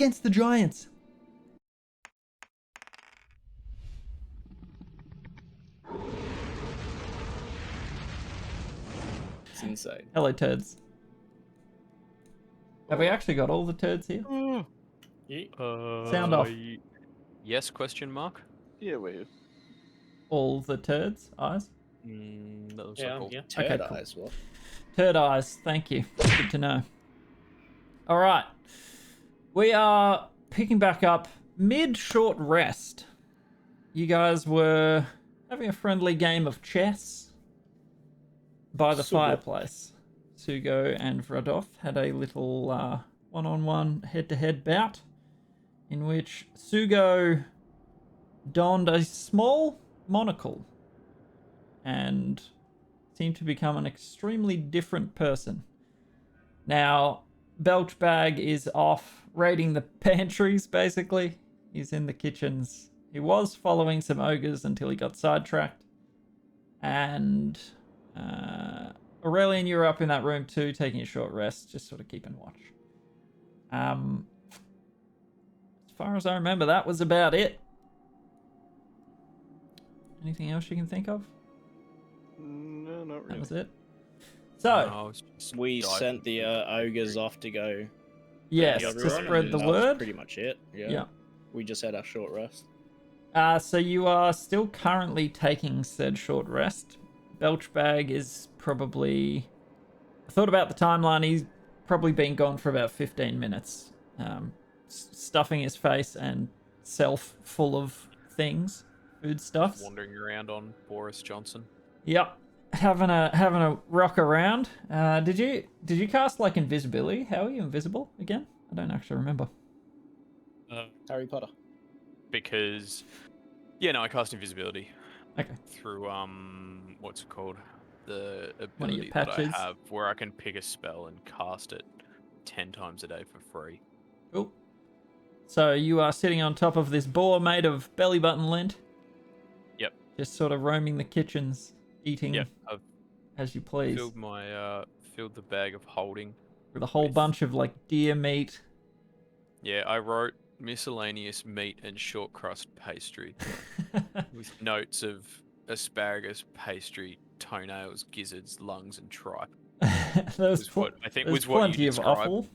against the giants. It's insane. Hello, turds. Have we actually got all the turds here? Sound off. Yes, question mark? Yeah, we have. All the turds, eyes? That looks Yeah, like all. yeah. Turd Okay, cool. eyes, what? Turd eyes, thank you. Good to know. All right. We are picking back up mid-short rest. You guys were having a friendly game of chess by the fireplace. Sugo and Vradoth had a little one-on-one head-to-head bout in which Sugo donned a small monocle and seemed to become an extremely different person. Now, Belchbag is off raiding the pantries, basically. He's in the kitchens. He was following some ogres until he got sidetracked. And Aurelian, you were up in that room too, taking a short rest, just sort of keeping watch. As far as I remember, that was about it. Anything else you can think of? No, not really. That was it. So, No, it's just We dive sent the ogres off to go. yes, to to spread the that was word. pretty much it. Yeah. We just had our short rest. So you are still currently taking said short rest. Belchbag is probably... I thought about the timeline. He's probably been gone for about 15 minutes. Stuffing his face and self full of things. Foodstuffs. wandering around on Boris Johnson. Yep. Having a rock around. Did you cast like invisibility? How are you invisible again? I don't actually remember. Harry Potter. Because, I cast invisibility. Okay. Through, what's it called? The One of your ability that I patches? have where I can pick a spell and cast it 10 times a day for free. Cool. So you are sitting on top of this boar made of belly button lint. Yep. Just sort of roaming the kitchens, eating Yep, I've as you please. filled the bag of holding. With a whole with- bunch of like deer meat. Yeah, I wrote miscellaneous meat and short crust pastry with notes of asparagus, pastry, toenails, gizzards, lungs, and tripe. There's Was what plenty you of described. offal.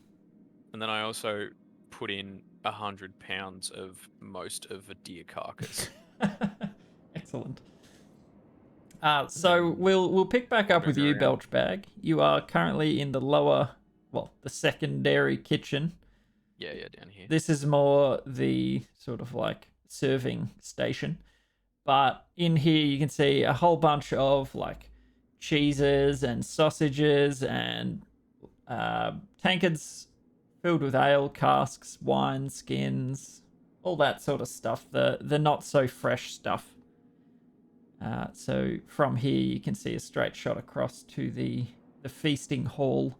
And then I also put in 100 pounds of most of a deer carcass. Excellent. So we'll pick back up with you, Belchbag. You are currently in the the secondary kitchen. Yeah, down here. This is more the sort of like serving station. But in here you can see a whole bunch of like cheeses and sausages and tankards filled with ale, casks, wine, skins, all that sort of stuff. The not so fresh stuff. So from here you can see a straight shot across to the feasting hall.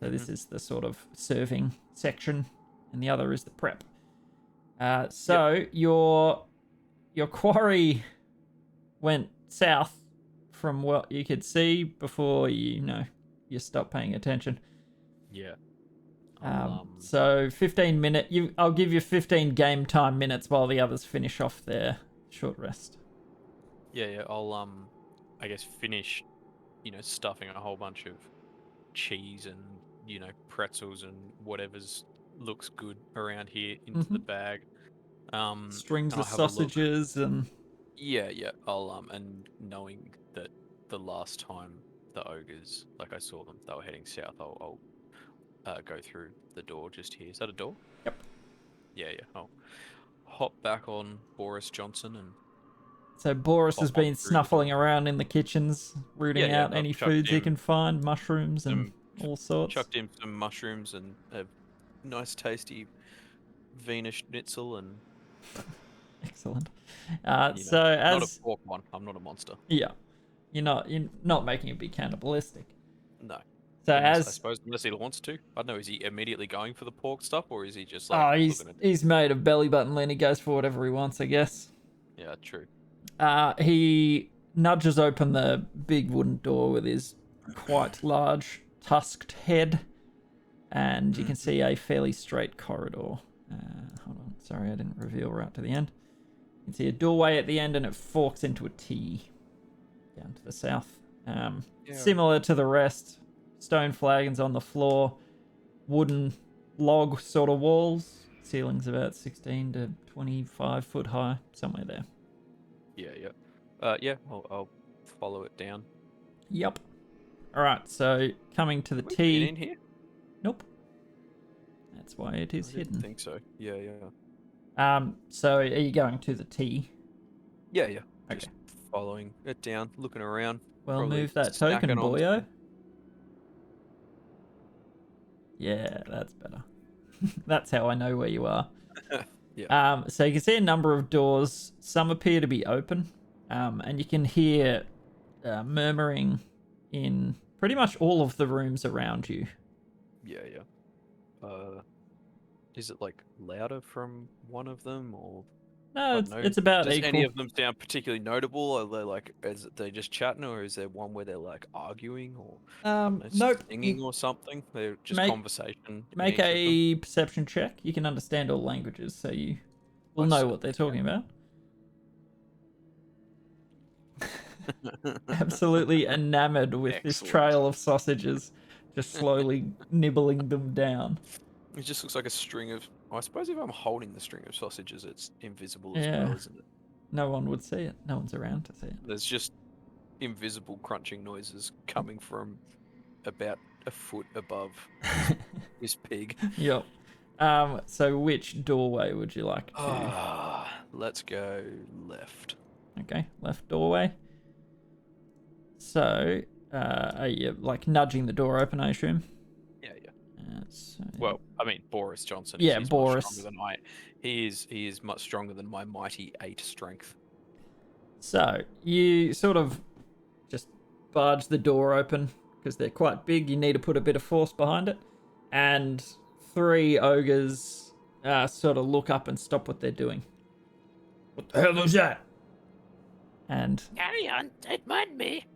So this is the sort of serving section, and the other is the prep. So your quarry went south from what you could see before you stopped paying attention. Yeah. So 15 minute. I'll give you 15 game time minutes while the others finish off their short rest. Yeah. I'll I guess finish, stuffing a whole bunch of cheese and pretzels and whatever's looks good around here into the bag. Strings and of I'll have a look. sausages and Yeah. I'll and knowing that the last time the ogres, like I saw them, they were heading south. I'll go through the door just here. Is that a door? Yep. Yeah. I'll hop back on Boris Johnson and so Boris has Hop on been through the snuffling around in the kitchens, rooting Yeah, out I've any chucked foods he him can find, mushrooms and all sorts. chucked in some mushrooms and a nice tasty Wiener Schnitzel and Excellent. not as a pork one. I'm not a monster. yeah, you're not making it be cannibalistic. No. So I suppose unless he wants to. I don't know. Is he immediately going for the pork stuff, or is he just like? he's made of belly button lint. He goes for whatever he wants, I guess. Yeah, true. He nudges open the big wooden door with his quite large tusked head, and you can see a fairly straight corridor Sorry, I didn't reveal right to the end. You can see a doorway at the end, and it forks into a T down to the south. Similar to the rest, stone flagons on the floor, wooden log sort of walls. Ceiling's about 16 to 25 foot high, somewhere there. Yeah. I'll follow it down. Yep. All right, so coming to the Have we T. been in here? Nope. That's why it is I didn't hidden. think so. Yeah. So are you going to the T? Yeah. Okay. Just following it down, looking around. Well, probably move that token, snacking on boyo. some- Yeah, that's better. That's how I know where you are. Yeah. So you can see a number of doors. Some appear to be open, and you can hear murmuring in pretty much all of the rooms around you. Yeah. Is it like louder from one of them, or No, I don't know. it's about Does equal. any of them sound particularly notable? Are they like, is it they just chatting, or is there one where they're like arguing, or Nope. singing or something? They're just make- conversation. in Make each of them? a perception check. You can understand all languages, so you will know what they're talking about. Absolutely enamored with this Excellent. trail of sausages, just slowly nibbling them down. It just looks like a string of. I suppose if I'm holding the string of sausages, it's invisible as Yeah. well, isn't it? No one would see it. No one's around to see it. There's just invisible crunching noises coming from about a foot above this pig. Yep. So which doorway would you like to? Let's go left. Okay, left doorway. So, are you like nudging the door open, I assume? Yeah. So... Well, I mean, Boris Johnson. Yeah, he's Boris. Much stronger than he is much stronger than my mighty 8 strength. So you sort of just barge the door open because they're quite big. You need to put a bit of force behind it, and 3 ogres sort of look up and stop what they're doing. What the hell was that? And Carry on, don't mind me.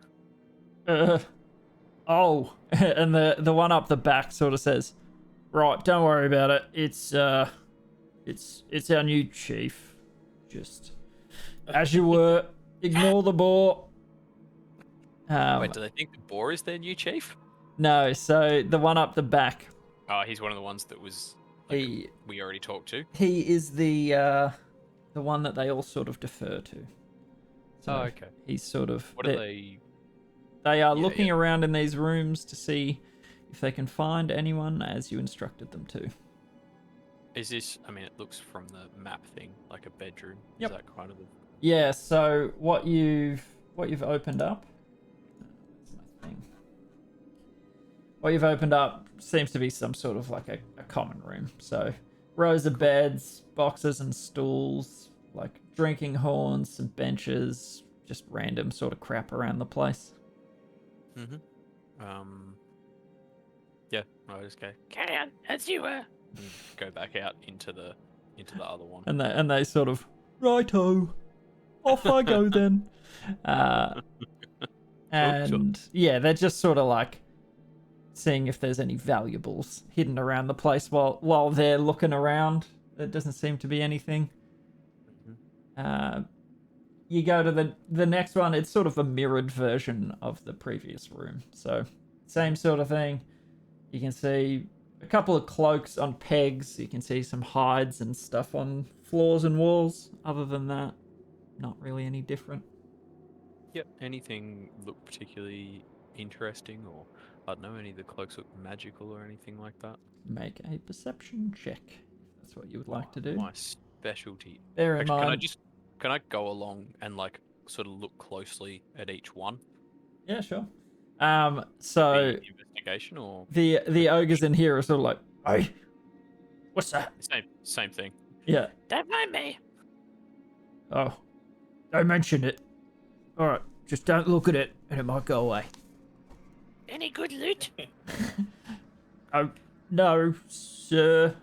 oh, and the one up the back sort of says, "Right, don't worry about it. It's our new chief. Just as you were. Ignore the boar." Wait, do they think the boar is their new chief? No, so the one up the back. Oh, he's one of the ones that was we already talked to. He is the one that they all sort of defer to. So okay. He's sort of. What are they? They are looking around in these rooms to see if they can find anyone as you instructed them to. Is this? I mean, it looks from the map thing like a bedroom. Yep. Is that kind of the? Yeah. So what you've opened up. Where's my thing? What you've opened up seems to be some sort of like a common room. So rows of beds, boxes and stools, like drinking horns, some benches, just random sort of crap around the place. Mm-hmm. Yeah. I just go Carry on, as you were. and go back out into the other one. And they sort of, righto, off I go then. And yeah, they're just sort of like seeing if there's any valuables hidden around the place while they're looking around. There doesn't seem to be anything. You go to the next one. It's sort of a mirrored version of the previous room. So same sort of thing. You can see a couple of cloaks on pegs. You can see some hides and stuff on floors and walls. Other than that, not really any different. Yep. Anything look particularly interesting, or I don't know, any of the cloaks look magical or anything like that? Make a perception check if that's what you would like to do. My specialty. Bear in Actually, mind. can I go along and like sort of look closely at each one? Yeah, sure. So The investigation or the ogres in here are sort of like, hey, what's that? same thing. Yeah. Don't mind me. Oh, don't mention it. All right, just don't look at it, and it might go away. Any good loot? Oh no, sir.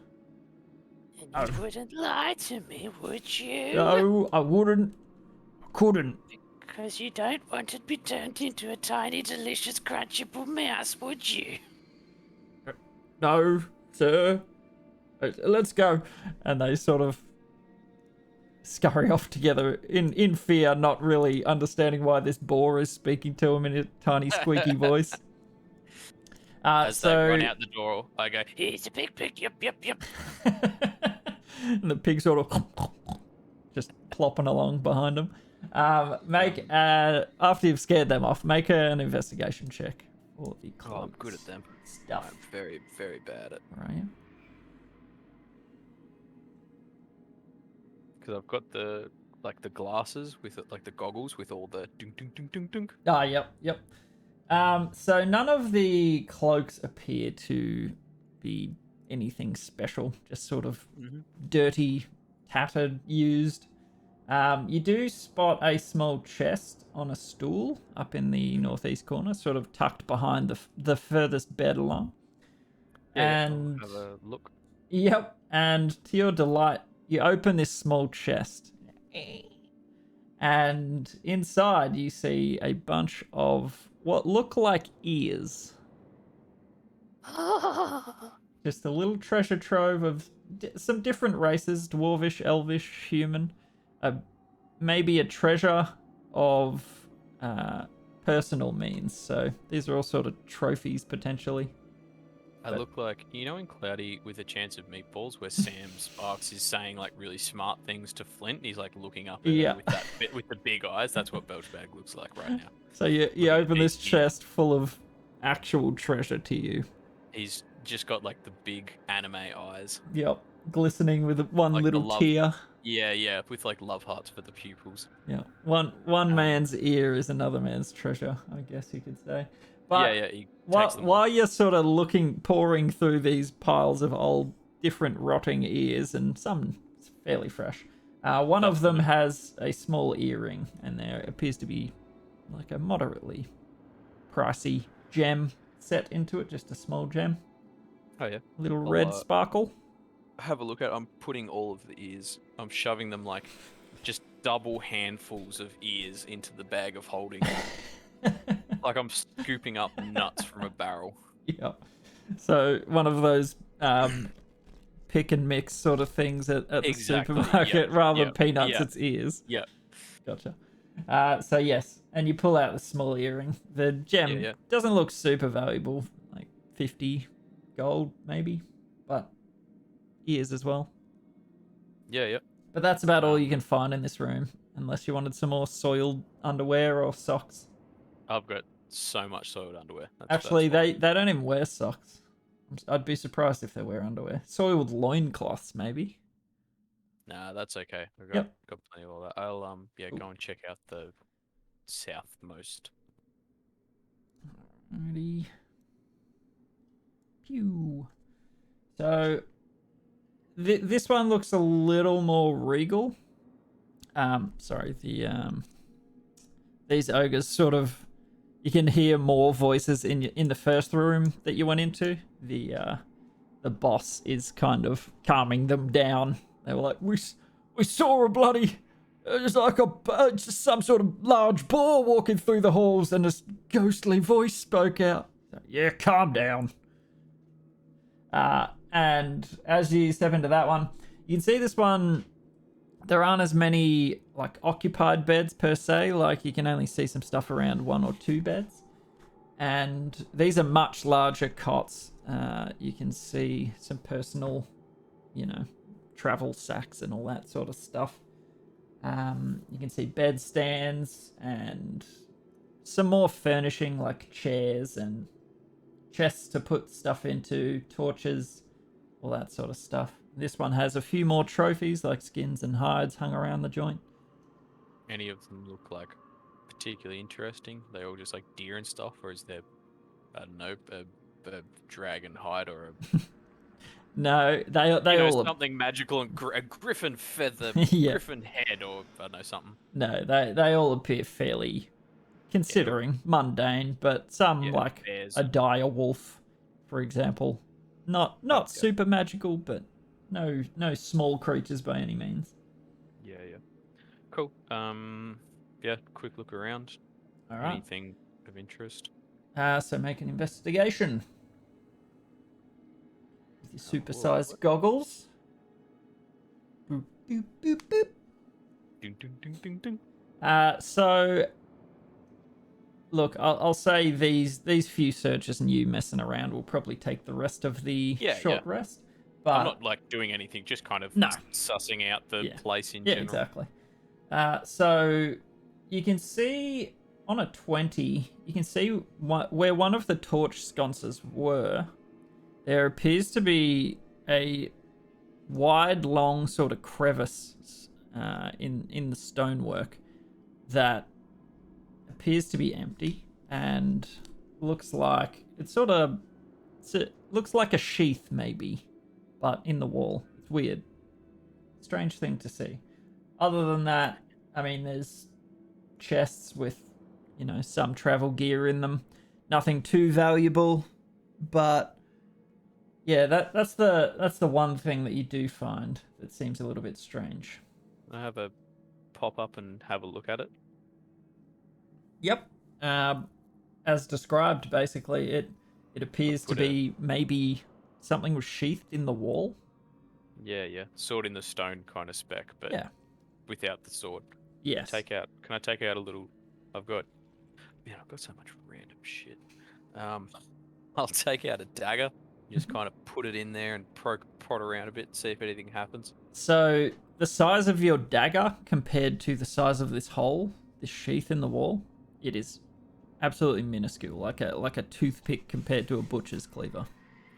And you wouldn't lie to me, would you? No, I wouldn't. I couldn't. Because you don't want to be turned into a tiny, delicious, crunchable mouse, would you? No, sir. Let's go. And they sort of scurry off together in fear, not really understanding why this boar is speaking to him in a tiny squeaky voice. As they run out the door, I go, He's a big pig. Yep, yep, yep. and the pig sort of just plopping along behind him. After you've scared them off, make an investigation check for the oh, I'm good at them. stuff. I'm very, very bad at. Right. Because I've got the glasses with it, like the goggles with all the ding ding ding ding ding. Ah, yep. So none of the cloaks appear to be anything special, just sort of dirty, tattered, used. You do spot a small chest on a stool up in the northeast corner, sort of tucked behind the furthest bed along. Yeah, And I'll have a look. Yep, and to your delight, you open this small chest, and inside you see a bunch of what look like ears. Just a little treasure trove of some different races, dwarvish, elvish, human. Maybe a treasure of personal means. So these are all sort of trophies, potentially. I look like, you know in Cloudy with a Chance of Meatballs where Sam Sparks is saying like really smart things to Flint and he's like looking up at her with that bit with the big eyes. That's what Belchbag looks like right now. So you open this chest full of actual treasure to you. He's just got like the big anime eyes. Yep, glistening with one Like little tear. Yeah, with like love hearts for the pupils. Yeah, one man's ear is another man's treasure, I guess you could say. But yeah, he takes them while you're sort of poring through these piles of old, different rotting ears, and some fairly fresh, one of them has a small earring, and there appears to be like a moderately pricey gem set into it, just a small gem. Oh yeah. Little red sparkle. Have a look at. I'm putting all of the ears. I'm shoving them like just double handfuls of ears into the bag of holding. Like I'm scooping up nuts from a barrel. Yeah. So one of those pick and mix sort of things at the supermarket, rather than peanuts, it's ears. Yeah. Gotcha. So yes, and you pull out the small earring. The gem doesn't look super valuable, like 50 gold maybe, but ears as well. Yeah. But that's about all you can find in this room, unless you wanted some more soiled underwear or socks. I've got so much soiled underwear. Actually, they don't even wear socks. I'd be surprised if they wear underwear. Soiled loincloths, maybe. Nah, that's okay. I've got plenty of all that. I'll go and check out the southmost. Alrighty. Pew. So this one looks a little more regal. These ogres sort of, you can hear more voices in the first room that you went into. The boss is kind of calming them down. They were like, we saw a bloody, it's like just some sort of large boar walking through the halls, and this ghostly voice spoke out. Yeah, calm down. And as you step into that one, you can see this one, there aren't as many like occupied beds per se. Like you can only see some stuff around 1 or 2 beds, and these are much larger cots. You can see some personal, travel sacks and all that sort of stuff. You can see bed stands and some more furnishing like chairs and chests to put stuff into, torches, all that sort of stuff. This one has a few more trophies like skins and hides hung around the joint. Any of them look like particularly interesting? They all just like deer and stuff, or is there, I don't know, a dragon hide or a No, they all something magical and a griffin feather, griffin head, or I don't know, something. No, they all appear fairly, considering mundane, but some like bears. a dire wolf, for example, not super magical, but no small creatures by any means. Yeah. Cool. Quick look around. All right. Anything of interest? So make an investigation with your supersized goggles. Boop, boop, boop, boop. Ding, ding, ding, ding, ding. So, look, I'll say these few searches and you messing around will probably take the rest of the Yeah, short yeah. rest. But I'm not like doing anything, just kind of No. sussing out the Yeah. place in yeah, general. exactly. So you can see on a 20, you can see where one of the torch sconces were. There appears to be a wide, long sort of crevice in the stonework that appears to be empty and looks like it looks like a sheath maybe, but in the wall. It's weird, strange thing to see. Other than that, I mean, there's chests with, some travel gear in them. Nothing too valuable, but yeah, that's the one thing that you do find that seems a little bit strange. I have a pop up and have a look at it. Yep. As described, basically, it appears to Put be maybe something was sheathed in the wall. Yeah, yeah. Sword in the stone kind of spec, but Yeah. without the sword. Yes. Can I take out a little? I've got so much random shit. I'll take out a dagger, just kind of put it in there and prod around a bit, see if anything happens. So the size of your dagger compared to the size of this hole, this sheath in the wall, it is absolutely minuscule, like a toothpick compared to a butcher's cleaver.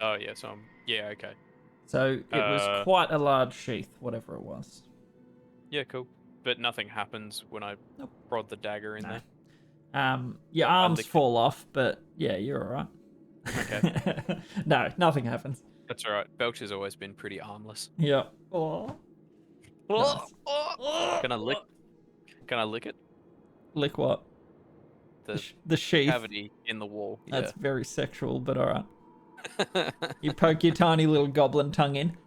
Oh yeah, okay. So it was quite a large sheath, whatever it was. Yeah, cool. But nothing happens when I Nope. prod the dagger in there. Your arms fall off, but yeah, you're alright. Okay. No, nothing happens. That's alright. Belcher's always been pretty armless. Yep. Oh. Nice. Can I lick it? Lick what? The The sheath. cavity in the wall. That's very sexual, but alright. You poke your tiny little goblin tongue in.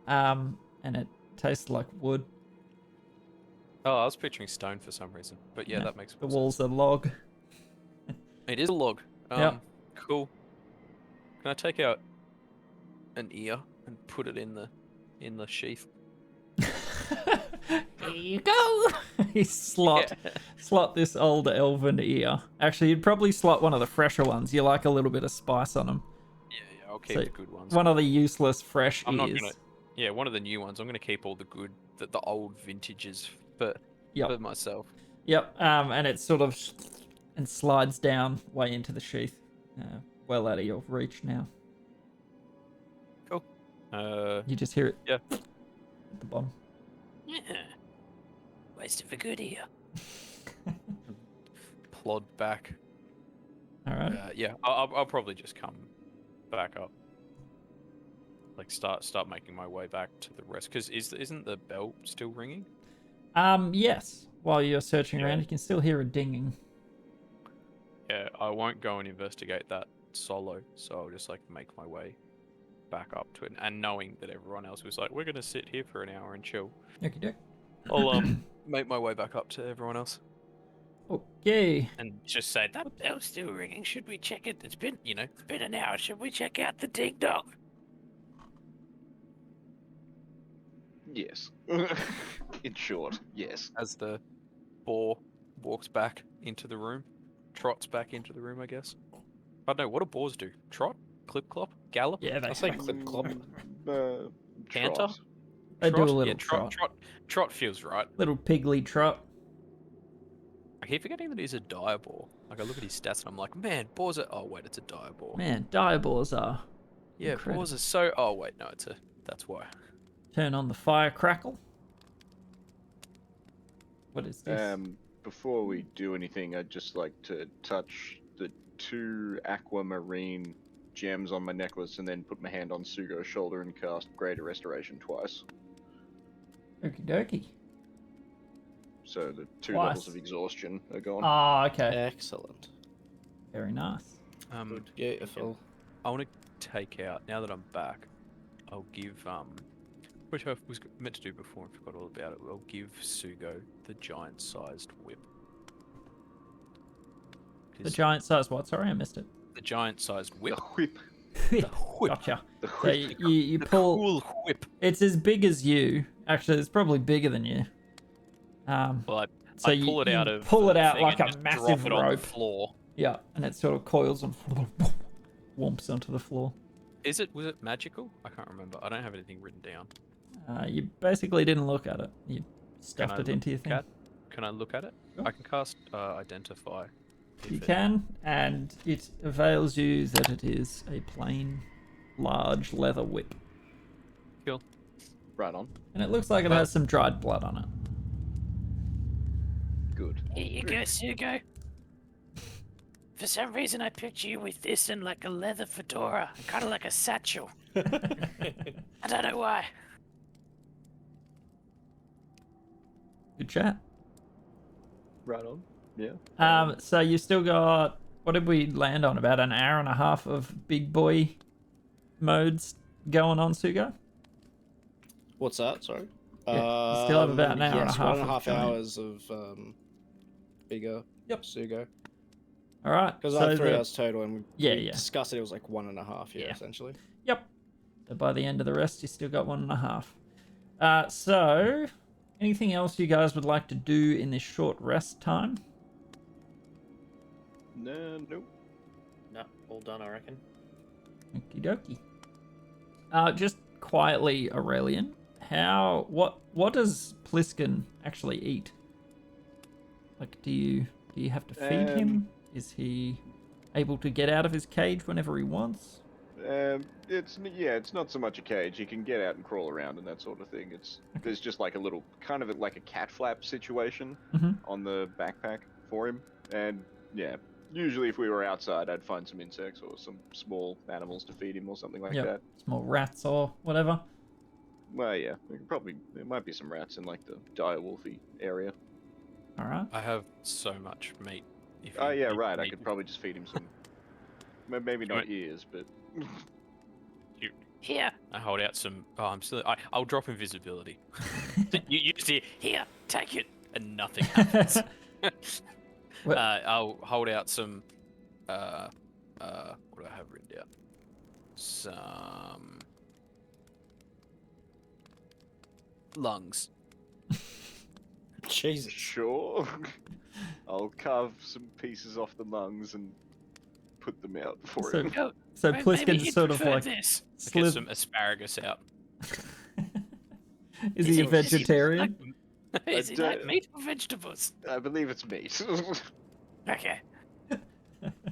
And it tastes like wood. Oh, I was picturing stone for some reason. But yeah, that makes The more wall's a log. sense. It is a log. Yep. Cool. Can I take out an ear and put it in the sheath? Here you go. You slot this old elven ear. Actually, you'd probably slot one of the fresher ones. You like a little bit of spice on them. Yeah, I'll keep So, the good ones. One of the useless fresh I'm not ears. gonna. Yeah, one of the new ones. I'm gonna keep all the good, the old vintages for myself. Yep. And it sort of and slides down way into the sheath, well out of your reach now. Cool. You just hear it. Yeah. At the bottom. Yeah. Waste of a good ear. Plod back. All right. Yeah, I'll probably just come back up. Like start making my way back to the rest. Because isn't the bell still ringing? Yes. While you're searching around, Yeah. you can still hear it dinging. Yeah, I won't go and investigate that solo. So I'll just like make my way back up to it, and knowing that everyone else was like, we're gonna sit here for an hour and chill. Okie doke. I'll make my way back up to everyone else Okay. and just say that. That bell's still ringing. Should we check it? It's been an hour. Should we check out the ding dong? Yes. In short, yes. As the boar walks back into the room, trots back into the room, I guess. I don't know, what do boars do? Trot? Clip clop? Gallop? Yeah, they I say clip clop. Mm, Canter? trot. They do a Trot? little Yeah, trot. Trot feels right. Little piggly trot. I keep forgetting that he's a dire boar. Like I look at his stats and I'm like, man, boars are. Oh wait, it's a dire boar. Man, diabors are. Yeah, incredible. boars are so. Oh wait, no, that's why. Turn on the fire crackle. What is this? Before we do anything, I'd just like to touch the 2 aquamarine gems on my necklace and then put my hand on Sugo's shoulder and cast Greater Restoration twice. Okie dokie. So the 2 Twice. levels of exhaustion are gone. Ah, okay. Excellent. Very nice. Good. Beautiful. I want to take out, now that I'm back, I'll give, which I was meant to do before and forgot all about it, I'll give Sugo the giant-sized whip. The 'Cause giant-sized what? Sorry, I missed it. the giant-sized whip. The whip. The whip. Gotcha. The So whip. you The pull... cool whip. It's as big as you. Actually, it's probably bigger than you. Well, So I pull it out of pull the it out thing like and a just massive drop it on the rope. floor. Yeah, and it sort of coils and whomps onto the floor. Was it magical? I can't remember. I don't have anything written down. You basically didn't look at it. You stuffed I it into your thing. Can I look at it? Sure. I can cast identify. You can, and it avails you that it is a plain, large leather whip. Cool. Right on. And it looks like it has some dried blood on it. Good. Here you go, Sugo. For some reason, I picture you with this and like a leather fedora, kind of like a satchel. I don't know why. Good chat. Right on. Yeah. So you still got, what did we land on? About an hour and a half of big boy modes going on, Sugo? What's that? Sorry. Yeah, you still have about an hour and a yes, half 1.5 of giant. hours of bigger. Yep. Sugo. All right. Because so I have 3 the- hours total, and Yeah, we yeah. discussed it. It was like 1.5. Yeah, Yeah. essentially. Yep. So by the end of the rest, you still got 1.5. So anything else you guys would like to do in this short rest time? No, nope. No, all done, I reckon. Okie dokie. Just quietly, Aurelian. What does Pliskin actually eat? Like, do you have to feed him? Is he able to get out of his cage whenever he wants? It's not so much a cage. He can get out and crawl around and that sort of thing. There's just like a little kind of like a cat flap situation on the backpack for him, and yeah. Usually, if we were outside, I'd find some insects or some small animals to feed him or something like that. Small rats or whatever. Well, yeah, there might be some rats in like the direwolfy area. All right. I have so much meat. Oh yeah, right. I could probably just feed him some. Maybe not ears, but. Here, I hold out some. Oh, I'm still. I'll drop invisibility. you just hear, here, take it, and nothing happens. I'll hold out some. What do I have written down? Some lungs. Jesus. Sure. I'll carve some pieces off the lungs and put them out for him. So maybe Pliskin's he'd sort of prefer like this. Get some asparagus out. Is he a vegetarian? Is it like meat or vegetables? I believe it's meat. Okay.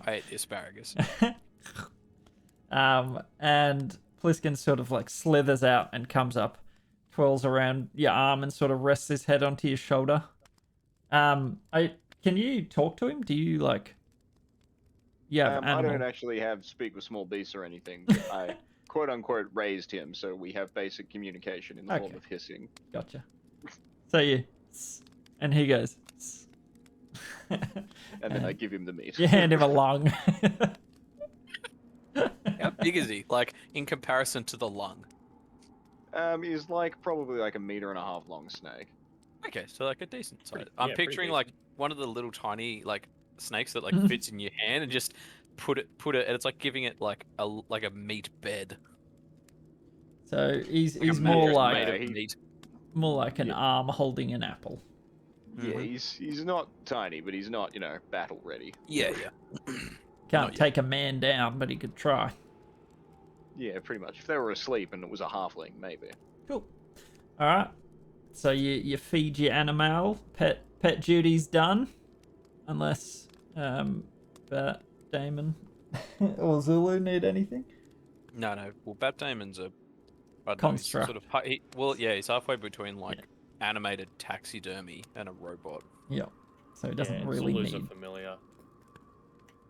I ate the asparagus. And Pliskin sort of like slithers out and comes up, twirls around your arm and sort of rests his head onto your shoulder. Can you talk to him? Do you like? Yeah, I don't actually have speak with small beasts or anything. But I quote unquote raised him, so we have basic communication in the form of hissing. Gotcha. So you, and he goes. And then I give him the meat. You hand him a lung. How big is he? Like in comparison to the lung? He's like probably like 1.5 meter long snake. Okay, so like a decent size. Pretty- I'm yeah, pretty picturing decent. like one of the little tiny like snakes that like fits in your hand and just put it, and it's like giving it like a meat bed. So he's Like a more mattress like made of meat. more like an arm holding an apple. Yeah, he's not tiny, but he's not battle ready. Yeah. Can't Not yet. take a man down, but he could try. Yeah, pretty much. If they were asleep and it was a halfling, maybe. Cool. All right. So you feed your animal. Pet duty's done, unless Bat Damon or Zulu need anything. No. Well, Bat Damon's a I don't know, he's Construct. sort of he's halfway between like animated taxidermy and a robot. Yep. So he doesn't Yeah, really Zulus need are familiar. So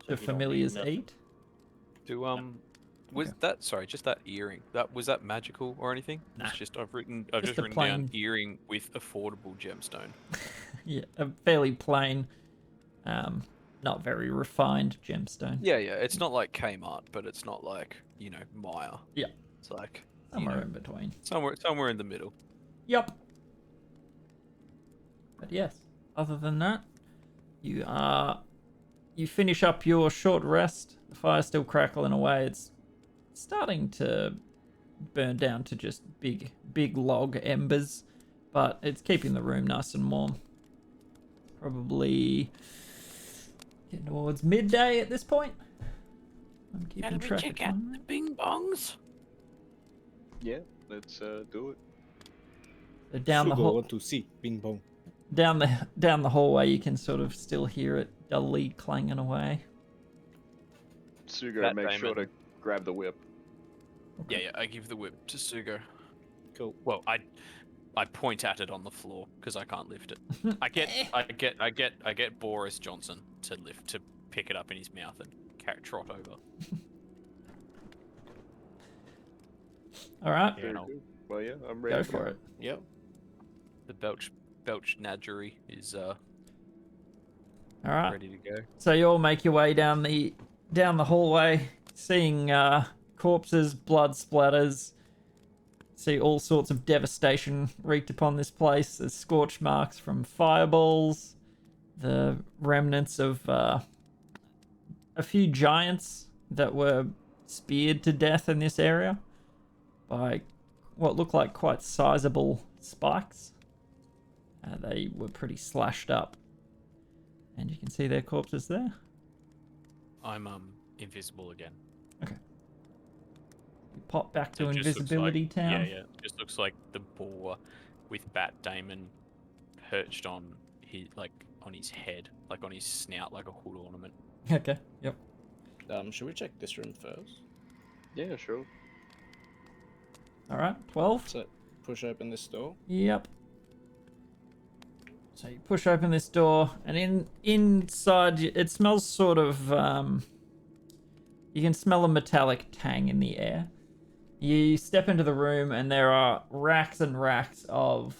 the you don't need familiars nothing. eat. Do was that just that earring? Was that magical or anything? Nah. It's just I've Just just a written down plain- earring with affordable gemstone. Yeah, a fairly plain, not very refined gemstone. Yeah. It's not like Kmart, but it's not like Maya. Yeah. It's like Somewhere in between. somewhere in the middle. Yep. But yes, other than that, you finish up your short rest. The fire's still crackling away. It's starting to burn down to just big log embers, but it's keeping the room nice and warm. probably getting towards midday at this point. I'm keeping Can we track check of out time. the bing bongs? Yeah, let's do it. So down the Sugar hall, want to see. Bing bong. down the hallway, you can sort of still hear it dully clanging away. Sugo, Matt make sure to Damon. grab the whip. Yeah, yeah. I give the whip to Sugo. Cool. Well, I point at it on the floor because I can't lift it. I get Boris Johnson to pick it up in his mouth and trot over. All right, Very I'll- good. Well, yeah, I'm ready. go to for it. Yep. The belch Nadgery is All right. ready to go. So you all make your way down the hallway, seeing corpses, blood splatters. See all sorts of devastation wreaked upon this place. There's scorch marks from fireballs, the remnants of a few giants that were speared to death in this area by what looked like quite sizable spikes. They were pretty slashed up. And you can see their corpses there. I'm invisible again. You pop back to It just looks Invisibility like, Town. Yeah, yeah. It just looks like the boar with Bat Damon perched on his head, like on his snout, like a hood ornament. Okay, yep. Should we check this room first? Yeah, sure. Alright, 12. So push open this door. Yep. So you push open this door, and inside it smells sort of you can smell a metallic tang in the air. You step into the room and there are racks and racks of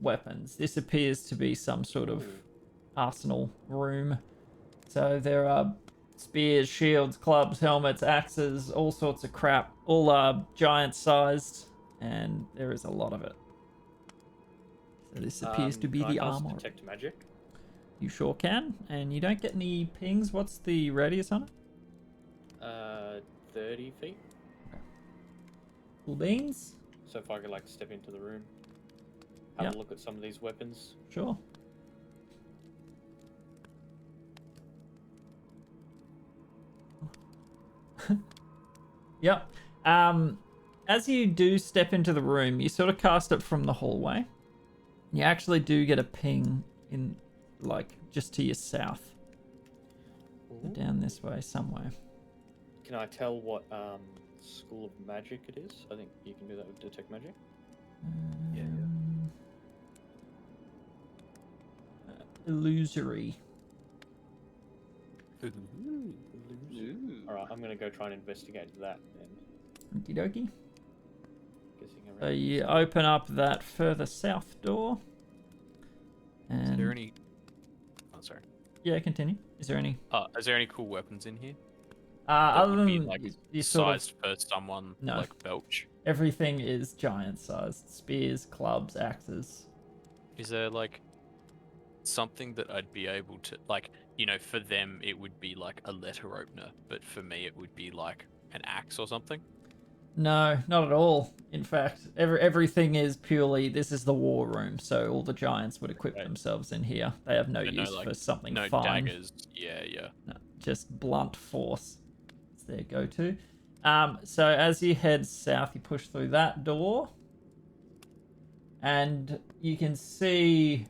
weapons. This appears to be some sort of arsenal room. So there are spears, shields, clubs, helmets, axes, all sorts of crap. All are giant sized, and there is a lot of it. So this appears to be Can I the cast armor. Detect magic. You sure can, and you don't get any pings. What's the radius on it? 30 feet. Cool beans? So if I could like step into the room, have Yep. a look at some of these weapons. Sure. Yep. As you do step into the room, you sort of cast it from the hallway. You actually do get a ping in, like, just to your south. Down this way somewhere. Can I tell what school of magic it is? I think you can do that with detect magic. Yeah. Illusory. Ooh. All right, I'm gonna go try and investigate that then. Okie dokie. Guessing So around you this- open up that further south door. Is And there any? Oh, sorry. yeah, continue. Is there any? Is there any cool weapons in here? Other That would than be, like, you sort of Sized for someone No. like Belch. everything is giant sized. Spears, clubs, axes. Is there like something that I'd be able to like? You know, for them it would be like a letter opener, but for me it would be like an axe or something. No, not at all. In fact, everything is purely this is the war room, so all the giants would equip Right. themselves in here. They have no But use like, for something no fine. daggers. Yeah, yeah. No, just blunt force. It's their go-to. So as you head south, you push through that door, and you can see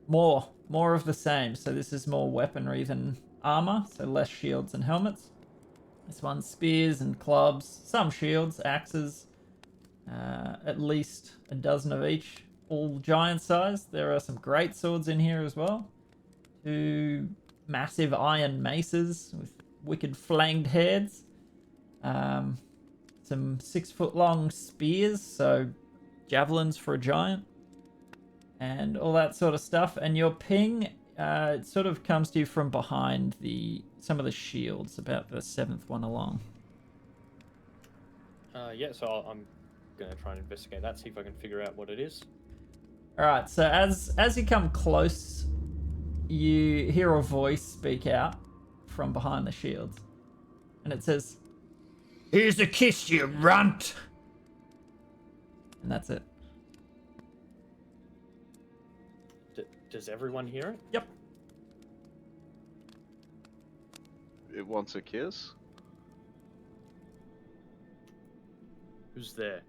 more of the same. So this is more weaponry than armor, so less shields and helmets. This one's spears and clubs, some shields, axes, at least a dozen of each, all giant sized. There are some great swords in here as well. 2 massive iron maces with wicked flanged heads. Some 6-foot long spears, so javelins for a giant, and all that sort of stuff. And your ping, it sort of comes to you from behind some of the shields, about the 7th one along. Yeah, so I'm gonna try and investigate that, see if I can figure out what it is. All right, so as you come close, you hear a voice speak out from behind the shields, and it says, "Here's a kiss, you runt." And that's it. Does everyone hear it? Yep. It wants a kiss. Who's there?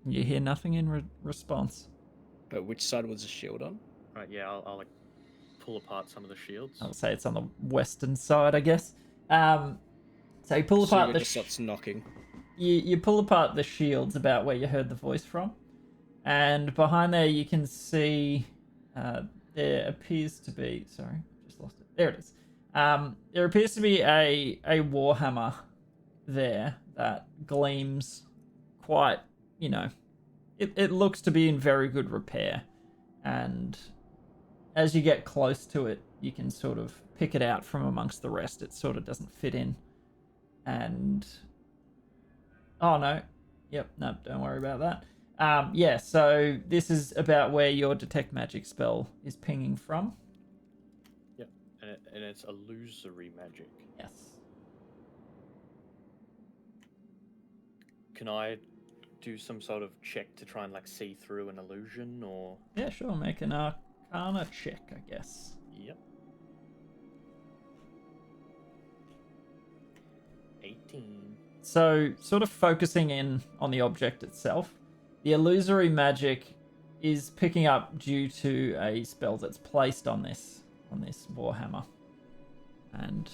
You hear nothing in response. But which side was the shield on? Right, yeah, I'll like pull apart some of the shields. I'll say it's on the western side, I guess. So you pull apart Suga the just starts knocking. you pull apart the shields about where you heard the voice from, and behind there you can see there appears to be. Sorry, just lost it. There it is. There appears to be a warhammer there that gleams quite. You know, it looks to be in very good repair, and as you get close to it, you can sort of pick it out from amongst the rest. It sort of doesn't fit in, and oh no, yep, no, don't worry about that. Yeah, so this is about where your detect magic spell is pinging from. Yep, and it's illusory magic. Yes. Can I do some sort of check to try and like see through an illusion, or? Yeah, sure. Make an Arcana check, I guess. Yep. 18. So, sort of focusing in on the object itself, the illusory magic is picking up due to a spell that's placed on this warhammer, and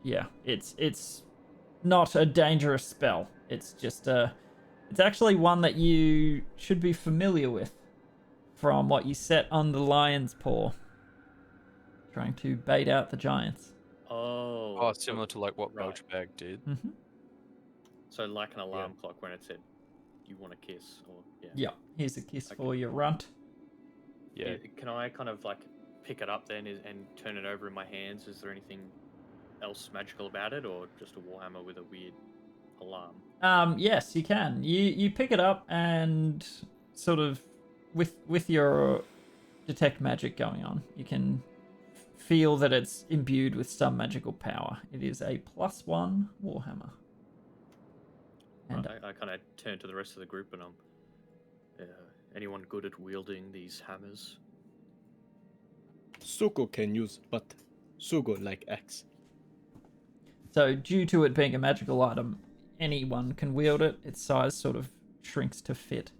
yeah, it's not a dangerous spell. It's just it's actually one that you should be familiar with from what you set on the lion's paw, trying to bait out the giants. Oh, Similar to like what right. Belchbag did. Mm-hmm. So like an alarm clock when it said, "You want a kiss?" or yeah. Yeah, here's a kiss Okay. for your runt. Yeah. Can I kind of like pick it up then and turn it over in my hands? Is there anything else magical about it, or just a warhammer with a weird alarm? Yes, you can. You pick it up and sort of with your detect magic going on, you can feel that it's imbued with some magical power. It is a +1 warhammer. And I kind of turn to the rest of the group and anyone good at wielding these hammers? Sugo can use, but Sugo like axe. so due to it being a magical item, anyone can wield it. Its size sort of shrinks to fit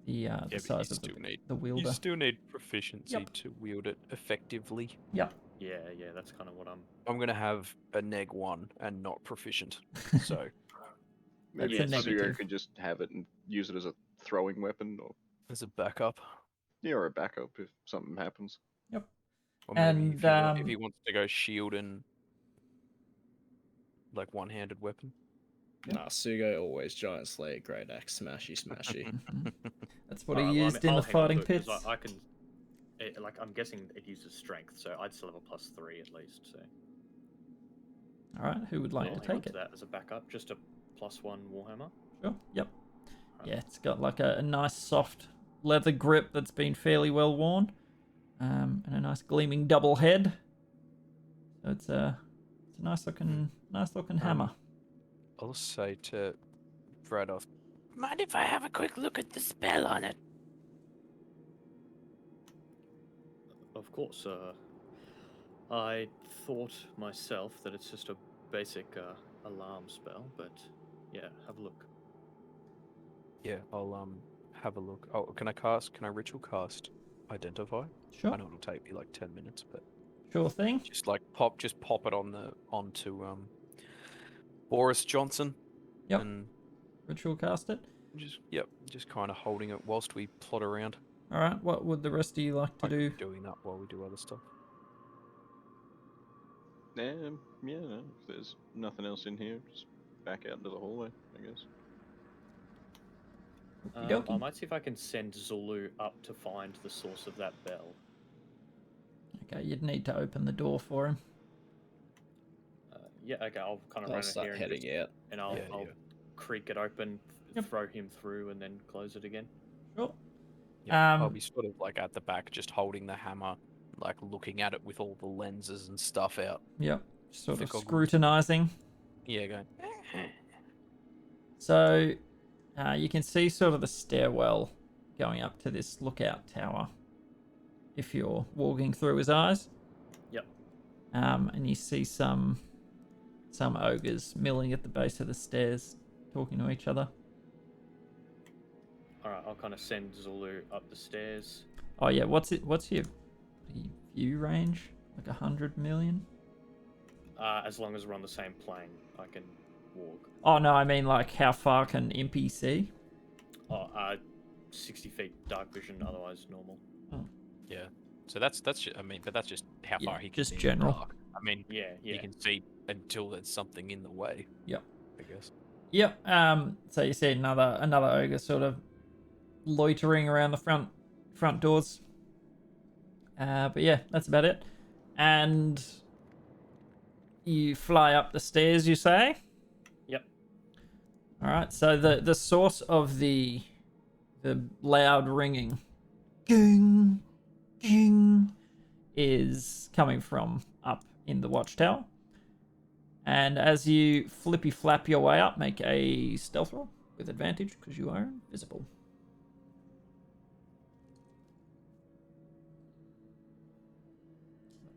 the but size you of still need the You wielder. still need proficiency Yep. to wield it effectively. Yep. Yeah, that's kind of what I'm. I'm gonna have a neg 1 and not proficient. So Maybe That's a Sugo negative. can just have it and use it as a throwing weapon, or as a backup. yeah, or a backup if something happens. Or maybe And, if he wants to go shield and like one-handed weapon. Yep. Nah, Sugo always giant slayer, great axe, smashy, smashy. Mhm. That's what he Alright, well, used in I'll the hang on to fighting it 'cause pits. I can. Like I'm guessing it uses strength, so I'd still have a +3 at least. So All right, who would like I'll to hang on take it? to that as a backup, just a +1 warhammer. Sure. Yep. Right. Yeah, it's got like a nice soft leather grip that's been fairly well worn, and a nice gleaming double head. So it's a nice looking hammer. I'll say to Vrados, Mind if I have a quick look at the spell on it? Of course. I thought myself that it's just a basic alarm spell, but yeah, have a look. yeah, I'll have a look. Oh, can I ritual cast Identify? Sure. I know it'll take me like 10 minutes, but Sure thing. just pop it onto Boris Johnson. Yep. And Ritual cast it. just kind of holding it whilst we plot around. All right. What would the rest of you like to do? Doing that while we do other stuff. Yeah, no, if there's nothing else in here, just back out into the hallway, I guess. Okey-dokey. I might see if I can send Zulu up to find the source of that bell. Okay, you'd need to open the door for him. Yeah, okay, I'll kind of I'll run in start here heading out. and I'll Yeah, I'll yeah. creak it open, Yep. throw him through, and then close it again. Sure. Yeah, I'll Um, be sort of like at the back, just holding the hammer, like looking at it with all the lenses and stuff out. Yep. Sort Thick of goggles. scrutinizing. Yeah, going. So you can see sort of the stairwell going up to this lookout tower if you're walking through his eyes. Yep. And you see some ogres milling at the base of the stairs, talking to each other. All right, I'll kind of send Zulu up the stairs. Oh yeah, what's your view range? Like 100 million? As long as we're on the same plane, I can walk. Oh no, I mean like how far can Impy see? 60 feet dark vision, otherwise normal. Yeah. So that's just, I mean, but that's just how Yeah, far he can just see in the general. dark. I mean, Yeah. you can see until there's something in the way. Yep. I guess. Yep. So you see another ogre sort of loitering around the front doors. But yeah, that's about it. And you fly up the stairs, you say? Yep. All right. So the source of the loud ringing, ging, ging, is coming from up in the watchtower. And as you flippy flap your way up, make a stealth roll with advantage because you are invisible.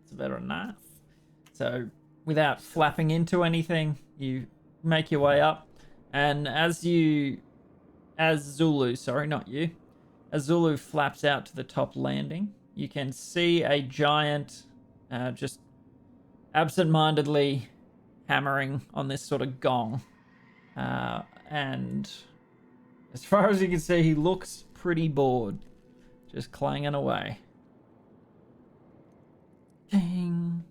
That's better than that. So without flapping into anything, you make your way up. And as Zulu flaps out to the top landing, you can see a giant just absent-mindedly hammering on this sort of gong. And as far as you can see, he looks pretty bored. Just clanging away. Ding,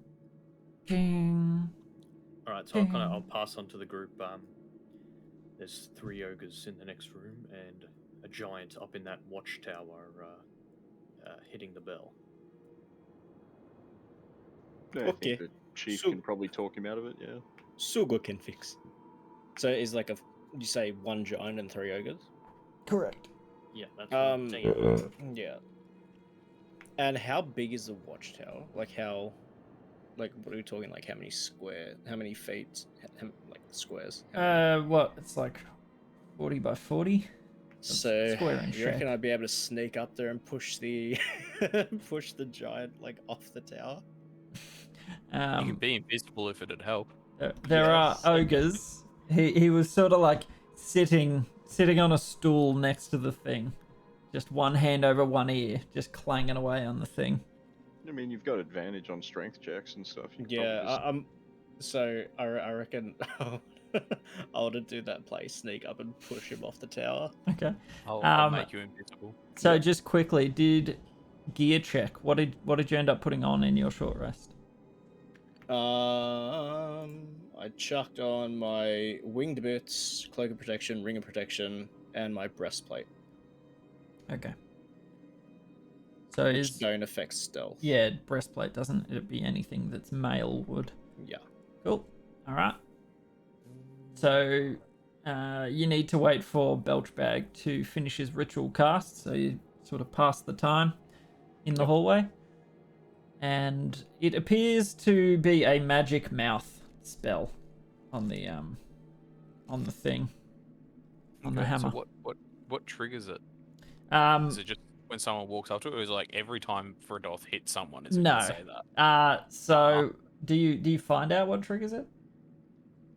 ding. All right, so I'll pass on to the group. There's 3 ogres in the next room and a giant up in that watchtower hitting the bell. I Okay. think the chief So- can probably talk him out of it, yeah. Sugo can fix. So it's like you say 1 giant and 3 ogres? Correct. Yeah, that's what I'm saying. Yeah. And how big is the watchtower? Like what are we talking? Like how many feet? Like squares? What? It's like 40 by 40. So square in you reckon shape. I'd be able to sneak up there and push the giant like off the tower? You could be invisible if it'd help. There are Yes. ogres. He was sort of like sitting on a stool next to the thing, just one hand over one ear, just clanging away on the thing. I mean, you've got advantage on strength checks and stuff. You could Yeah, probably just- so I reckon I want to do that play, sneak up and push him off the tower. Okay. I'll make you invisible. So just quickly, did gear check? What did you end up putting on in your short rest? I chucked on my winged boots, cloak of protection, ring of protection, and my breastplate. Okay. So Which don't affect stealth. yeah, breastplate doesn't it be anything that's mail would. Yeah. Cool. All right. So you need to wait for Belchbag to finish his ritual cast, so you sort of pass the time in the hallway. And it appears to be a magic mouth spell on the thing. On the Okay, hammer. So what triggers it? Is it just when someone walks up to it, or is it like every time Fredoth hits someone? Is it No. gonna say that? So do you find out what triggers it?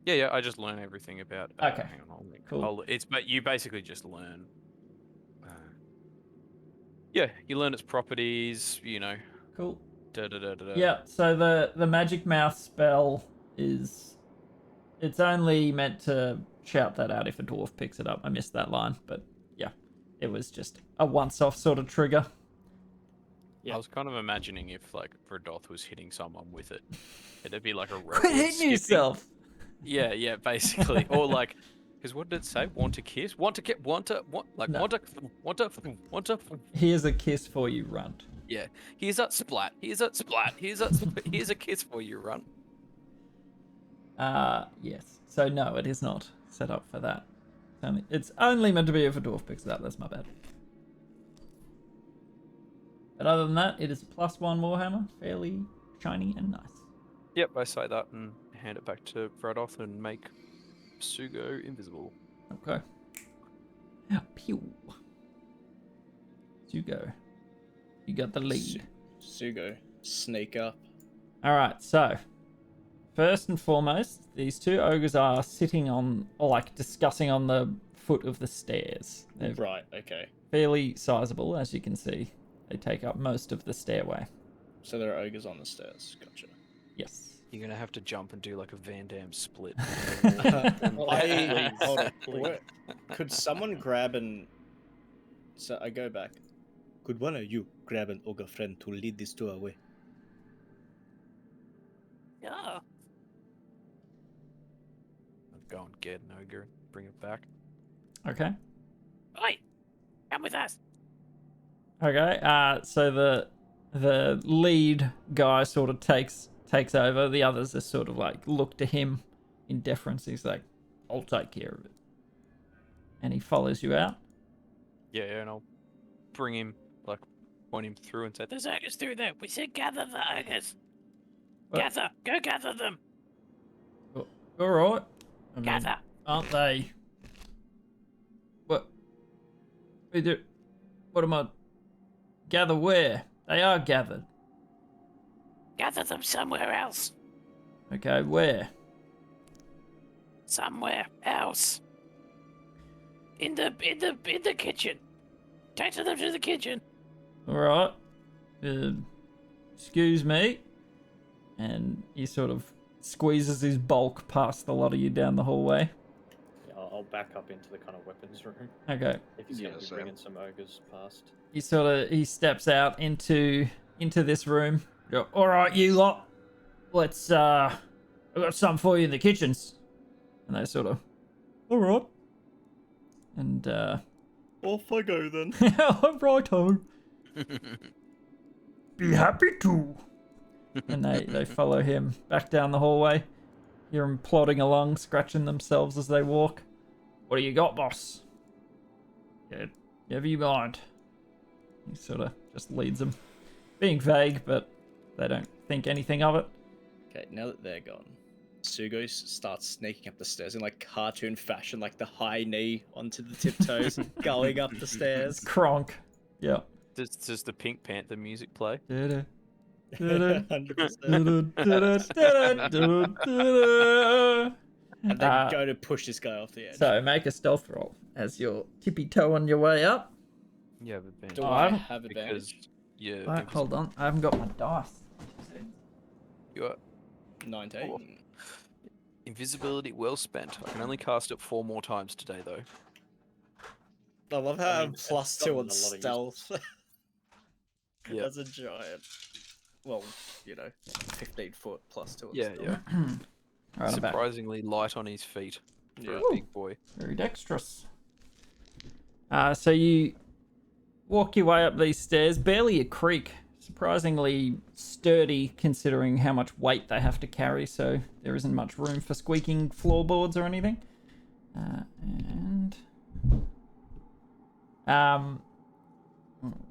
Yeah. I just learn everything about. Okay. Hang on, Cool. But you basically just learn. Yeah, you learn its properties. You know. Cool. Da da da da. Yeah, so the magic mouth spell it's only meant to shout that out if a dwarf picks it up. I missed that line, but yeah, it was just a once-off sort of trigger. Yeah. I was kind of imagining if like Fredoth was hitting someone with it, it'd be like a Quit record hitting skipping. yourself. Yeah, basically, or like, because what did it say? Want to kiss? Want to get? Want to? Here's a kiss for you, runt. Yeah, here's that splat. Here's that splat. Here's a kiss for you, runt. Yes. So no, it is not set up for that. It's only meant to be if a dwarf picks it up. That's my bad. But other than that, it is a +1 Warhammer, fairly shiny and nice. Yep, I say that and hand it back to Fredoth and make Sugo invisible. Okay. Pew. Sugo. You got the lead. Sugo, sneak up, All right, so first and foremost, these two ogres are sitting on, or like discussing on the foot of the stairs. They're Right. Okay. fairly sizable, as you can see. They take up most of the stairway. So there are ogres on the stairs. Gotcha. Yes. You're gonna have to jump and do like a Van Damme split. Well, hold on. Could someone grab and? So I go back. Could one of you grab an ogre friend to lead this two away? Yeah. I'll go and get an ogre and bring it back. Okay. Oi, come with us. Okay. So the lead guy sort of takes over. The others are sort of like look to him in deference. He's like, "I'll take care of it," and he follows you out. Yeah, and I'll bring him, like, point him through and say, There's ogres through there. We said gather the ogres. What? Gather. Go gather them. All right. I mean, Gather. aren't they? What? We do. What am I? Gather where? They are gathered. Gather them somewhere else. Okay, where? Somewhere else. In the kitchen. Take them to the kitchen. All right. Excuse me. And he sort of squeezes his bulk past a lot of you down the hallway. Yeah, I'll back up into the kind of weapons room Okay. if he's Yeah, going to be same. bringing some ogres past. He steps out into this room. All right, you lot. Let's I've got something for you in the kitchens. And they sort of, all right. And Off I go then. righto. Be happy to. And they follow him back down the hallway. Hear them plodding along, scratching themselves as they walk. What do you got, boss? Yeah, never you mind. He sort of just leads them, being vague, but they don't think anything of it. Okay, now that they're gone, Sugo starts sneaking up the stairs in like cartoon fashion, like the high knee onto the tiptoes, going up the It's stairs. Kronk. Yeah. Does the Pink Panther music play? 100%. And then go to push this guy off the edge. So make a stealth roll as you're tippy toe on your way up. You have advantage. Do Oh, I I'm- have Because advantage? Hold on, I haven't got my dice. Your 19. invisibility well spent. I can only cast it 4 more times today, though. I love how I I mean, have it's plus 2 gotten on a lot of use. stealth. Yeah. As a giant. Well, 15 foot plus 2 on Yeah, stealth. yeah. Right, I'm back. Surprisingly light on his feet for Yeah. a big boy. Very dexterous. So you walk your way up these stairs, barely a creak. Surprisingly sturdy considering how much weight they have to carry, so there isn't much room for squeaking floorboards or anything.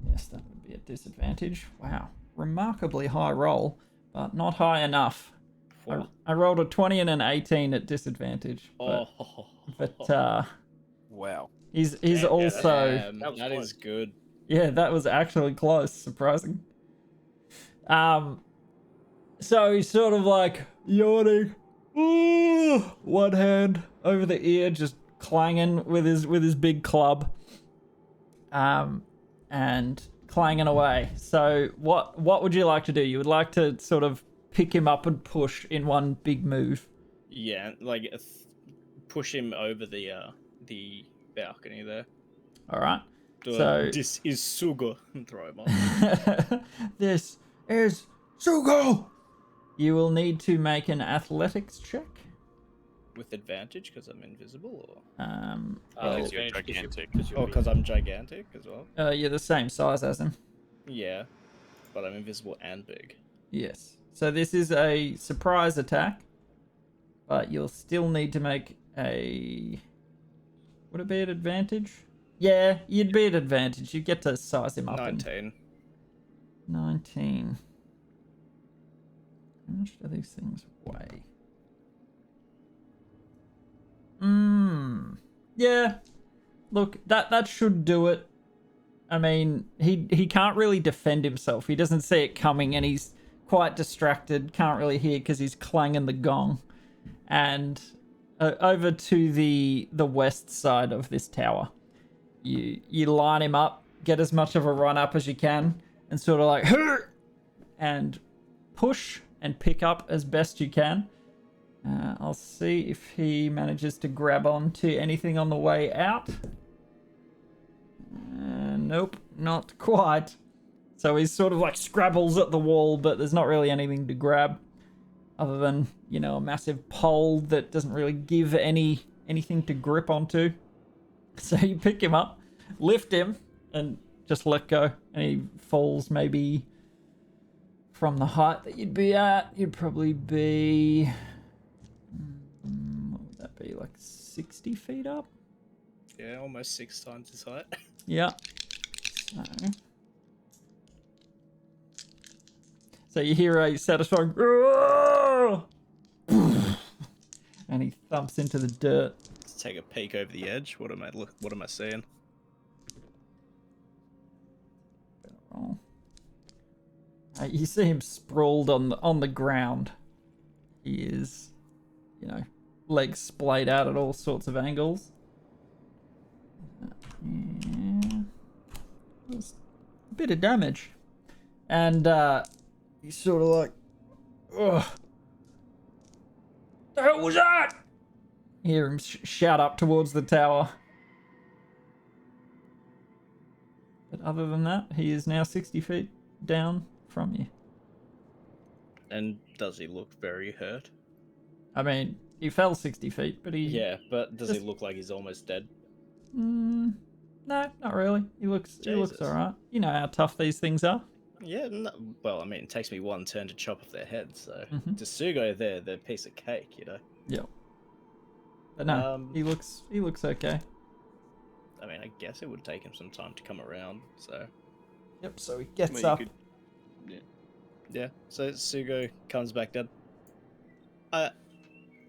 Yes, that would be a disadvantage. Wow. Remarkably high roll, but not high enough. I rolled a 20 and an 18 at disadvantage. But, Wow. he's Damn, also... That was that is close. good. Yeah, that was actually close. Surprising. So he's sort of like yawning. Ooh, one hand over the ear, just clanging with his big club. And clanging away. So what would you like to do? You would like to sort of pick him up and push in one big move. Yeah, like push him over the balcony there. All right. So this is Sugo. And throw him off. This is Sugo. You will need to make an athletics check. With advantage because I'm invisible, or Well, Because you're advantage 'cause gigantic. oh, because I'm gigantic as well. you're the same size as him. Yeah, but I'm invisible and big. Yes. So this is a surprise attack, but you'll still need to make a... Would it be at advantage? Yeah, you'd be at advantage. You get to size him up. 19. 19. How much do these things weigh? Yeah. Look, that should do it. I mean, he can't really defend himself. He doesn't see it coming, and he's quite distracted, can't really hear because he's clanging the gong. And over to the west side of this tower, you line him up, get as much of a run up as you can, and sort of like and push and pick up as best you can. I'll see if he manages to grab on to anything on the way out. Nope, not quite. So he's sort of like scrabbles at the wall, but there's not really anything to grab other than, you know, a massive pole that doesn't really give anything to grip onto. So you pick him up, lift him, and just let go. And he falls maybe from the height that you'd be at. You'd probably be... what would that be, like 60 feet up? Yeah, almost 6 times his height. Yeah. So you hear a satisfying and he thumps into the dirt. Let's take a peek over the edge. What am I seeing? You see him sprawled on the ground. He is, you know, legs splayed out at all sorts of angles. Yeah. There's a bit of damage. And he's sort of like, ugh. The hell was that? You hear him shout up towards the tower. But other than that, he is now 60 feet down from you. And does he look very hurt? I mean, he fell 60 feet, but he... Yeah, but does he look like he's almost dead? No, not really. He looks alright. You know how tough these things are. Yeah, no, well, I mean, it takes me one turn to chop off their head, so... To Sugo, they're a piece of cake, you know? Yep. But no, he looks okay. I mean, I guess it would take him some time to come around, so... Yep, so he gets Well, up. Yeah, so Sugo comes back down.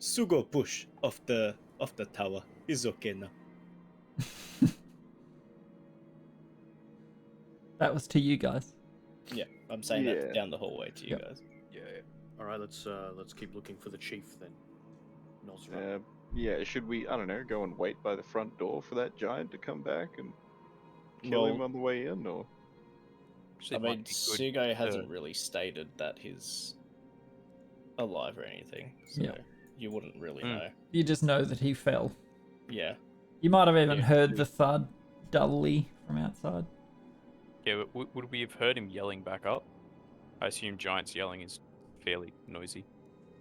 Sugo push off the tower. Is okay now. That was to you guys. Yeah, I'm saying Yeah. that down the hallway to you Yep. guys. Yeah. All right, let's keep looking for the chief then. Nosra. Yeah, should we, I don't know, go and wait by the front door for that giant to come back and kill Well- him on the way in, or? I mean, Sugo hasn't really stated that he's alive or anything, so Yeah. you wouldn't really know. You just know that he fell. Yeah. You might have even Yeah. heard the thud dully from outside. Yeah, but would we have heard him yelling back up? I assume giants yelling is fairly noisy.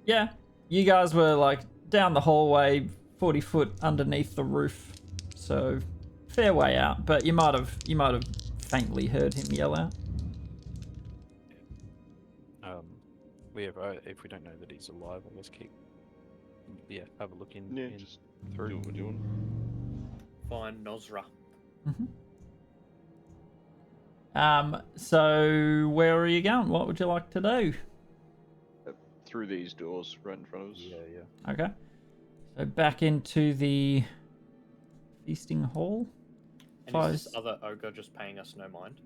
Yeah, you guys were like down the hallway, 40 foot underneath the roof, so fair way out. But you might have faintly heard him yell out. If we don't know that he's alive, I guess have a look in. Yeah, in just through. do what we're doing. Find Nosra. So where are you going? What would you like to do? Through these doors right in front of us. Yeah. Okay. So back into the feasting hall. And is this other ogre just paying us no mind?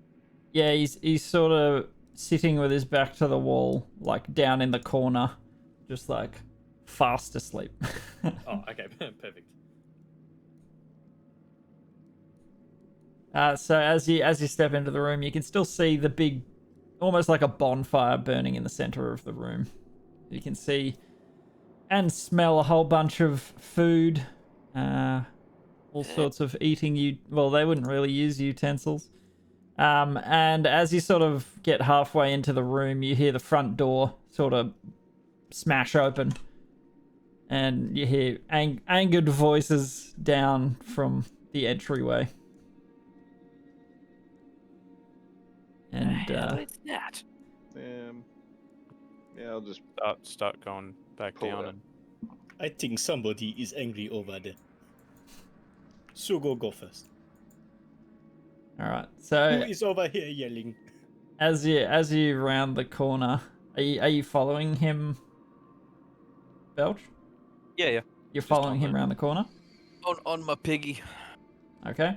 Yeah, he's sort of sitting with his back to the wall, like down in the corner, just like fast asleep. Oh, okay, perfect. So as you step into the room, you can still see the big, almost like a bonfire burning in the center of the room. You can see and smell a whole bunch of food, all sorts of eating. Well, they wouldn't really use utensils. And as you sort of get halfway into the room, you hear the front door sort of smash open, and you hear angered voices down from the entryway. And hell is that? Yeah, I'll just Start going back Pull it down up. and I think somebody is angry over there. Sugo, go first. all right. Who So is over here yelling? as you round the corner, are you following him, Belch? yeah. You're Just following on him the- around the corner. On my piggy. Okay.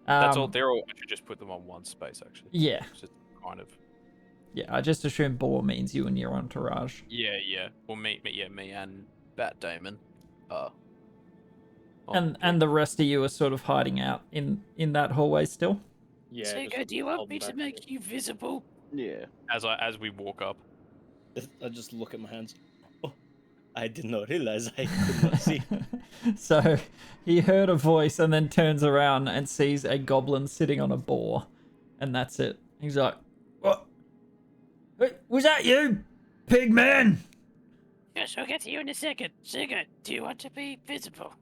That's all. They're all. I should just put them on one space actually. Yeah. Just kind of. Yeah, I just assume boar means you and your entourage. Yeah, yeah. Well, me and Bat Damon. And the rest of you are sort of hiding out in that hallway still. Yeah. Sugo, just do you want holding me to back make here. you visible? Yeah. as we walk up. I just look at my hands. Oh, I did not realize I could not see. So he heard a voice and then turns around and sees a goblin sitting on a boar, and that's it. He's like, "What? Hey, was that you, pig man?" Yes, I'll get to you in a second. Sugo, do you want to be visible?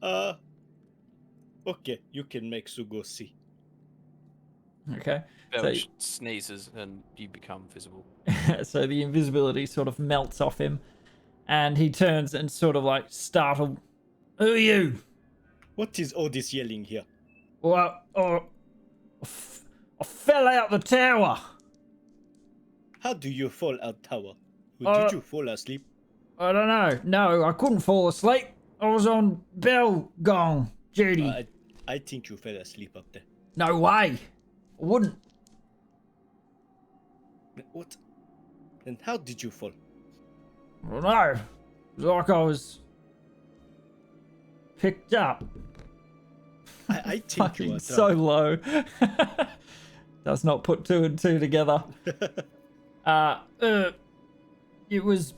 Okay, you can make Sugo see. Okay. Belch sneezes and you become visible. So the invisibility sort of melts off him, and he turns and sort of like startled. Who are you? What is all this yelling here? Well, I fell out the tower. How do you fall out tower? Did you fall asleep? I don't know. No, I couldn't fall asleep. I was on bell gong duty. I think you fell asleep up there. No way. I wouldn't. What? Then how did you fall? I don't know. It was like I was picked up. I think you Fucking are so drunk. low. Does not put two and two together. It was,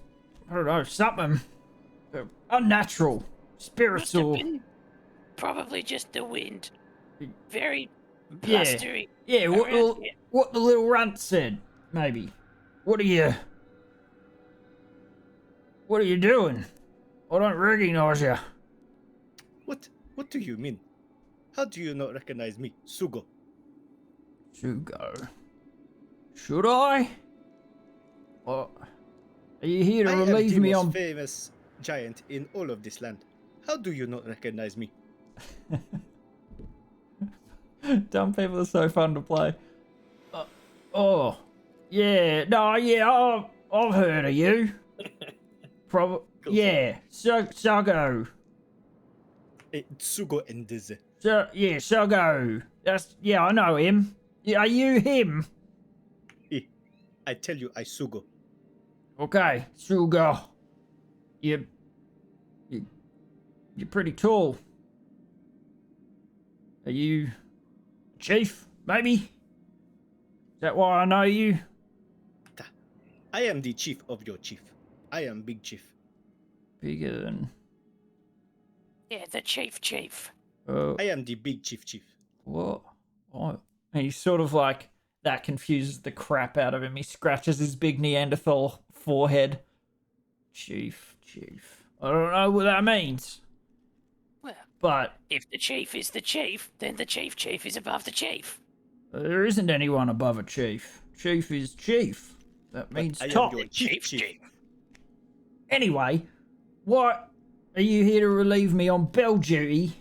I don't know, something unnatural, Must have spiritual. been probably just the wind. Very Yeah. blustery. Yeah, around here. what the little runt said, maybe. What are you doing? I don't recognize you. What do you mean? How do you not recognize me, Sugo? Sugo. Should I? What? Are you here to I am relieve the me most on... famous giant in all of this land. How do you not recognize me? Dumb people are so fun to play. Oh, yeah, no, yeah, I've heard of you. Probably, yeah, Sugo. Sugo Endeze. Yeah, Sugo. Yeah, I know him. Yeah, are you him? I tell you, I Sugo. Okay, Sugo. You're pretty tall. Are you chief, maybe? Is that why I know you? I am the chief of your chief. I am big chief. Bigger than... Yeah, the chief. I am the big chief. What? And he's sort of like... That confuses the crap out of him. He scratches his big Neanderthal forehead. Chief. I don't know what that means. Well, But if the chief is the chief, then the chief is above the chief. there isn't anyone above a chief. Chief is chief. That means I am top. your chief. Anyway, what? Are you here to relieve me on bell duty?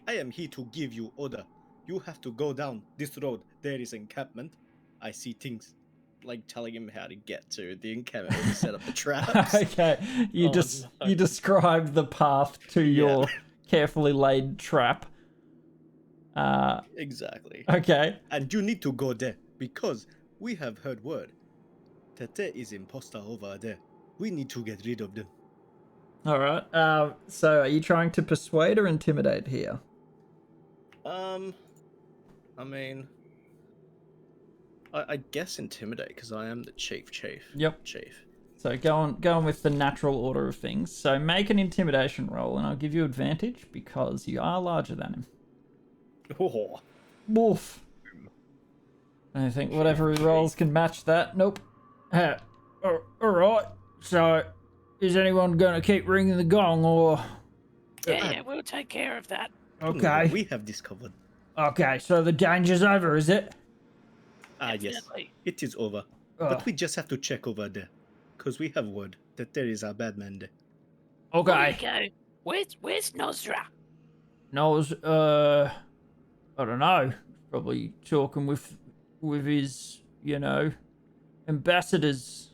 I am here to give you order. You have to go down this road. There is encampment. I see things. Like telling him how to get to the encampment when you set up the traps. Okay, you Oh, no. you described the path to your carefully laid trap. Exactly. Okay. And you need to go there because we have heard word that there is imposter over there. We need to get rid of them. All right. So are you trying to persuade or intimidate here? I mean, I guess intimidate because I am the chief. Yep. Chief. So go on with the natural order of things. So make an intimidation roll, and I'll give you advantage because you are larger than him. Oh. Wolf. I think whatever he rolls can match that. Nope. All right. So, is anyone going to keep ringing the gong, or? Yeah, we'll take care of that. Okay. We have discovered. Okay. So the danger's over, is it? Yes. Definitely. It is over. Oh. But we just have to check over there. Because we have word that there is a bad man there. Okay. There you go. Where's Nozra? Noel's, I don't know. Probably talking with his, ambassadors.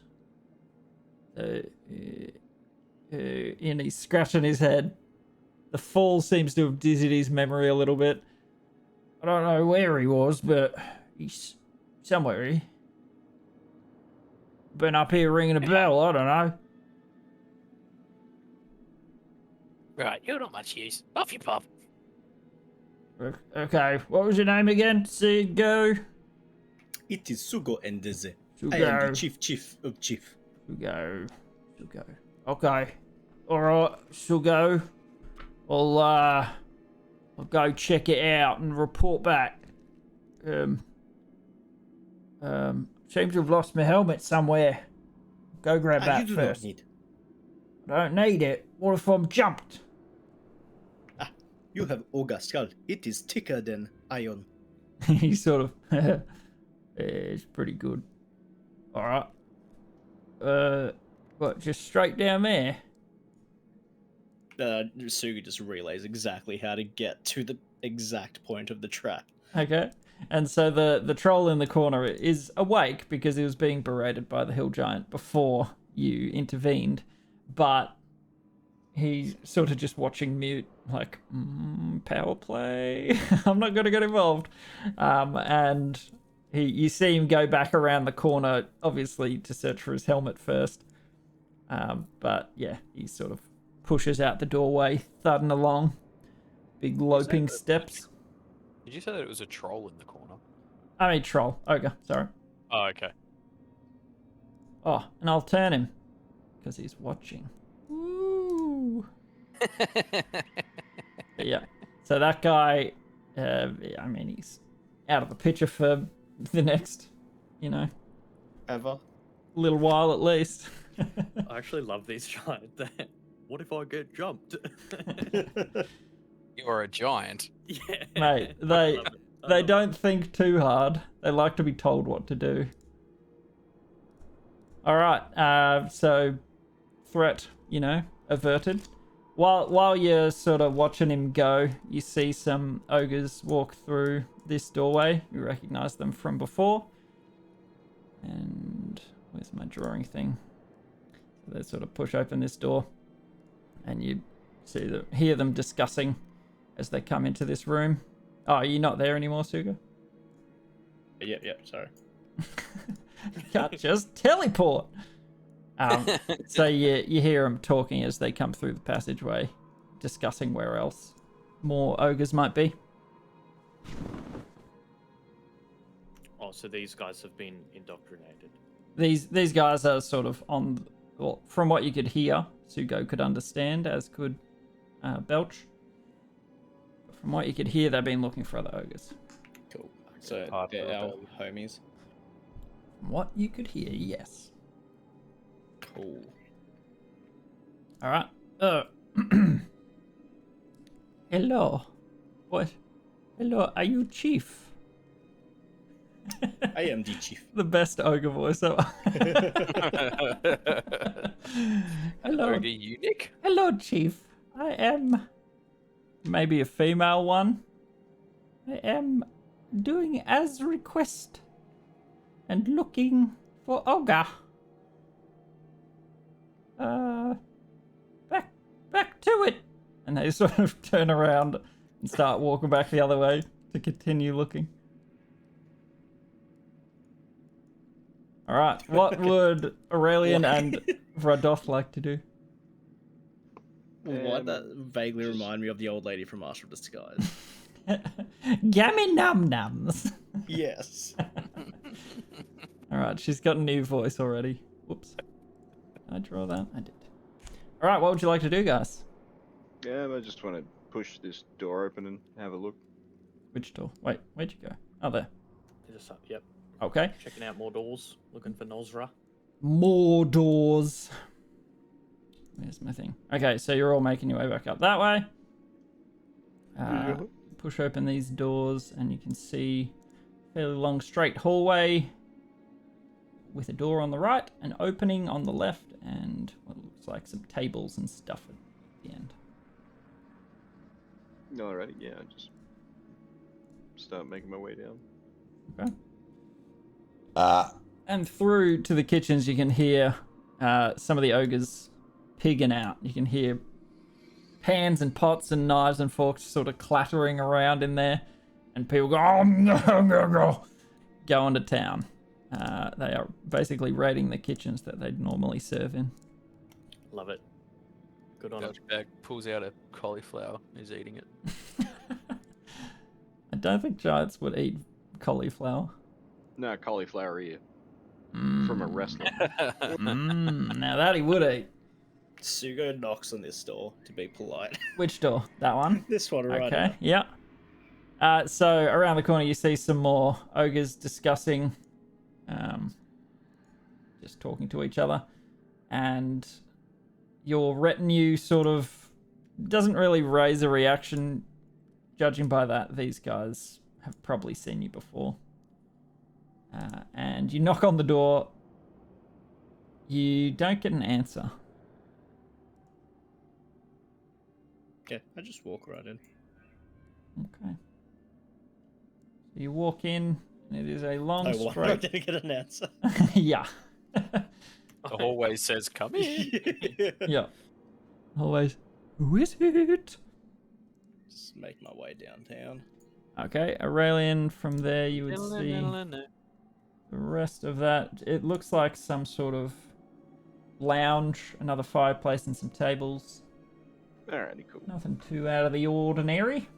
And he's scratching his head. The fall seems to have dizzied his memory a little bit. I don't know where he was, but he somewhere here. Been up here ringing a bell, I don't know. Right, you're not much use. Off you pop. Okay, what was your name again? See it go. It is Sugo Endeze. I am Sugo. the chief of chief. Sugo. Okay. Alright, Sugo. I'll go check it out and report back. Seem to have lost my helmet somewhere. Go grab that you do first. not need. I don't need it. What if I'm jumped? You have Ogre skull. It is thicker than iron. He sort of... it's pretty good. Alright. What, just straight down there? Sugu just relays exactly how to get to the exact point of the trap. Okay. And so the troll in the corner is awake because he was being berated by the hill giant before you intervened, but he's sort of just watching mute, like, power play. I'm not going to get involved. And you see him go back around the corner, obviously to search for his helmet first. But yeah, he sort of pushes out the doorway, thudding along, big loping steps. Did you say that it was a troll in the corner? I mean troll, ogre, sorry. Oh, okay. Oh, and I'll turn him because he's watching. Ooh. Yeah. So that guy, I mean, he's out of the picture for the next, Ever. little while at least. I actually love these giants. What if I get jumped? You're a giant. Yeah. Mate, I they love it. I they love it. don't think too hard. They like to be told what to do. All right. So threat, averted. While you're sort of watching him go, you see some ogres walk through this doorway. You recognize them from before. And where's my drawing thing? So they sort of push open this door, and you hear them discussing as they come into this room. Oh, are you not there anymore, Suga? Yep, sorry. You can't just teleport. So you hear them talking as they come through the passageway, discussing where else more ogres might be. Oh, so these guys have been indoctrinated. These guys are sort of on, well, from what you could hear, Sugo could understand, as could Belch. But from what you could hear, they've been looking for other ogres. Cool. So they're our homies. From what you could hear, yes. Cool. All right. Hello. What? Hello, are you chief? I am the chief. The best ogre voice ever. Hello. Ogre eunuch? Hello, chief. I am maybe a female one. I am doing as request and looking for ogre. Back to it. And they sort of turn around and start walking back the other way to continue looking. All right. What would Aurelian and Vradoth like to do? Why that vaguely remind me of the old lady from Master of Disguise? Gammy num nums. Yes. All right. She's got a new voice already. Whoops. Did I draw that? I did. All right. What would you like to do, guys? Yeah, I just want to push this door open and have a look. Which door? Wait. Where'd you go? Oh, there. Just up, yep. Okay. Checking out more doors, looking for Nozra. More doors. Where's my thing? Okay, so you're all making your way back up that way. Push open these doors, and you can see a fairly long straight hallway with a door on the right, an opening on the left, and what looks like some tables and stuff at the end. Alrighty, yeah, I just start making my way down. Okay. And through to the kitchens, you can hear some of the ogres pigging out. You can hear pans and pots and knives and forks sort of clattering around in there, and people go, going to town. They are basically raiding the kitchens that they'd normally serve in. Love it. Good on him. Goes back, pulls out a cauliflower, is eating it. I don't think giants would eat cauliflower. No, cauliflower ear Mm. from a wrestler. Now that he would eat. Sugo knocks on this door to be polite. Which door? That one? This one right Okay, now. yeah. So around the corner you see some more ogres discussing, just talking to each other, and your retinue sort of doesn't really raise a reaction. Judging by that, these guys have probably seen you before. And you knock on the door. You don't get an answer. Okay, I just walk right in. Okay. So you walk in, and it is a long, I walk straight... right in to get an answer. Yeah. The hallway says, come in. Yeah. Always. Who is it? Just make my way downtown. Okay, Aurelian, from there you would see the rest of that. It looks like some sort of lounge, another fireplace and some tables. Alrighty, cool. Nothing too out of the ordinary.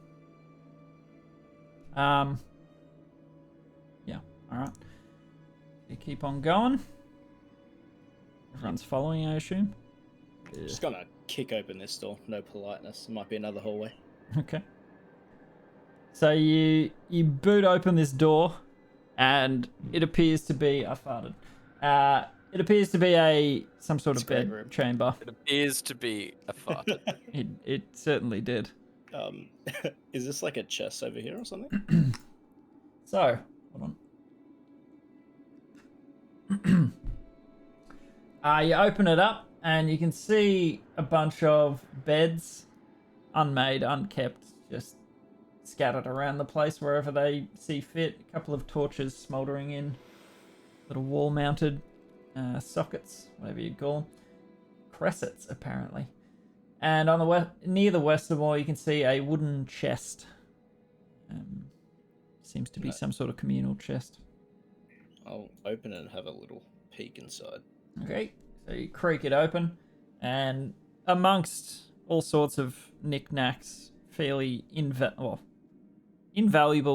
Yeah, alright. You keep on going. Everyone's following, I assume. Just gonna kick open this door. No politeness. It might be another hallway. Okay. So you boot open this door, and it appears to be... I farted. It appears to be some sort of bed room. chamber. It appears to be a fart. It certainly did. Is this like a chest over here or something? So, hold on. You open it up, and you can see a bunch of beds, unmade, unkept, just scattered around the place wherever they see fit. A couple of torches smouldering in, little wall-mounted sockets, whatever you'd call them. Cressets, apparently. And on the near the western wall, you can see a wooden chest. Seems to be some sort of communal chest. I'll open it and have a little peek inside. Okay, so you creak it open, and amongst all sorts of knickknacks, fairly invaluable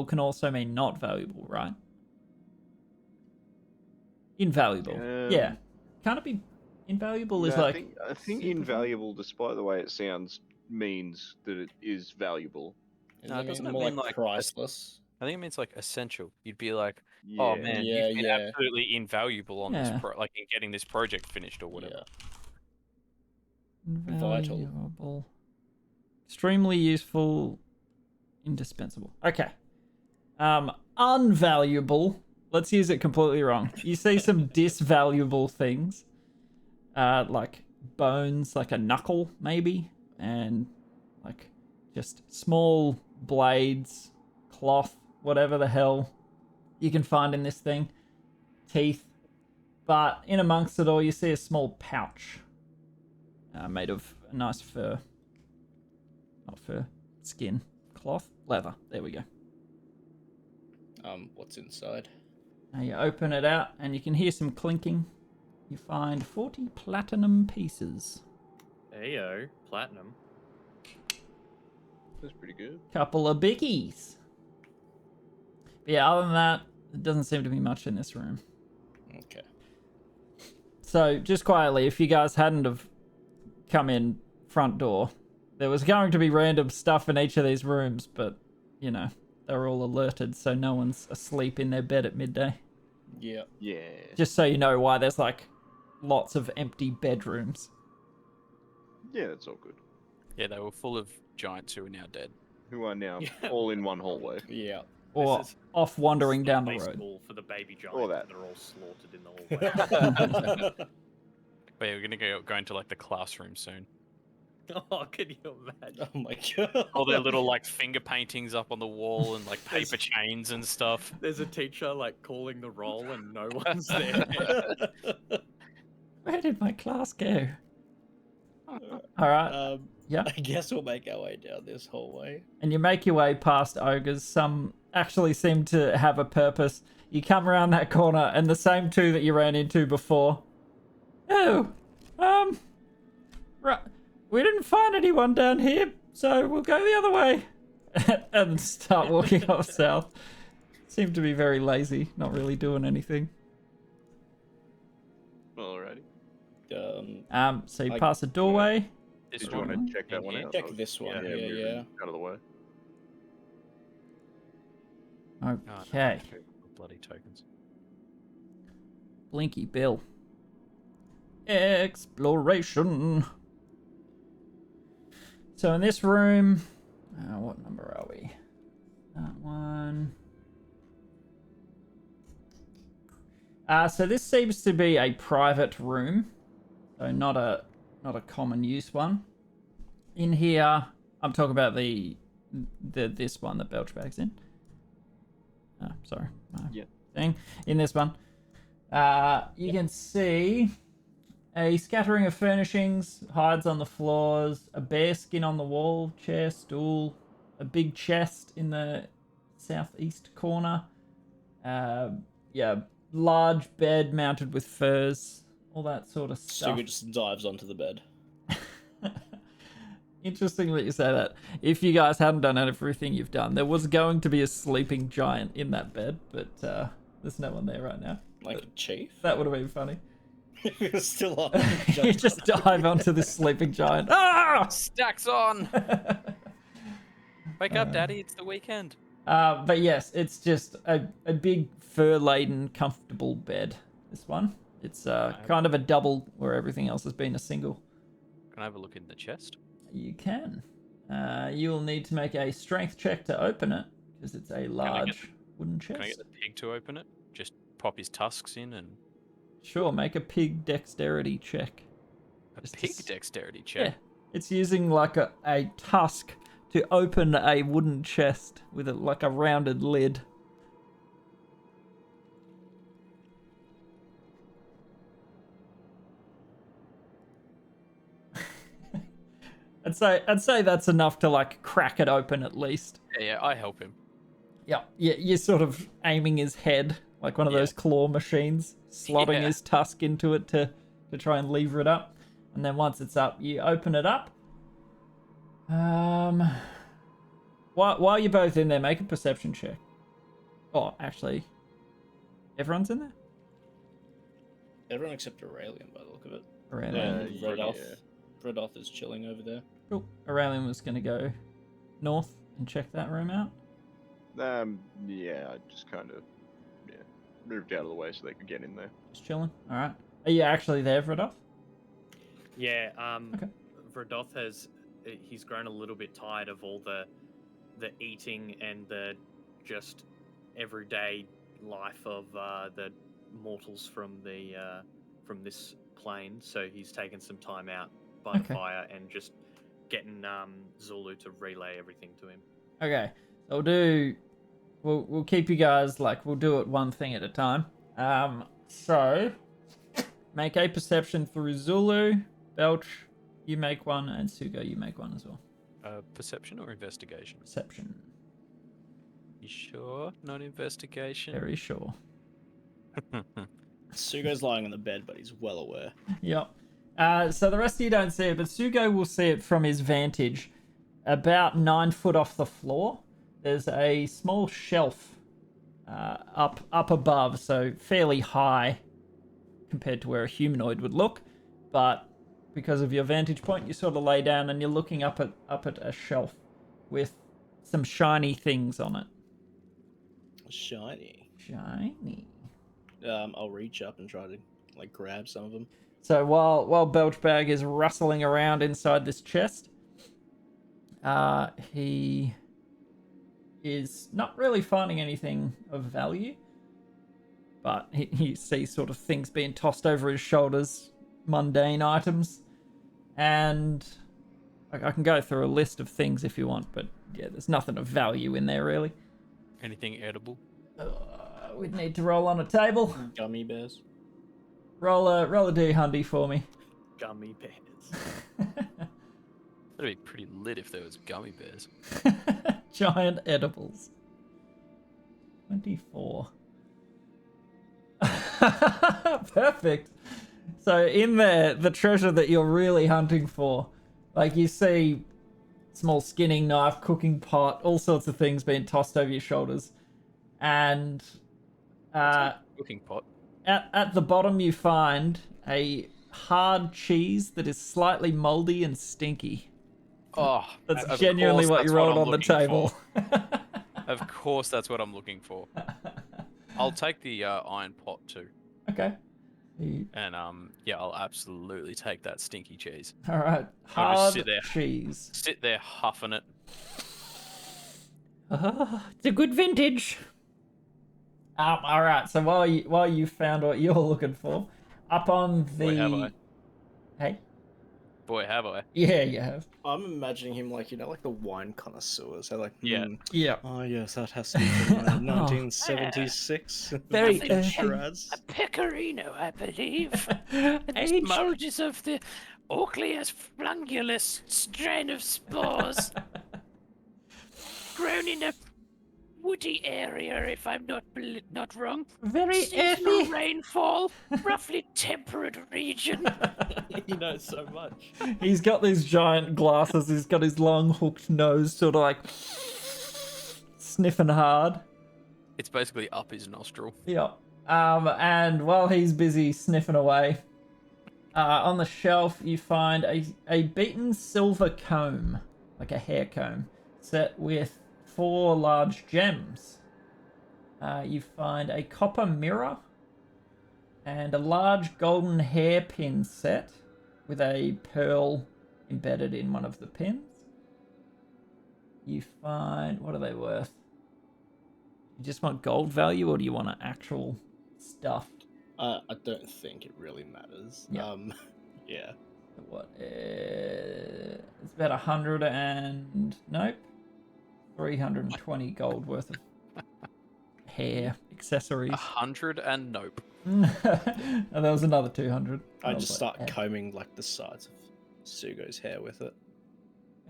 can also mean not valuable, right? Invaluable. Yeah. Can't it be invaluable? Is No, like... I think invaluable, despite the way it sounds, means that it is valuable. No, doesn't it more mean, like like, priceless? I think it means like essential. You'd be like, Yeah. oh man, Yeah, you've been yeah. absolutely invaluable on Yeah. this, like in getting this project finished or whatever. Vital. Invaluable. Extremely useful. Indispensable. Okay. Unvaluable. Let's use it completely wrong. You see some disvaluable things. Like bones, like a knuckle, maybe. And like just small blades, cloth, whatever the hell you can find in this thing. Teeth. But in amongst it all, you see a small pouch. Made of a nice fur. Not fur. Skin. Cloth. Leather. There we go. What's inside? Now you open it out and you can hear some clinking. You find 40 platinum pieces. Ayo, platinum. That's pretty good. Couple of bickies. But yeah, other than that, there doesn't seem to be much in this room. Okay. So, just quietly, if you guys hadn't have come in front door, there was going to be random stuff in each of these rooms, but, you know, they were all alerted, so no one's asleep in their bed at midday. Yeah. Yeah. Just so you know why there's, like, lots of empty bedrooms. Yeah, that's all good. Yeah, they were full of giants who are now dead. Who are now Yeah. all in one hallway. Yeah. Or This is off wandering down the Sunday road. school for the baby giants Or that. that are all slaughtered in the hallway. But yeah, we're gonna go into like the classroom soon. Oh, can you imagine? Oh my god. All their little like finger paintings up on the wall and like paper chains and stuff. There's a teacher like calling the roll and no one's there. Where did my class go? Alright, yeah. I guess we'll make our way down this hallway. And you make your way past ogres, some actually seem to have a purpose. You come around that corner, and the same two that you ran into before. Oh, right. We didn't find anyone down here, so we'll go the other way. And start walking off south. Seem to be very lazy, not really doing anything. Alrighty. So you pass a doorway. This Did you want to check that one out? Check this one. Yeah, moving yeah. Out of the way. Okay. Bloody tokens. Blinky Bill. Exploration. So in this room, what number are we? That one. So this seems to be a private room, so not a common use one. In here, I'm talking about this one that Belchbag's in. Sorry, my thing. In this one, you can see a scattering of furnishings, hides on the floors, a bear skin on the wall, chair, stool, a big chest in the southeast corner. Large bed mounted with furs, all that sort of stuff. Suga just dives onto the bed. Interesting that you say that. If you guys hadn't done everything you've done, there was going to be a sleeping giant in that bed, but there's no one there right now. Like a chief? That would have been funny. Still on. You just dive onto this sleeping giant. Ah! Stacks on! Wake up, Daddy, it's the weekend. But yes, it's just a big fur-laden, comfortable bed, this one. It's kind of a double where everything else has been a single. Can I have a look in the chest? You can. You'll need to make a strength check to open it, because it's a large wooden chest. Can I get the pig to open it? Just pop his tusks in and... Sure, make a pig dexterity check. A pig dexterity check? Yeah. It's using like a tusk to open a wooden chest with like a rounded lid. I'd say that's enough to like crack it open at least. Yeah, I help him. Yeah, you're sort of aiming his head like one of those claw machines, slotting his tusk into it to try and lever it up. And then once it's up, you open it up. While you're both in there, make a perception check. Oh, actually, everyone's in there? Everyone except Aurelian, by the look of it. Aurelian. Redoth is chilling over there. Cool. Aurelian was going to go north and check that room out. I just kind of, moved out of the way so they could get in there. Just chilling. All right. Are you actually there, Redoth? Yeah. Okay. Verdoth he's grown a little bit tired of all the eating and the just everyday life of the mortals from this plane. So he's taken some time out by the fire and just getting Zulu to relay everything to him. Okay. So we'll keep you guys we'll do it one thing at a time. So make a perception through Zulu. Belch, you make one, and Sugo, you make one as well. Perception or investigation? Perception. You sure? Not investigation? Very sure. Sugo's lying on the bed, but he's well aware. Yep. So the rest of you don't see it, but Sugo will see it from his vantage. About 9 foot off the floor, there's a small shelf up above, so fairly high compared to where a humanoid would look. But because of your vantage point, you sort of lay down and you're looking up at a shelf with some shiny things on it. Shiny. Shiny. I'll reach up and try to grab some of them. So while Belchbag is rustling around inside this chest, he is not really finding anything of value, but he sees sort of things being tossed over his shoulders, mundane items, and I can go through a list of things if you want, but yeah, there's nothing of value in there really. Anything edible? We'd need to roll on a table. Gummy bears. Roll a D100 for me. Gummy bears. That'd be pretty lit if there was gummy bears. Giant edibles. 24. Perfect. So in there, the treasure that you're really hunting for, like you see small skinning knife, cooking pot, all sorts of things being tossed over your shoulders. And Cooking pot. at the bottom you find a hard cheese that is slightly moldy and stinky. Oh, That's of genuinely course what you that's rolled I'm on the looking table. for. Of course, that's what I'm looking for. I'll take the iron pot too. Okay. And yeah, I'll absolutely take that stinky cheese. All right. I'll just Hard sit there. cheese. Sit there huffing it. It's a good vintage. All right. So while you found what you're looking for, up on the. Boy, have I. Hey. Boy, have I. Yeah, you have. I'm imagining him like, like the wine connoisseur. So like, Yeah. Yeah. Oh yes, that has to be from 1976. Very Shiraz. A pecorino, I believe. Age. Molds of the Orcleus flangulus strain of spores. Grown in a woody area, if I'm not wrong. Very Seasonal earthy. rainfall, roughly temperate region. He knows so much. He's got these giant glasses. He's got his long hooked nose, sort of like sniffing hard. It's basically up his nostril. Yeah. And while he's busy sniffing away, on the shelf you find a beaten silver comb, like a hair comb, set with 4 large gems. You find a copper mirror and a large golden hairpin set with a pearl embedded in one of the pins. You find, what are they worth? You just want gold value, or do you want actual stuff? I don't think it really matters. Yeah. Yeah. What? It's about 100 and nope, 320 gold worth of hair accessories. 100 and nope. And there was another 200. I was just like, start combing like the sides of Sugo's hair with it.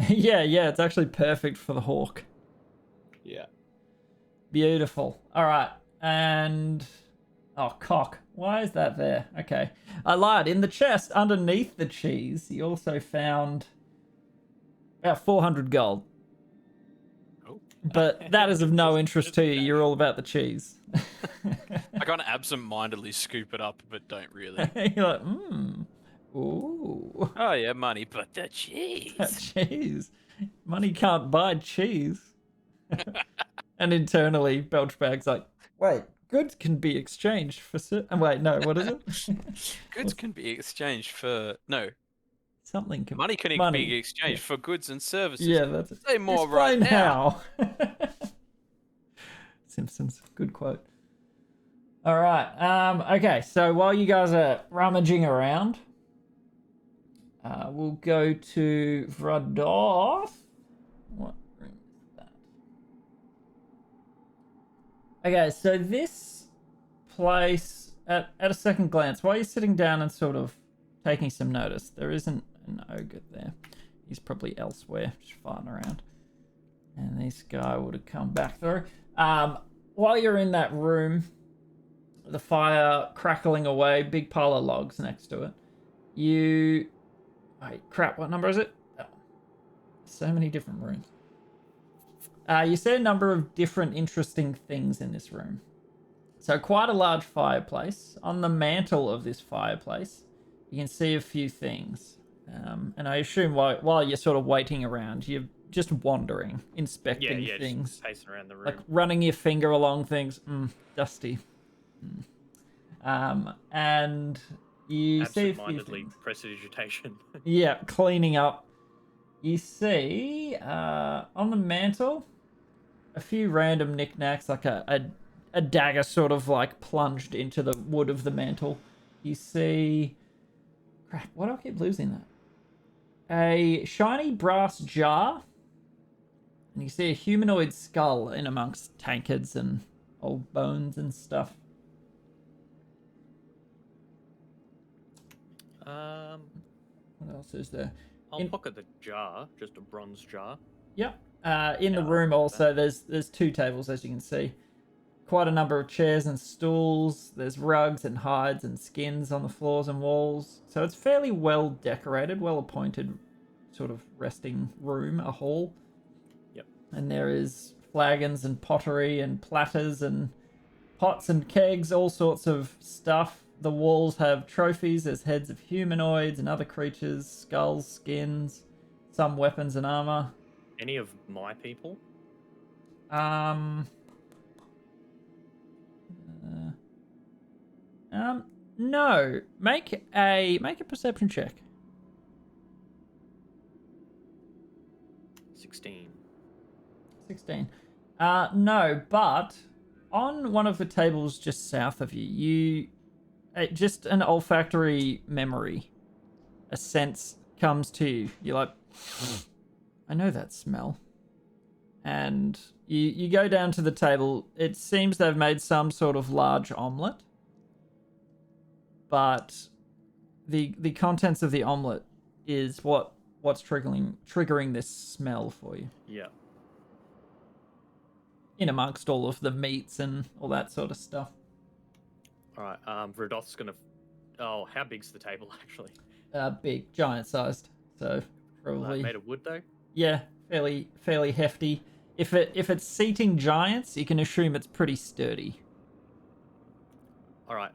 yeah, it's actually perfect for the hawk. Yeah. Beautiful. All right, and oh, cock. Why is that there? Okay, I lied. In the chest underneath the cheese, you also found about 400 gold. Oh. But that is of no interest to you. You're all about the cheese. I kind of absent-mindedly scoop it up, but don't really. You're like, ooh, Oh yeah, money, but The cheese. cheese. Money can't buy cheese. And internally, Belchbag's like, wait, goods can be exchanged for... wait, no, what is it? goods can be exchanged for Something can... money can Money, be exchanged for goods and services. Yeah, that's it. Say more right Explain now. how. Simpsons, good quote. All right. Okay, so while you guys are rummaging around, we'll go to Vradoth. What room is that? Okay, so this place, at a second glance, while you're sitting down and sort of taking some notice, there isn't an ogre there. He's probably elsewhere, just farting around. And this guy would have come back through. While you're in that room, the fire crackling away, big pile of logs next to it. Wait, crap, what number is it? Oh, so many different rooms. You see a number of different interesting things in this room. So quite a large fireplace. On the mantle of this fireplace, you can see a few things. And I assume while you're sort of waiting around, you're just wandering, inspecting things. Just pacing around the room. Like running your finger along things. Dusty. And you see a few Absent-mindedly things. prestidigitation. Yeah, cleaning up. You see on the mantle a few random knickknacks, like a dagger sort of like plunged into the wood of the mantle. You see... Crap, why do I keep losing that? A shiny brass jar. And you see a humanoid skull in amongst tankards and old bones and stuff. What else is there? I'll pocket the jar, just a bronze jar. Yep. In the room also, there's 2 tables, as you can see. quite a number of chairs and stools. There's rugs and hides and skins on the floors and walls. So it's fairly well decorated, well appointed sort of resting room, a hall. Yep. And there is flagons and pottery and platters and pots and kegs, all sorts of stuff. The walls have trophies. There's heads of humanoids and other creatures, skulls, skins, some weapons and armor. Any of my people? No. Make a perception check. 16. 16. No, but on one of the tables just south of you, just an olfactory memory, a sense comes to you. You're like, I know that smell. And you go down to the table. It seems they've made some sort of large omelette. But the contents of the omelette is what's triggering this smell for you. Yeah. In amongst all of the meats and all that sort of stuff. All right. Verdoth's gonna. Oh, how big's the table actually? Big, giant-sized. So probably Made of wood though. yeah, fairly hefty. If it's seating giants, you can assume it's pretty sturdy. All right.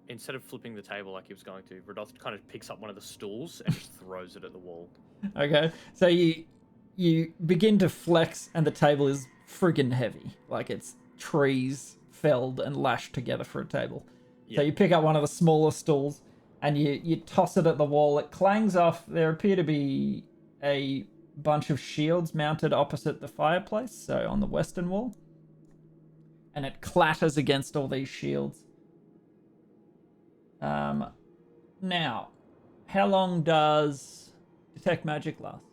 Instead of flipping the table like he was going to, Verdoth kind of picks up one of the stools and just throws it at the wall. Okay, so you begin to flex, and the table is friggin' heavy, like it's trees felled and lashed together for a table. Yeah. So you pick up one of the smaller stools, and you toss it at the wall. It clangs off. There appear to be a bunch of shields mounted opposite the fireplace, so on the western wall, and it clatters against all these shields. Now, how long does detect magic last?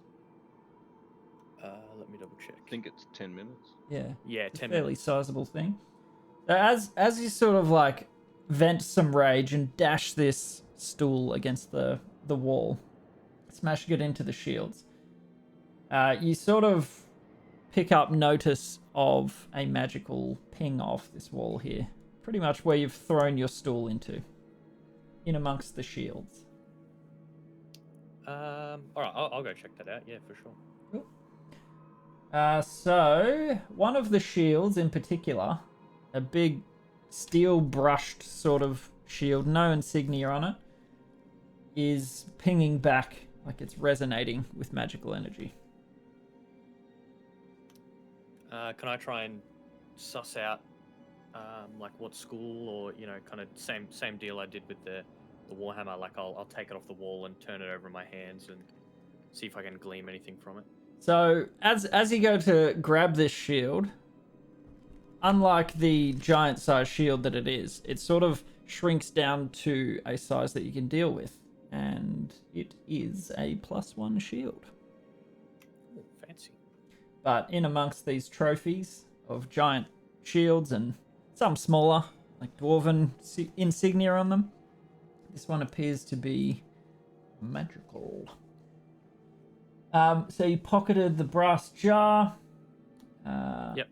Let me double check. I think it's 10 minutes. Yeah. Yeah, It's a 10 fairly minutes. sizable thing. So as you sort of like vent some rage and dash this stool against the wall, smashing it into the shields, you sort of pick up notice of a magical ping off this wall here. Pretty much where you've thrown your stool into. In amongst the shields. All right, I'll go check that out. Yeah, for sure. Cool. So one of the shields in particular, a big steel brushed sort of shield, no insignia on it, is pinging back like it's resonating with magical energy. Can I try and suss out like what school, or kind of same deal I did with the warhammer? Like I'll take it off the wall and turn it over in my hands and see if I can glean anything from it. So as you go to grab this shield, unlike the giant size shield that it is, it sort of shrinks down to a size that you can deal with, and it is a +1 shield. Ooh, fancy. But in amongst these trophies of giant shields and some smaller, like dwarven insignia on them, this one appears to be magical. So you pocketed the brass jar. Yep.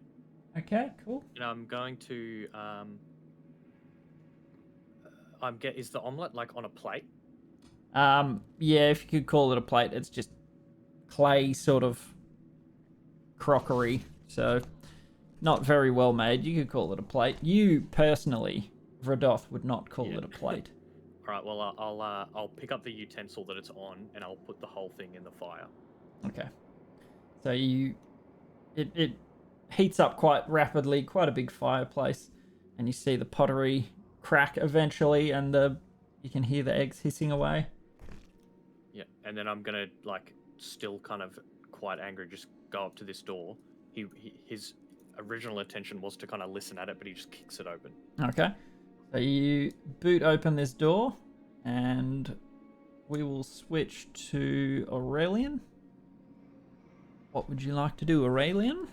Okay, cool. And I'm going to is the omelette like on a plate? Yeah, if you could call it a plate, it's just clay sort of crockery, so not very well made. You could call it a plate. You personally, Verdoth, would not call it a plate. All right. Well, I'll pick up the utensil that it's on and I'll put the whole thing in the fire. Okay. So it heats up quite rapidly, quite a big fireplace, and you see the pottery crack eventually, and you can hear the eggs hissing away. Yeah, and then I'm gonna still kind of quite angry, just go up to this door. His original intention was to kind of listen at it, but he just kicks it open. Okay. So you boot open this door, and we will switch to Aurelian. What would you like to do, Aurelian?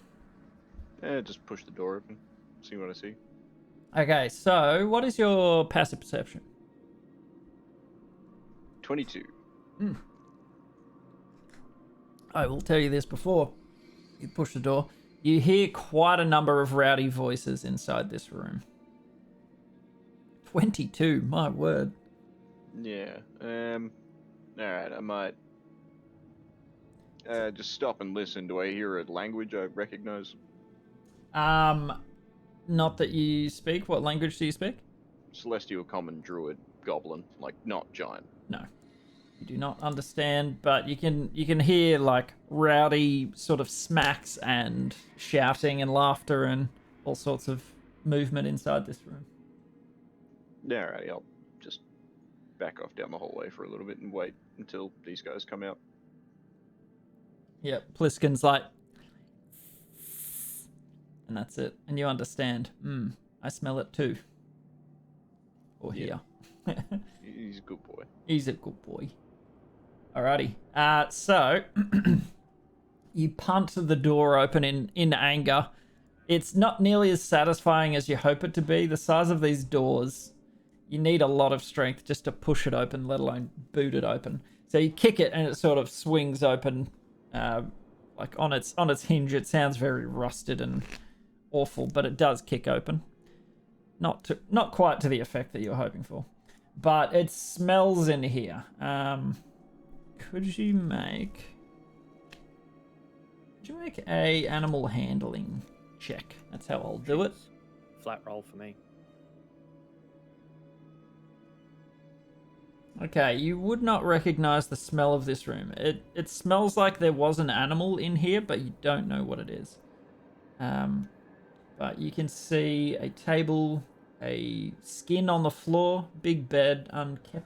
Just push the door open. See what I see. Okay, so what is your passive perception? 22. I will tell you this before you push the door. You hear quite a number of rowdy voices inside this room. 22, my word. Yeah. Alright, I might just stop and listen. Do I hear a language I recognize? Not that you speak. What language do you speak? Celestial, common, druid, goblin, like not giant. No. You do not understand, but you can hear like rowdy sort of smacks and shouting and laughter and all sorts of movement inside this room. Alright, I'll just back off down the hallway for a little bit and wait until these guys come out. Yep, Pliskin's like, and that's it. And you understand. I smell it too. Or Yeah. here. He's a good boy. He's a good boy. Alrighty. So you punt the door open in anger. It's not nearly as satisfying as you hope it to be. The size of these doors, you need a lot of strength just to push it open, let alone boot it open. So you kick it and it sort of swings open, like on its hinge. It sounds very rusted and awful, but it does kick open. Not quite to the effect that you're hoping for, but it smells in here. Could you make a animal handling check? That's how I'll do it. Flat roll for me. Okay, you would not recognize the smell of this room. It smells like there was an animal in here, but you don't know what it is. But you can see a table, a skin on the floor, big bed, unkept,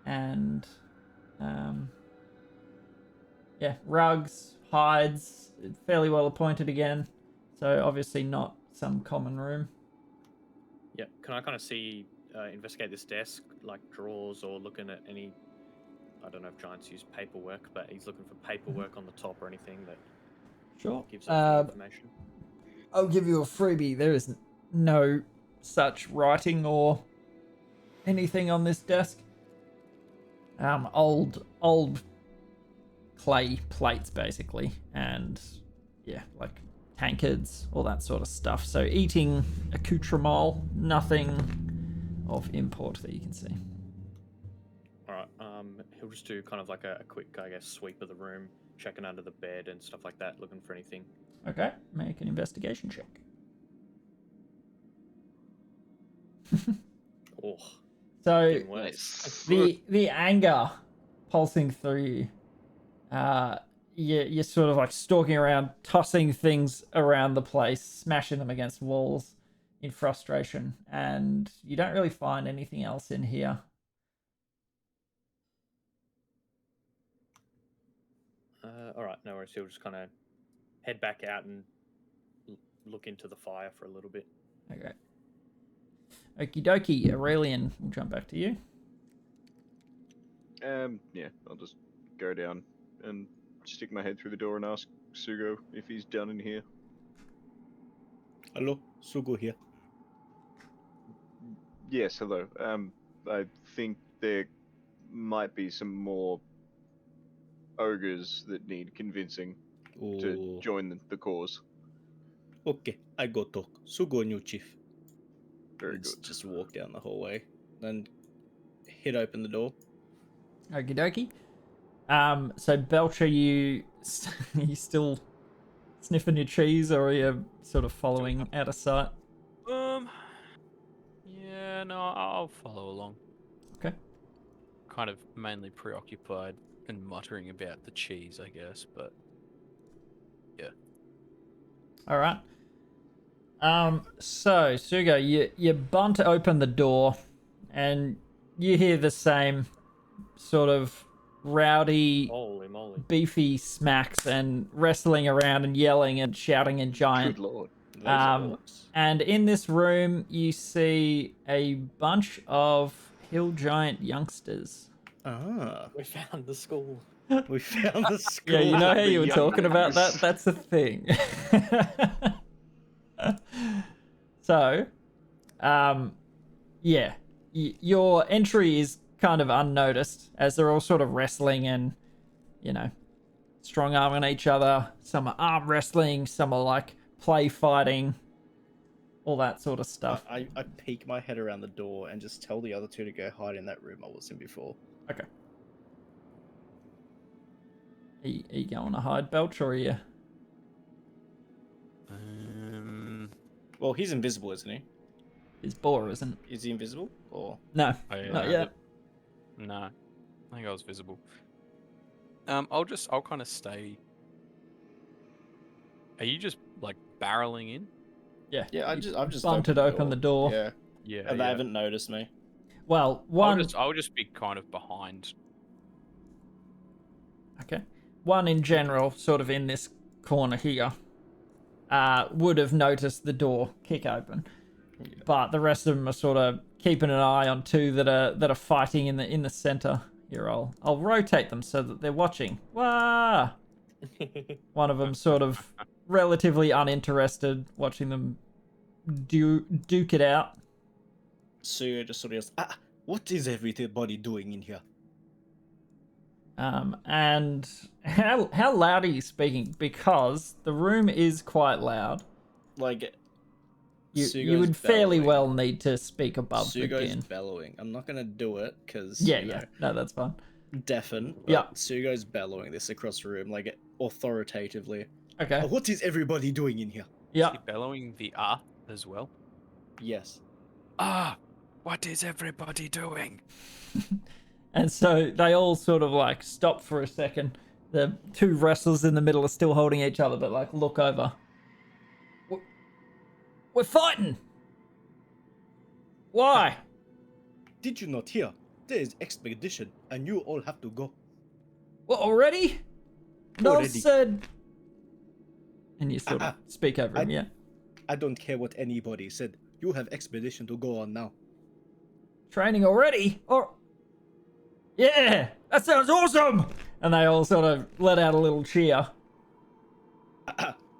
and yeah, rugs, hides, fairly well appointed again. So obviously not some common room. Yeah. Can I kind of see, investigate this desk, like drawers, or looking at any? I don't know if giants use paperwork, but he's looking for paperwork on the top or anything that Sure. gives us information. I'll give you a freebie. There is no such writing or anything on this desk. Old clay plates basically, and yeah, like tankards, all that sort of stuff. So eating accoutrement, nothing of import that you can see. All right. He'll just do kind of like a quick, I guess, sweep of the room, checking under the bed and stuff like that, looking for anything. Okay, make an investigation check. Oh, So getting worse. the anger pulsing through you. You're sort of like stalking around, tossing things around the place, smashing them against walls in frustration, and you don't really find anything else in here. All right, no worries. He'll just kind of head back out and look into the fire for a little bit. Okay. Okie dokie, Aurelian, we'll jump back to you. Yeah, I'll just go down and stick my head through the door and ask Sugo if he's done in here. Hello, Sugo here. Yes, hello. I think there might be some more ogres that need convincing to join the cause. Okay, I go talk. Sugo, new chief. Very Let's good. just walk down the hallway, then hit open the door. Okie dokie. So Belcher, you still sniffing your cheese, or are you sort of following out of sight? Yeah, no, I'll follow along. Okay. Kind of mainly preoccupied and muttering about the cheese, I guess, but yeah. All right. So Sugo, you bunt open the door, and you hear the same sort of rowdy, Holy moly. beefy smacks and wrestling around and yelling and shouting in giant. Good lord. Those are orcs. And in this room, you see a bunch of hill giant youngsters. Ah, We found the school. we found the school. Yeah, you know how The you were talking about that? youngsters. That's the thing. So, yeah, your entry is kind of unnoticed as they're all sort of wrestling and, strong arming each other. Some are arm wrestling. Some are like play fighting. All that sort of stuff. I peek my head around the door and just tell the other two to go hide in that room I was in before. Okay. Are you going to hide, Belch, or are you? Well, he's invisible, isn't he? His boar isn't. Is he invisible? Or No, not yet. No, I think I was visible. I'll kind of stay. Are you just like barreling in? Yeah. yeah, I've just bunted open the door. Yeah, Yeah. and they haven't noticed me. Well, one. I'll just be kind of behind. Okay. One in general, sort of in this corner here, would have noticed the door kick open, but the rest of them are sort of keeping an eye on two that are fighting in the center. Here, I'll rotate them so that they're watching. Wah! One of them sort of relatively uninterested, watching them duke it out. Suyo just sort of goes, what is everybody doing in here? And how loud are you speaking? Because the room is quite loud. Like, you would fairly well need to speak above the Sugo's din. bellowing. I'm not gonna do it because Yeah. No, that's fine. Deafen. Yeah. Sugo's bellowing this across the room, like authoritatively. Okay. What is everybody doing in here? Yeah. Is he bellowing the as well? Yes. What is everybody doing? And so they all sort of like stop for a second. The two wrestlers in the middle are still holding each other, but like look over. We're fighting. Why? Did you not hear? There is expedition, and you all have to go. What, already? No Already. said. And you sort of speak over him, yeah. I don't care what anybody said. You have expedition to go on now. Training already? Or yeah, that sounds awesome! And they all sort of let out a little cheer.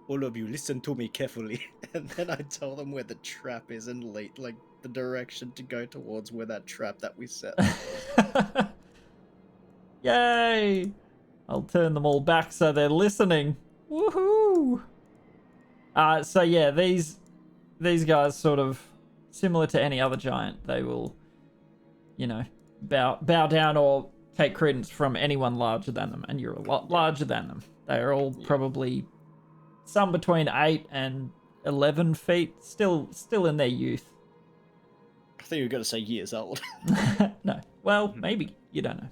All of you, listen to me carefully. And then I tell them where the trap is and like the direction to go towards where that trap that we set. Yay! I'll turn them all back so they're listening. Woohoo! So yeah, these guys sort of similar to any other giant. They will, bow down or take credence from anyone larger than them, and you're a lot larger than them. They are all probably some between 8 and 11 feet, still in their youth. I think you've got to say years old. No, well, maybe, you don't know.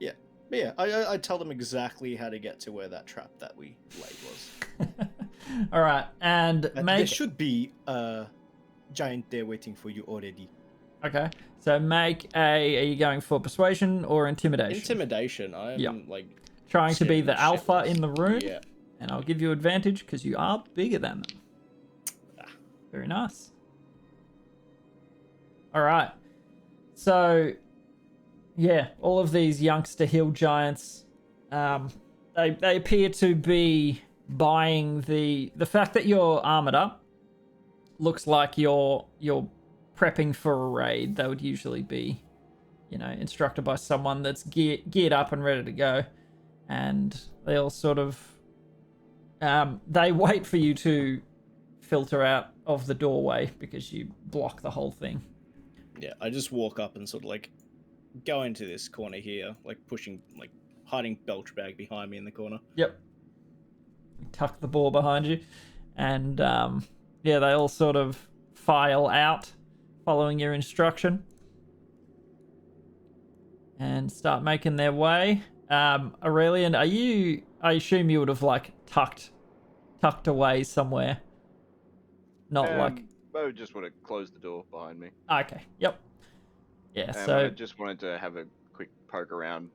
Yeah. But yeah, I tell them exactly how to get to where that trap that we laid was. All right, and There should be a giant there waiting for you already. Okay, so are you going for persuasion or intimidation? Intimidation. I'm trying to be scared the alpha shitless. in the room. Yeah. And I'll give you advantage because you are bigger than them. Very nice. All right. So, yeah, all of these youngster hill giants, they appear to be buying the fact that you're armored up. Looks like you're prepping for a raid. They would usually be, instructed by someone that's geared up and ready to go, and they all sort of. They wait for you to filter out of the doorway because you block the whole thing. Yeah, I just walk up and sort of go into this corner here, hiding Belch bag behind me in the corner. Yep. Tuck the ball behind you. And, they all sort of file out following your instruction and start making their way. Aurelian, I assume you would have, tucked away somewhere. Not I just want to close the door behind me. Okay, yep. Yeah, I just wanted to have a quick poke around.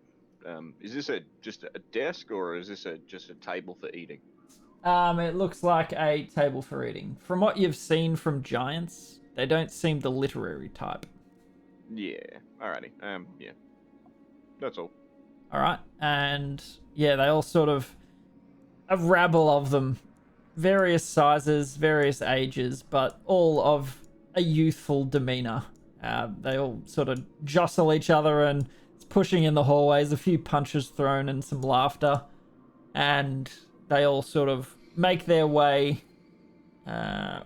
Is this just a desk, or is this just a table for eating? It looks like a table for eating. From what you've seen from giants, they don't seem the literary type. Yeah, alrighty. Yeah. That's all. Alright, and yeah, they all sort of... A rabble of them. Various sizes, various ages, but all of a youthful demeanor. They all sort of jostle each other and it's pushing in the hallways, a few punches thrown and some laughter. and they all sort of make their way.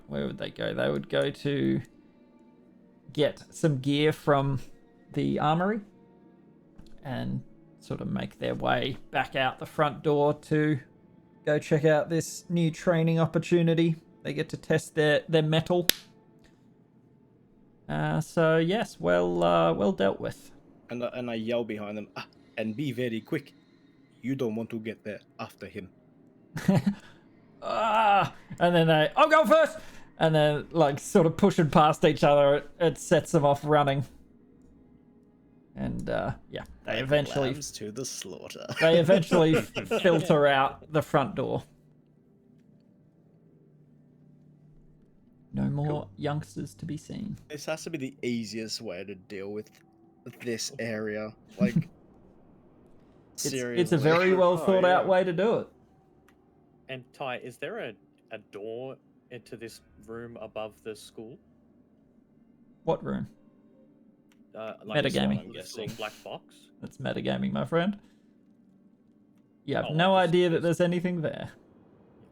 Where would they go? They would go to get some gear from the armory and sort of make their way back out the front door to go check out this new training opportunity. They get to test their metal. So yes, well dealt with. And I yell behind them, and be very quick. You don't want to get there after him. And then I'll go first. And then, like, sort of pushing past each other, it sets them off running. And yeah, they eventually Lambs to the slaughter. they eventually filter out the front door. No more youngsters to be seen. This has to be the easiest way to deal with this area. Like, seriously. It's a very well thought out way to do it. And Ty, is there a door into this room above the school? What room? Like Metagaming. I'm guessing black box. That's metagaming, my friend. You have Oh, no I just- idea that there's anything there.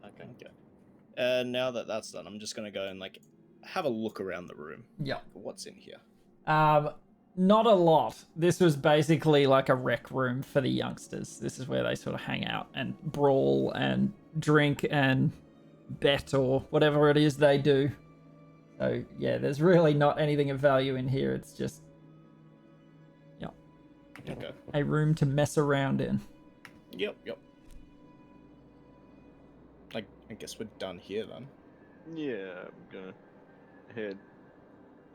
Okay. Now that that's done, I'm just gonna go and like have a look around the room. Yeah. What's in here? Not a lot. This was basically like a rec room for the youngsters. This is where they sort of hang out and brawl and drink and bet or whatever it is they do. So yeah, there's really not anything of value in here. It's just Okay. a room to mess around in. Yep. Like, I guess we're done here then. Yeah, I'm gonna head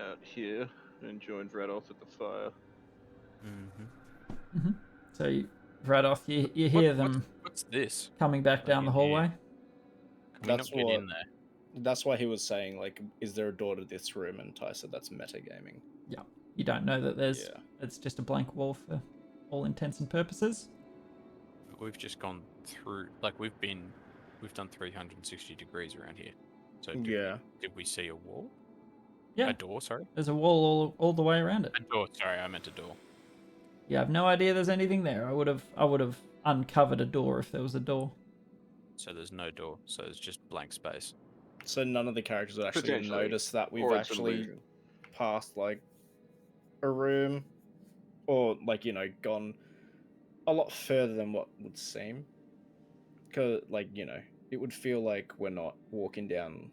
out here and join Vradoth at the fire. So Vradoth, you hear them What's this? coming back down the hallway. Can we That's not get what- in there? That's why he was saying, like, is there a door to this room? And Ty said that's metagaming. Yeah. You don't know that there's Yeah. it's just a blank wall for all intents and purposes. We've just gone through, like we've done 360 degrees around here. So did we see a wall? Yeah. A door, sorry. There's a wall all the way around it. A door, sorry, I meant a door. You have no idea there's anything there. I would have uncovered a door if there was a door. So there's no door, so it's just blank space. So none of the characters would actually Potentially. notice that we've Or it's an actually illusion. passed, like, a room, or, like, gone a lot further than what would seem. Because, like, it would feel like we're not walking down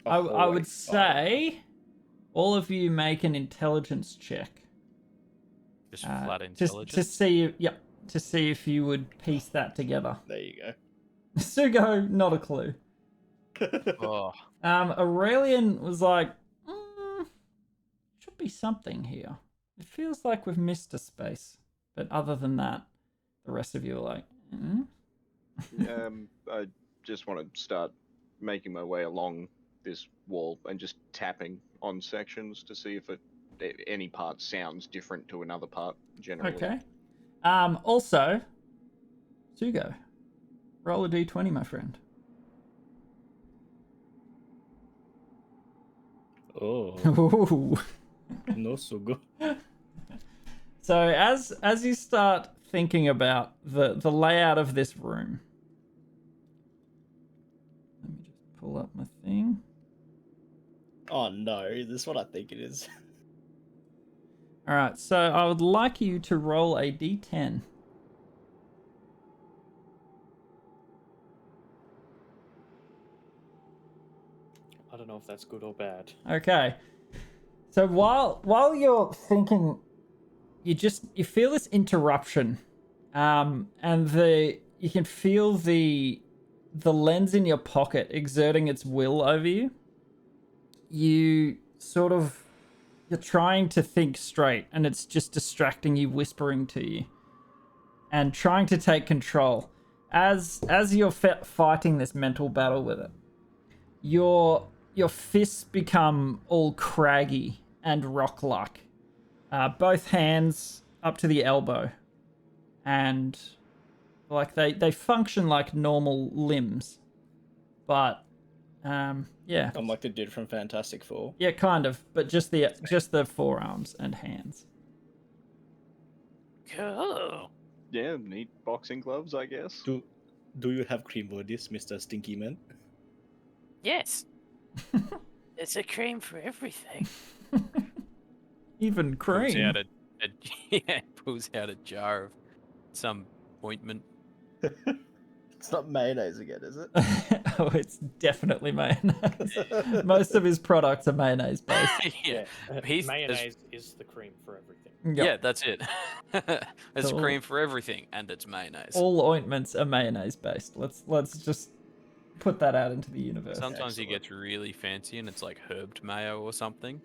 a I hallway would say all of you make an intelligence check. Just flat To intelligence. see if you would piece that together. There you go. Sugo, not a clue. Oh, Aurelian was like, should be something here. It feels like we've missed a space. But other than that, the rest of you are like, I just want to start making my way along this wall and just tapping on sections to see if any part sounds different to another part generally. Okay. Also, Sugo, roll a d20, my friend. Oh, Ooh. no so good. So as you start thinking about the layout of this room, let me just pull up my thing. Oh no, is this what I think it is? All right, so I would like you to roll a d10. I don't know if that's good or bad. Okay. So while you're thinking, you feel this interruption, and you can feel the lens in your pocket exerting its will over you. You're trying to think straight, and it's just distracting you, whispering to you, and trying to take control. As you're fighting this mental battle with it, your fists become all craggy and rock-like. Both hands up to the elbow. And like they function like normal limbs. But yeah. I'm like the dude from Fantastic Four. Yeah, kind of, but just the forearms and hands. Cool. Yeah, neat boxing gloves, I guess. Do you have cream for this, Mr. Stinky Man? Yes. There's a cream for everything. Even Pulls cream. out yeah, pulls out a jar of some ointment. It's not mayonnaise again, is it? Oh, it's definitely mayonnaise. Most of his products are mayonnaise based. Yeah, Mayonnaise is the cream for everything. yeah, that's it. It's Cool. cream for everything, and it's mayonnaise. All ointments are mayonnaise based. Let's just put that out into the universe. Sometimes he Excellent. gets really fancy, and it's like herbed mayo or something.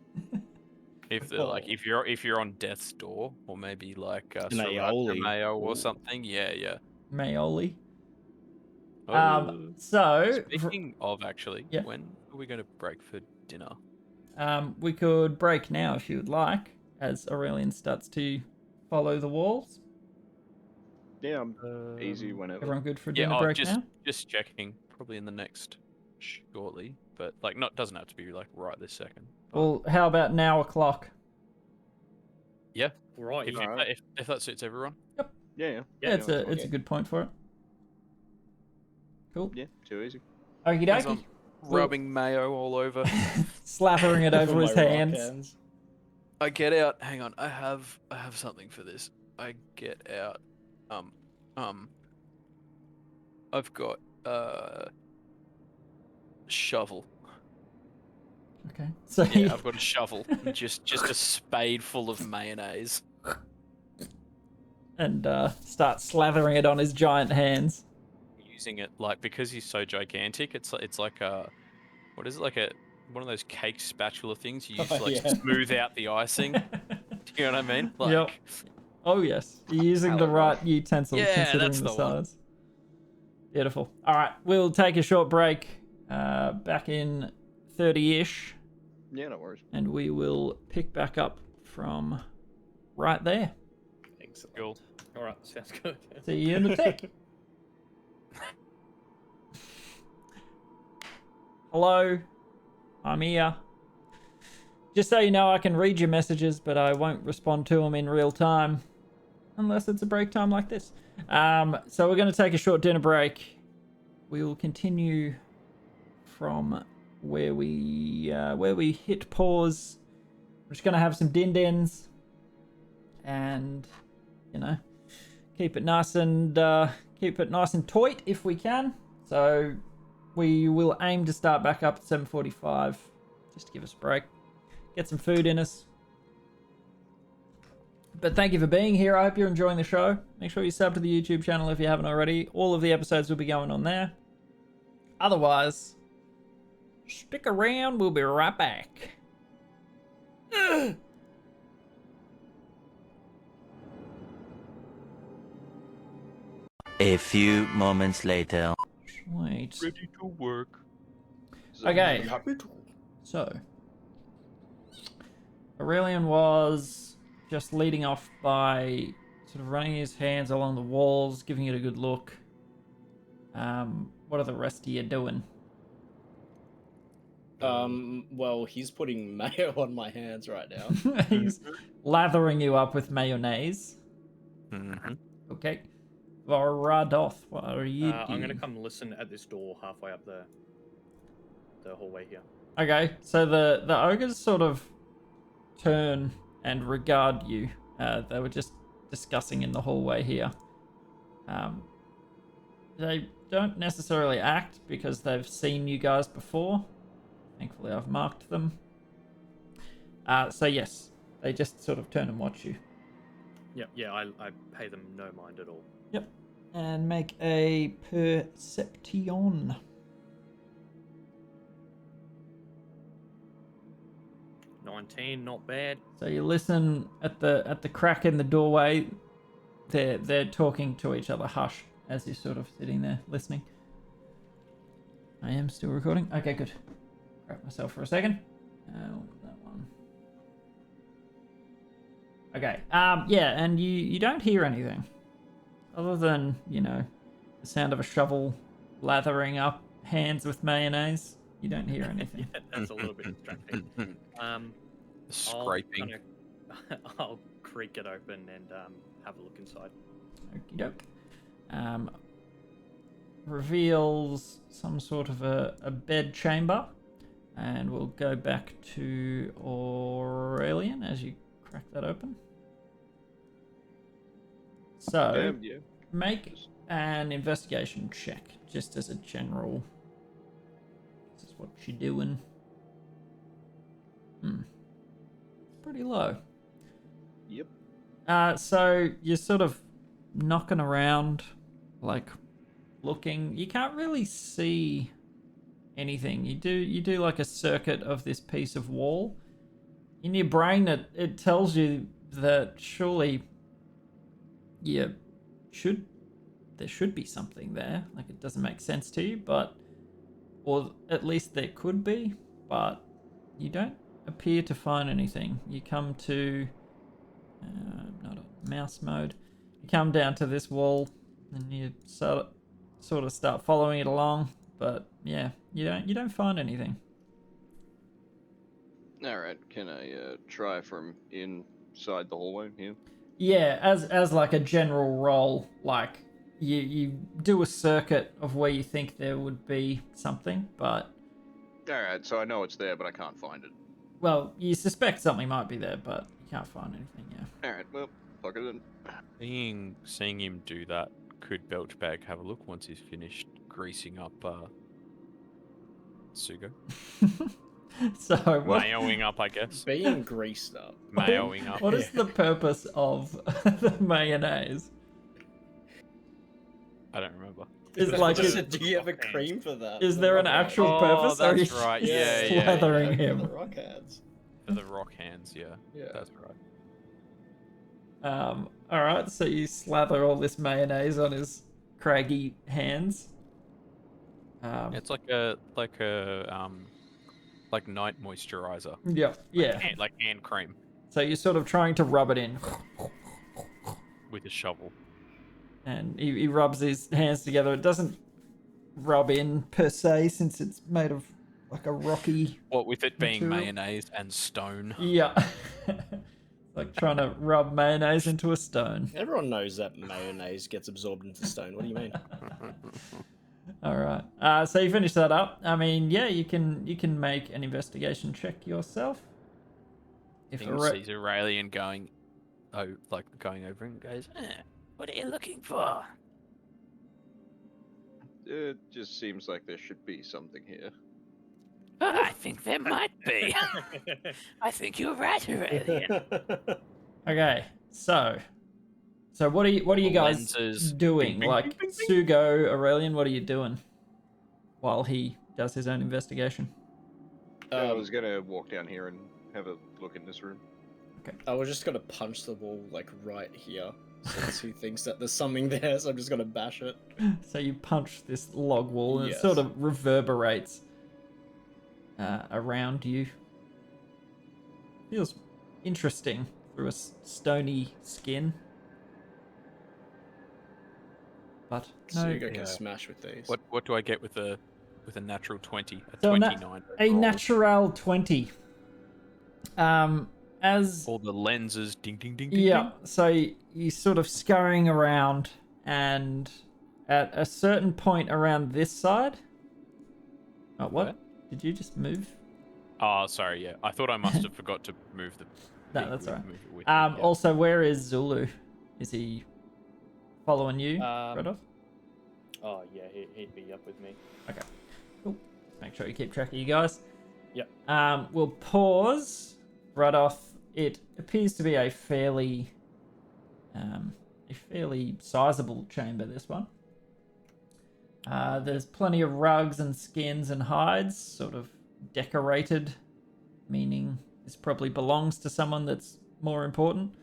If they're like if you're on death's door, or maybe like An sriracha aioli. mayo or Ooh. something. Yeah. Mayoli. Oh. So Speaking of, actually, Yeah. when are we going to break for dinner? we could break now if you would like, as Aurelian starts to follow the walls. Yeah, I'm easy whenever. Everyone good for a Yeah, dinner break now? just checking. Probably in the next shortly, but like doesn't have to be like right this second. But Well, how about now o'clock? yeah, Right. if that suits everyone. Yeah. Yeah, it's that's a fine. good point for it. Cool. Yeah, too easy. Okie As dokie. I'm rubbing mayo all over. Slathering it over For his my rock hands. I get out. Hang on, I have something for this. I get out. I've got shovel. Okay. So Yeah, I've got a shovel. just a spade full of mayonnaise. and start slathering it on his giant hands. Using it like because he's so gigantic, it's like a what is it, like a one of those cake spatula things you use to like yeah. smooth out the icing. Do you know what I mean? Like, Yep. Oh yes, you're using the right utensil Yeah, considering that's the the one. size. Beautiful. All right, we'll take a short break. Back in 30-ish, Yeah, no worries. and we will pick back up from right there. Excellent. Cool. All right, sounds good. See you in a tick. Hello, I'm here. Just so you know, I can read your messages, but I won't respond to them in real time, unless it's a break time like this. So we're going to take a short dinner break. We will continue from where we hit pause. We're just going to have some din-dins, and keep it nice and tight if we can. So we will aim to start back up at 7:45, just to give us a break, get some food in us. But thank you for being here. I hope you're enjoying the show. Make sure you sub to the YouTube channel if you haven't already. All of the episodes will be going on there. Otherwise, stick around. We'll be right back. A few moments later. Sweet. ready to work. Okay. Happy to. So, Aurelian was just leading off by sort of running his hands along the walls, giving it a good look. What are the rest of you doing? Well, he's putting mayo on my hands right now. He's lathering you up with mayonnaise. Mm-hmm. Okay. Varadoth, what are you doing? I'm gonna come listen at this door halfway up the hallway here. Okay, so the ogres sort of turn and regard you. They were just discussing in the hallway here. They don't necessarily act because they've seen you guys before. Thankfully, I've marked them. So yes, they just sort of turn and watch you. Yeah, I pay them no mind at all. Yep. And make a perception. 19, not bad. So you listen at the crack in the doorway. They're talking to each other, hush, as you're sort of sitting there listening. I am still recording. Okay, good. Grab myself for a second. That one. Okay. Yeah, and you don't hear anything other than the sound of a shovel lathering up hands with mayonnaise. You don't hear anything. Yeah, that's a little bit distracting. Scraping. I'll creak it open and have a look inside. Okie doke. reveals some sort of a bed chamber. And we'll go back to Aurelian as you crack that open. So, Yeah. make an investigation check, just as a general. This is what you're doing. Pretty low. Yep. So you're sort of knocking around, like looking. You can't really see anything. You do like a circuit of this piece of wall. In your brain, it tells you that surely there should be something there. Like, it doesn't make sense to you, or at least there could be, but you don't appear to find anything. You come to not a mouse mode. You come down to this wall and you sort of start following it along, but yeah, you don't find anything. All right. Can I try from inside the hallway here? Yeah, as like a general roll, like you do a circuit of where you think there would be something, but All right. So I know it's there, but I can't find it. well, you suspect something might be there, but you can't find anything. Yeah. All right. Well, fuck it then. Seeing him do that, could Belchbag have a look once he's finished greasing up Sugo? So what? Mayoing up, I guess. Being greased up. Mayoing up. What is the purpose of the mayonnaise? I don't remember. Is like Do you have a cream for that? is there an actual purpose? Or are that's you right. just Yeah. slathering For him? the rock hands. For the rock hands, yeah. Yeah. That's right. All right. So you slather all this mayonnaise on his craggy hands. It's like night moisturizer. Yeah. Like hand cream So you're sort of trying to rub it in, with a shovel. and he rubs his hands together. It doesn't rub in per se, since it's made of like a rocky. What with it being material. mayonnaise and stone. Yeah. Like trying to rub mayonnaise into a stone. Everyone knows that mayonnaise gets absorbed into stone. What do you mean? All right. So you finish that up. I mean, yeah, you can make an investigation check yourself. If Thing sees Aurelian going over and goes, What are you looking for? It just seems like there should be something here. I think there might be. I think you're right, Aurelian. Okay, so what are you guys Lenses. doing? Bing, bing, Like bing, bing, bing. Sugo, Aurelian, what are you doing while he does his own investigation? I was gonna walk down here and have a look in this room. I was just gonna punch the wall like right here, since he thinks that there's something there. So I'm just gonna bash it. So you punch this log wall, and Yes. it sort of reverberates around you. Feels interesting through a stony skin. But no, So you can Yeah. smash with these. What do I get with a natural 20? A So 29. a overall. natural 20. As All the lenses ding ding ding ding. yeah, so you sort of scurrying around, and at a certain point around this side. Oh, what? Where? Did you just move? Oh, sorry, yeah. I thought I must have forgot to move the No, thing that's with- all right. move it with me, yeah. Also, where is Zulu? Is he following you, Um, Redoth? Oh yeah, he'd be up with me. Okay, cool. Make sure you keep track of you guys. Yep. We'll pause. Redoth. It appears to be a fairly sizable chamber. This one. There's plenty of rugs and skins and hides, sort of decorated, meaning this probably belongs to someone that's more important.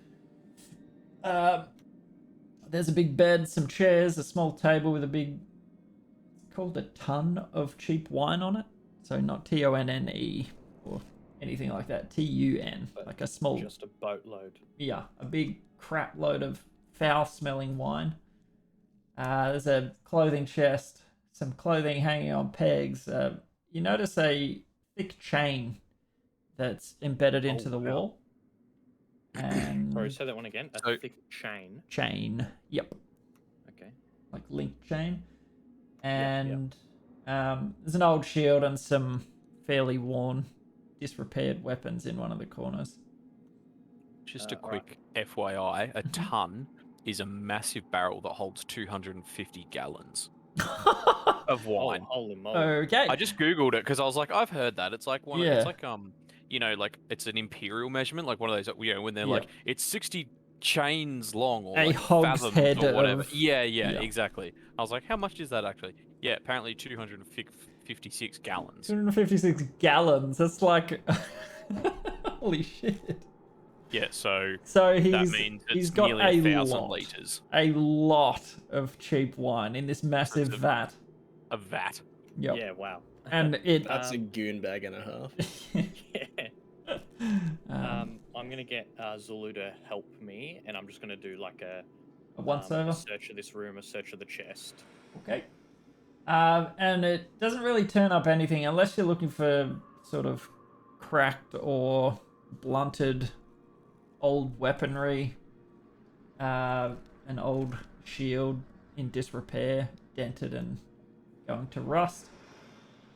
There's a big bed, some chairs, a small table with a big, it's called a ton of cheap wine on it. So not TONNE or anything like that. TUN, But like a small, Just a boatload. yeah, a big crap load of foul-smelling wine. There's a clothing chest, some clothing hanging on pegs. You notice a thick chain that's embedded into the wow. wall. And Sorry, say that one again. A So- thick chain. chain, yep, Okay. like link chain. And there's an old shield and some fairly worn, disrepaired weapons in one of the corners. Just a quick FYI, a ton is a massive barrel that holds 250 gallons of wine. Holy moly. Okay. I just googled it because I was like, I've heard that. It's like Yeah. it's like like it's an imperial measurement, like one of those, when they're like it's 60 chains long or A like hog's fathoms head or whatever. of- Yeah, yeah. exactly. I was like, how much is that actually? Yeah, apparently 256 gallons. 256 gallons. That's like, holy shit. Yeah, so So that means he's it's got nearly a 1,000 lot, liters. a lot of cheap wine in this massive That's a- vat. A vat. Yep. Yeah, wow. And it. That's a goon bag and a half. Yeah. um, I'm gonna get Zulu to help me, and I'm just gonna do like a once a over. search of this room, a search of the chest. Okay. And it doesn't really turn up anything unless you're looking for sort of cracked or blunted old weaponry, an old shield in disrepair, dented and going to rust.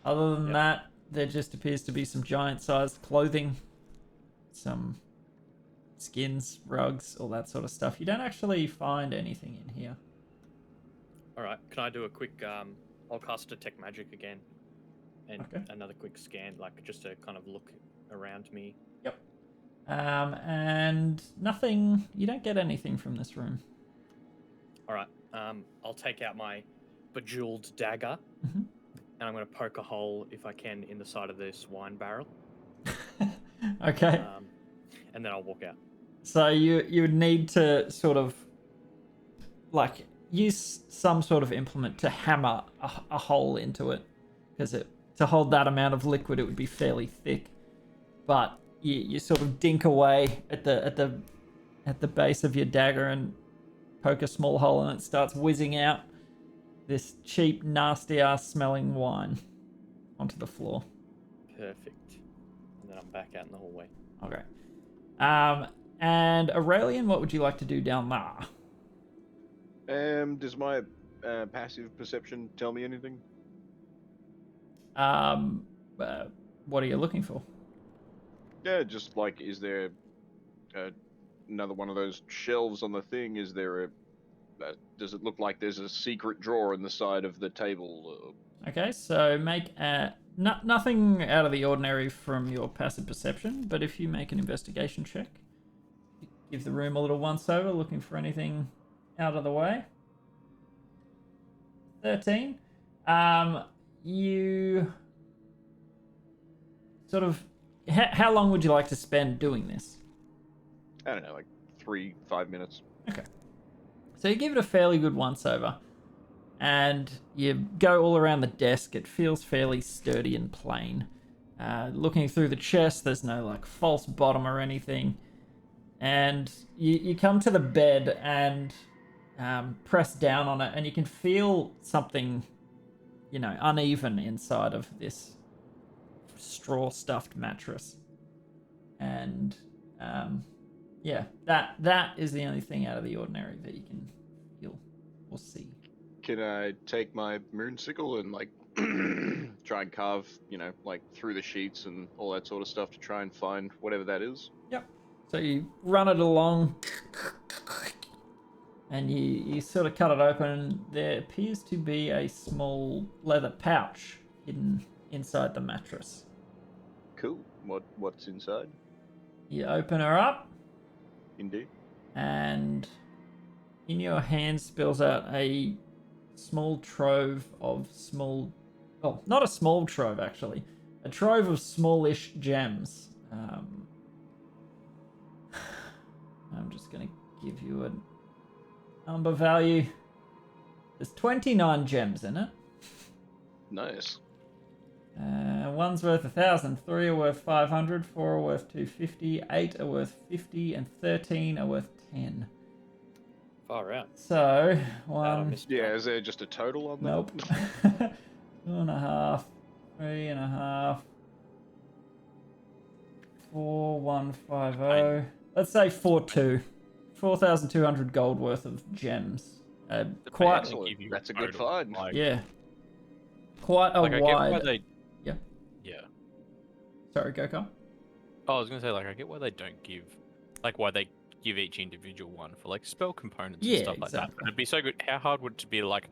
Other than that, there just appears to be some giant-sized clothing, some skins, rugs, all that sort of stuff. You don't actually find anything in here. All right, can I do a quick? I'll cast Detect Magic again, and another quick scan, like just to kind of look around me. Yep. And nothing. You don't get anything from this room. All right. I'll take out my bejeweled dagger, Mhm. and I'm going to poke a hole, if I can, in the side of this wine barrel. Okay. And then I'll walk out. So you would need to sort of like use some sort of implement to hammer a hole into it, because to hold that amount of liquid it would be fairly thick. But you sort of dink away at the base of your dagger and poke a small hole and it starts whizzing out this cheap, nasty ass smelling wine onto the floor. Perfect. And then I'm back out in the hallway. Okay. And Aurelian, what would you like to do down there? Does my passive perception tell me anything? What are you looking for? Yeah, just like, is there another one of those shelves on the thing? Is there a? Does it look like there's a secret drawer in the side of the table? Okay, so make nothing out of the ordinary from your passive perception, but if you make an investigation check, give the room a little once over, looking for anything out of the way. 13. You sort of. How long would you like to spend doing this? I don't know, like 3-5 minutes. Okay. So you give it a fairly good once over, and you go all around the desk. It feels fairly sturdy and plain. Looking through the chest, there's no like false bottom or anything. And you come to the bed and press down on it, and you can feel something, uneven inside of this straw stuffed mattress. And that is the only thing out of the ordinary that you can feel or see. Can I take my moon sickle and like try and carve, like through the sheets and all that sort of stuff to try and find whatever that is? Yep. So you run it along, and you sort of cut it open. There appears to be a small leather pouch hidden inside the mattress. Cool. What's inside? You open her up, Indeed. and in your hand spills out a small trove of small... Oh, not a small trove, actually. A trove of smallish gems. I'm just going to give you a number value. There's 29 gems in it. Nice. One's worth 1,000, 3 are worth 500, 4 are worth 250, 8 are worth 50, and 13 are worth 10. Far out. So, I one... missed Yeah, is there just a total on that? Nope. 2.5, 3.5, 4,150. Let's say 4,200. 4,200 gold worth of gems. Quite. Excellent. Give you That's a total, good find. like, Yeah. quite a Like, I get why wide. they. Yeah. Yeah. Sorry, go Carl. Oh, I was gonna say, like, I get why they don't give, like, why they give each individual one for like spell components and Yeah, stuff like that. exactly. But it'd be so good. How hard would it to be like,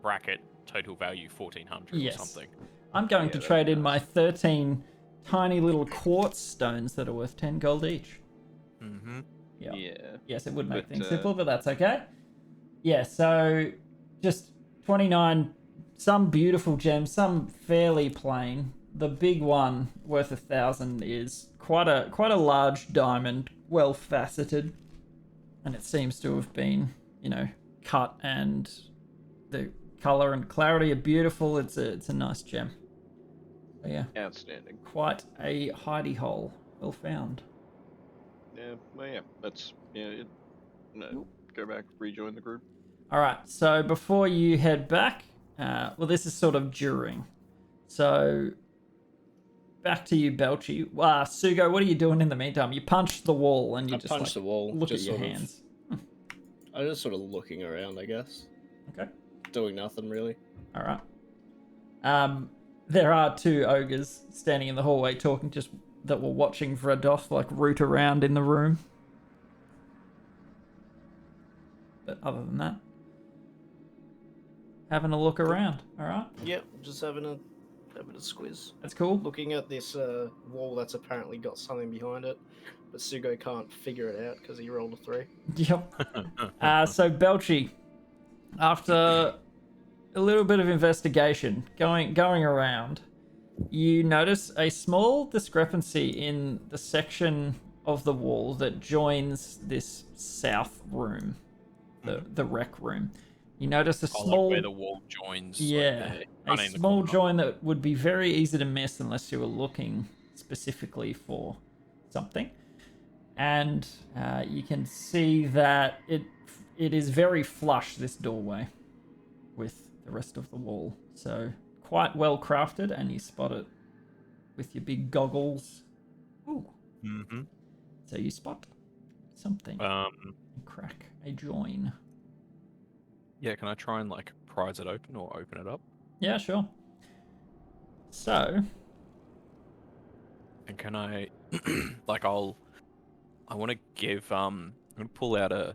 bracket total value 1400 Yes. or something? I'm going Yeah, to that'd trade be in my nice. 13 tiny little quartz stones that are worth 10 gold each. Mm-hmm. Yeah. Yeah. Yes, it would make But, things simple, but that's okay. Yeah, so just 29, some beautiful gems, some fairly plain. The big one worth 1,000 is quite a large diamond, well faceted, and it seems to have been, cut, and the color and clarity are beautiful. It's a nice gem. So yeah, Outstanding. quite a hidey hole. Well found. Yeah. Well, yeah. That's no, go back, rejoin the group. All right. So before you head back, well, this is sort of during. So back to you, Belchy. Sugo, what are you doing in the meantime? You punched the wall and you I just punched the wall. look at just your sort of- hands. I'm just sort of looking around, I guess. Okay. Doing nothing really. All right. There are two ogres standing in the hallway talking, just that were watching Vradoth like root around in the room. But other than that, having a look around. All right. Yep, just having a squiz. That's cool. Looking at this wall that's apparently got something behind it, but Sugo can't figure it out because he rolled a 3. Yep. So Belchy, after a little bit of investigation, going around, you notice a small discrepancy in the section of the wall that joins this south room, the rec room. You notice a small, like where the wall joins. yeah, like a small join that would be very easy to miss unless you were looking specifically for something. And you can see that it is very flush, this doorway, with the rest of the wall. So quite well crafted, and you spot it with your big goggles. Ooh. Mm-hmm. So you spot something. Crack a join. Yeah, can I try and like prise it open or open it up? Yeah, sure. So, And can I, like, I want to give, I'm gonna pull out a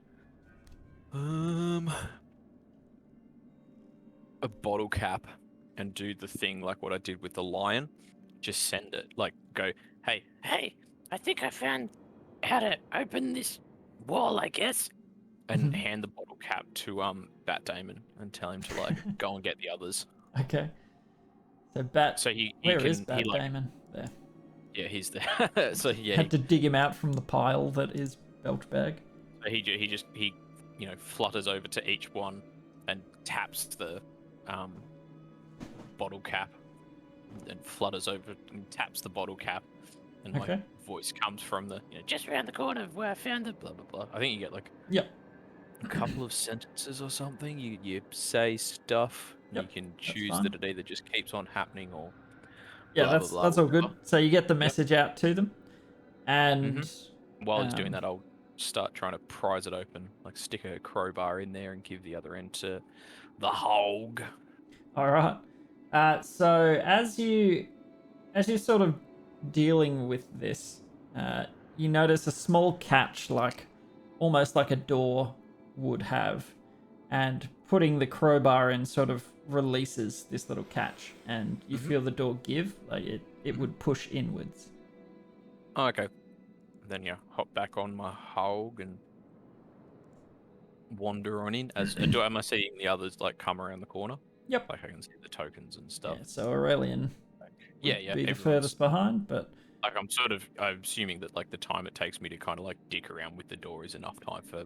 bottle cap and do the thing like what I did with the lion. Just send it, like, go, hey, Hey, I think I found how to open this wall, I guess. and hand the bottle cap to Bat Damon and tell him to like go and get the others. okay. So Bat. So he Where can is Bat he like Damon? There. yeah he's there. So yeah, Had to dig him out from the pile that is Belchbag. he flutters over to each one and taps the bottle cap, and flutters over and taps the bottle cap, and Okay. like voice comes from the Just around the corner of where I found the blah blah blah. I think you get like Yep. a couple of sentences or something. You say stuff. Yep, You can that's choose fine. that it either just keeps on happening or Yeah, blah, that's blah, blah, that's all good. whatever. So you get the message out to them, and While he's doing Um, that, I'll start trying to prise it open, like stick a crowbar in there and give the other end to the hog. all right. So as you're sort of dealing with this, you notice a small catch, like almost like a door would have, and putting the crowbar in sort of releases this little catch, and you feel the door give, like it would push inwards. Oh, okay. Then hop back on my hog and wander on in. Am I seeing the others like come around the corner? Yep. Like I can see the tokens and stuff. Yeah, so Aurelian Yeah, would yeah. be the everyone's- furthest behind, but Like I'm assuming that like the time it takes me to kind of like dick around with the door is enough time for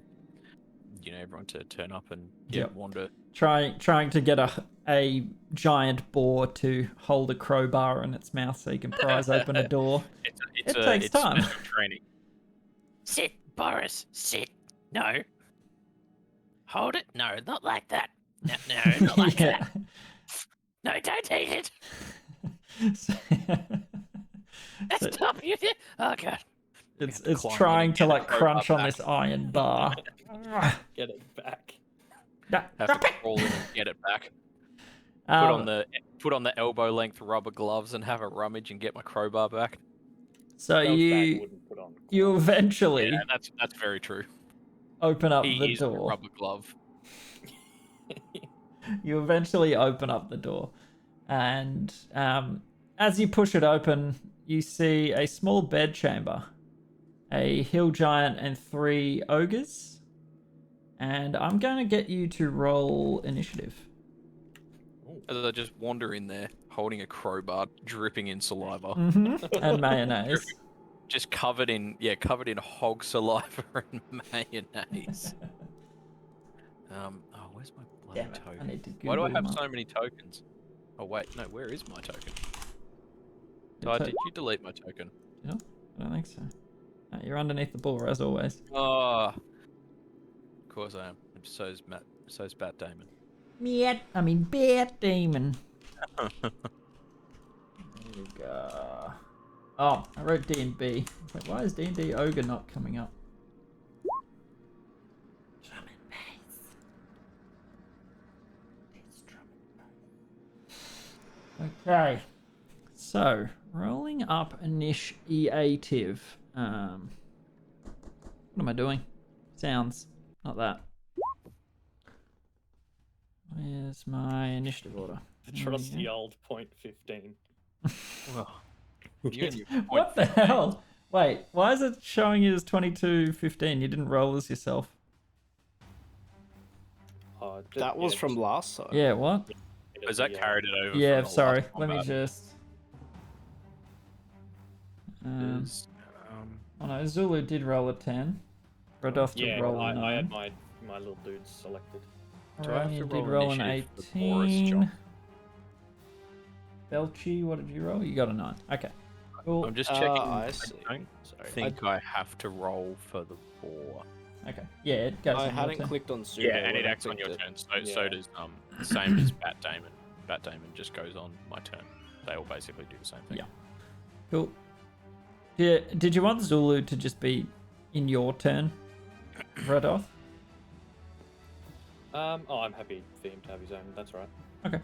everyone to turn up and Yep. wander. trying to get a giant boar to hold a crowbar in its mouth so you can prise open a door. It takes time. Special training. Sit, Boris, sit. No. Hold it. No, not like that. No, not like Yeah. that. No, don't eat it. So- Stop you. Oh god. it's to it's climb in trying and to get the like crowbar crunch on back. this iron bar. Get it back. Have Drop to it. crawl in and get it back. Put on the elbow length rubber gloves and have a rummage and get my crowbar back. So Belchbag wouldn't put on you gloves. eventually Yeah, that's very true. open up He the is door. a rubber glove. You eventually open up the door, and as you push it open, you see a small bed chamber, a hill giant, and 3 ogres. And I'm going to get you to roll initiative. As I just wander in there, holding a crowbar, dripping in saliva, And mayonnaise. just covered in hog saliva and mayonnaise. Where's my bloody Damn it, I token? need to Why do I Google have them so up. many tokens? Oh wait, no, where is my token? Your Did you delete my token? No, I don't think so. No, you're underneath the bar as always. Oh, of course I am. And so's Bat Damon. Bat Demon. There we go. Oh, I wrote D&B. Wait, why is D&D Ogre not coming up? Drum and bass. It's drum and bass. Okay. So, rolling up initiative. What am I doing? Sounds. Not that. Where's my initiative order? I trust the old point 15. Well, you and your What the hell? Wait, why is it showing you as 22-15? You didn't roll this yourself. That was from last time. Yeah, what? Has that carried it over? Yeah, from the sorry. last Let me combat? just... Is, Oh no, Zulu did roll a 10. Radoth did Yeah, roll a 9. I had my little dudes selected. Do I have to Aurelian roll did roll an initiative for Boris, 18. John? Belchi, what did you roll? You got a 9. Okay. Cool. I'm just checking. I I see. don't Sorry. think I have to roll for the boar. Okay. Yeah, it goes I on your hadn't turn. clicked on pseudo. Yeah, and when it I acts on your clicked turn. it. So does same as Bat Damon. Bat Damon just goes on my turn. They all basically do the same thing. Yeah. Cool. Yeah, did you want Zulu to just be in your turn, Radoth? I'm happy for him to have his own. That's right. Okay.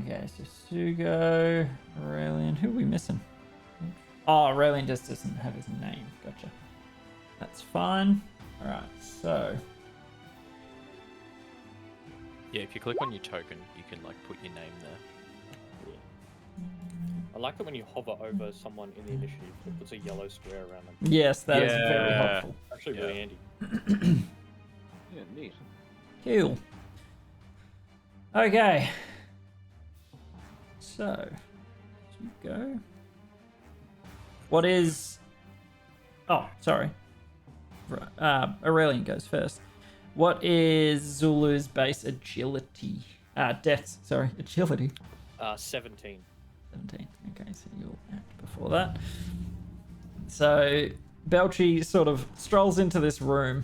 Okay, so Sugo, Aurelian. Who are we missing? Oh, Aurelian just doesn't have his name. Gotcha. That's fine. Alright, so... Yeah, if you click on your token, you can like put your name there. I like it when you hover over someone in the initiative, it puts a yellow square around them. Yes, that is very Yeah. helpful. Actually, Yeah. really handy. Yeah, neat. Cool. Okay. So, Sugo. What is... Oh, sorry. Aurelian goes first. What is Zulu's base agility? Dex, sorry, agility. 17. 17. Okay, so you'll act before that. So Belchi sort of strolls into this room,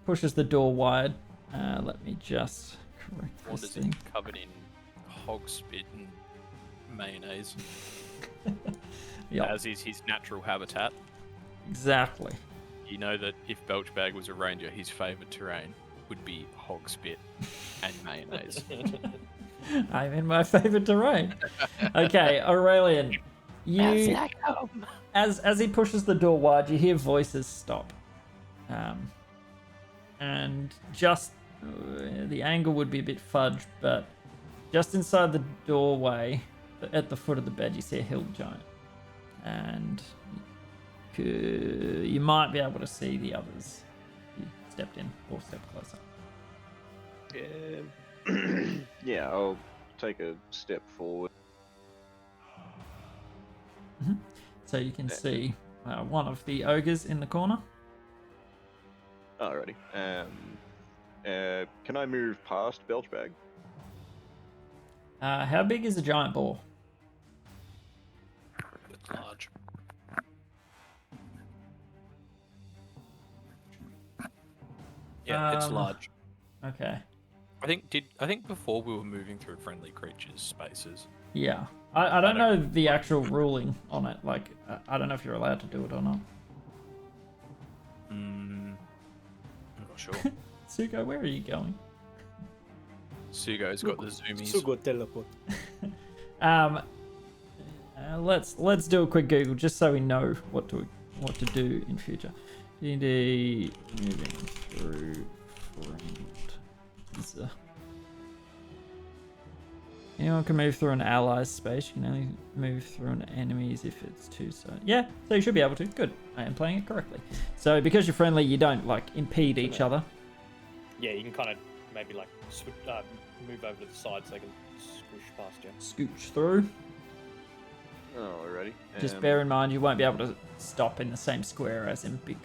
pushes the door wide. Let me just correct this Wanders thing. in covered in hog spit and mayonnaise, Yeah, as is his natural habitat. exactly. You know that if Belchbag was a ranger, his favourite terrain would be hog spit and mayonnaise. I'm in my favorite terrain. Okay, Aurelian, That's you like home. as he pushes the door wide, you hear voices stop. And just the angle would be a bit fudged, but just inside the doorway, at the foot of the bed, you see a hill giant, and you might be able to see the others. You stepped in or stepped closer. Yeah, I'll take a step forward. So you can see one of the ogres in the corner. Alrighty. Can I move past Belchbag? How big is a giant boar? It's large. Yeah, it's large. Okay. I think before we were moving through friendly creatures spaces. Yeah. I don't know the actual ruling on it. Like, I don't know if you're allowed to do it or not. I'm not sure. Suko, where are you going? Sugo's got the zoomies. Sugo teleport. Let's do a quick Google just so we know what to do in future. D&D moving through friend. Anyone can move through an ally's space. You can only move through an enemy's if it's two-sided. Yeah, so you should be able to. Good. I am playing it correctly. So because you're friendly, you don't like impede each other. Yeah, you can kind of maybe like move over to the side so they can squish past you. Scooch through. Alrighty. Just bear in mind you won't be able to stop in the same square as in big.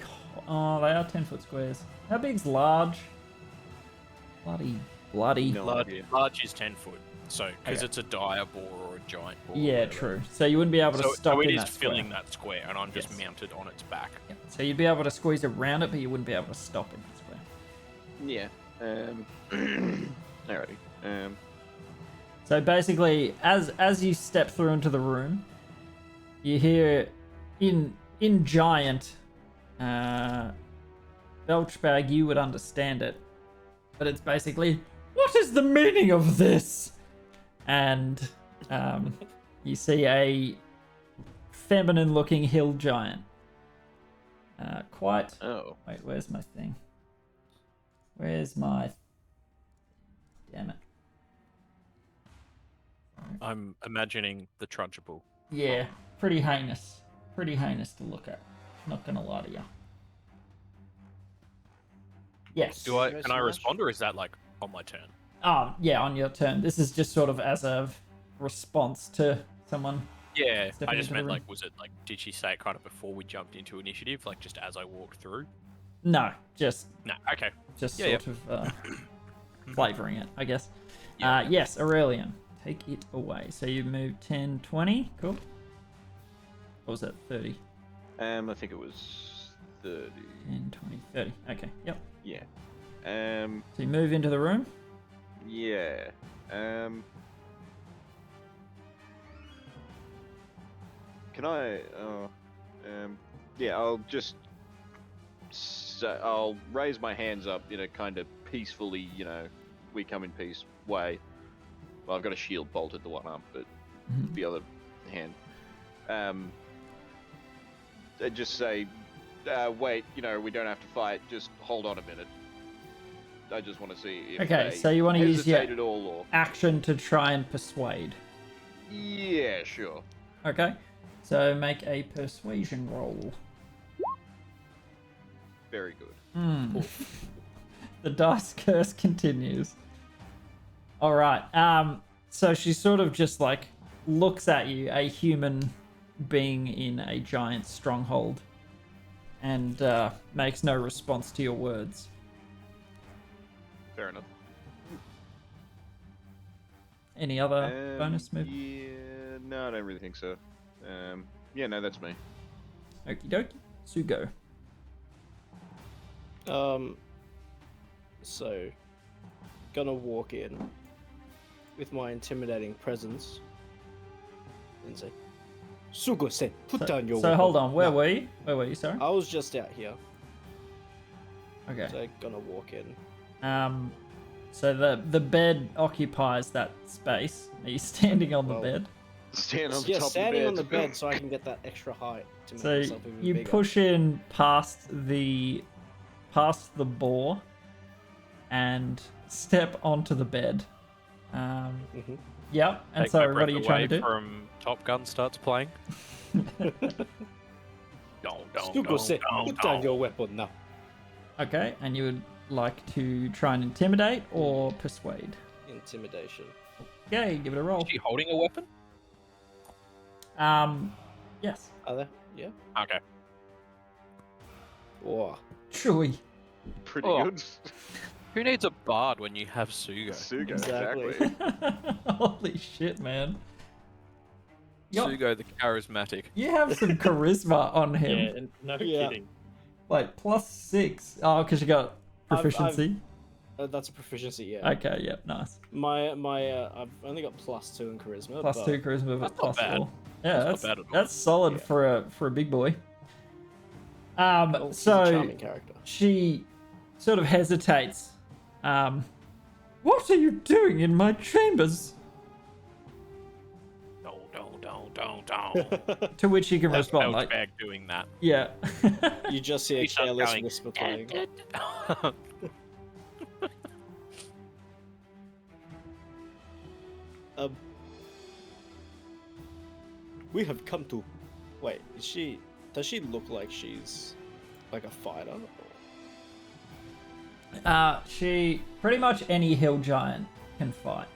Oh, they are 10-foot squares. How big's large? Bloody. No Large, idea. large is 10 foot. So, because Okay. it's a dire boar or a giant boar. or Yeah, whatever. true. So you wouldn't be able to So, stop so it in is that square. filling that square, and I'm just Yes. mounted on its back. Yeah. So you'd be able to squeeze around it, but you wouldn't be able to stop in that square. Yeah. Alrighty. So basically, as you step through into the room, you hear in giant Belchbag, you would understand it, but it's basically, what is the meaning of this? And you see a feminine-looking hill giant. Quite. Oh. Wait, where's my thing? Where's my? Damn it. I'm imagining the Trunchable. Yeah, pretty heinous. Pretty heinous to look at. Not gonna lie to you. Yes. Can I Smash. respond, or is that like on my turn? Oh, yeah, on your turn. This is just sort of as a response to someone. Yeah, Stepping I just into the meant room. like, was it like, did she say it kind of before we jumped into initiative, like just as I walked through? No, just No, okay. sort of flavoring it, I guess. Yeah. Yes, Aurelian. Take it away. So you move 10, 20. Cool. What was that? 30. I think it was 30. 10, 20, 30. Okay, yep. Yeah. So you move into the room. Yeah. Can I? Yeah. I'll just. I'll raise my hands up in a kind of peacefully, we come in peace way. Well, I've got a shield bolted to one arm, but Mhm. the other hand. I just say, wait. We don't have to fight. Just hold on a minute. I just want to see if Okay, they so you want to use hesitate your at all, or action to try and persuade. yeah, sure. Okay, so make a persuasion roll. Very good. The dice curse continues. All right. So she sort of just like looks at you, a human being in a giant stronghold, and makes no response to your words. Fair enough. Any other bonus move? Yeah, no, I don't really think so. Yeah, no, that's me. Okie dokie. Sugo. So, gonna walk in with my intimidating presence and say, Sugo-sen, put down your So weapon. hold on. Where No, were you? Where were you? Sorry. I was just out here, Okay. so gonna walk in. So the bed occupies that space. Are you standing on the Well, bed? Stand on Yeah, top standing on of the bed so I can get that extra height to make So myself even you bigger. push in past the boar and step onto the bed. Mhm. Yep. And Take so my what are breath you away trying to do? From Top Gun starts playing. Sugo-sen, put down your weapon now. Okay, and you would like to try and intimidate or persuade. Intimidation. Okay, give it a roll. Is she holding a weapon? Yes. Are there? Yeah. Okay. Whoa. Chewy. Pretty Oh. good. Who needs a bard when you have Sugo? Sugo, Exactly. exactly. Holy shit, man. Yo, Sugo the charismatic. you have some charisma on him. Yeah, and no Yeah. kidding. Like +6. Oh, because you got I've- proficiency. That's a proficiency, yeah. Okay, yep, nice. My I've only got +2 in charisma. +2 but charisma, That's but not bad. +4. Yeah, That's not bad at all. that's solid Yeah. for a big boy. well, he's a So charming character. she sort of hesitates, What are you doing in my chambers? Don't. To which you can respond like, Bag doing that. yeah. You just hear a We start careless going, whisper playing. We have come to. Wait, does she look like she's like a fighter? She pretty much any hill giant can fight.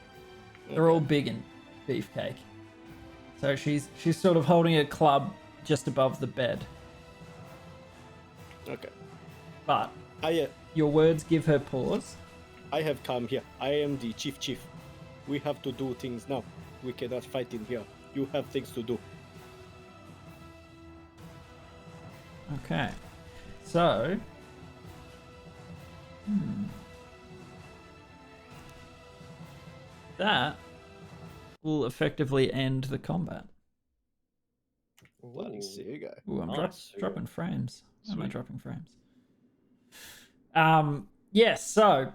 They're all big and beefcake. So she's sort of holding a club just above the bed. Okay. But I your words give her pause. I have come here. I am the chief. We have to do things now. We cannot fight in here. You have things to do. Okay. So that will effectively end the combat. Bloody Sugo. Ooh, I'm Nice. dropping frames. Why am I Sweet. dropping frames? Yes, so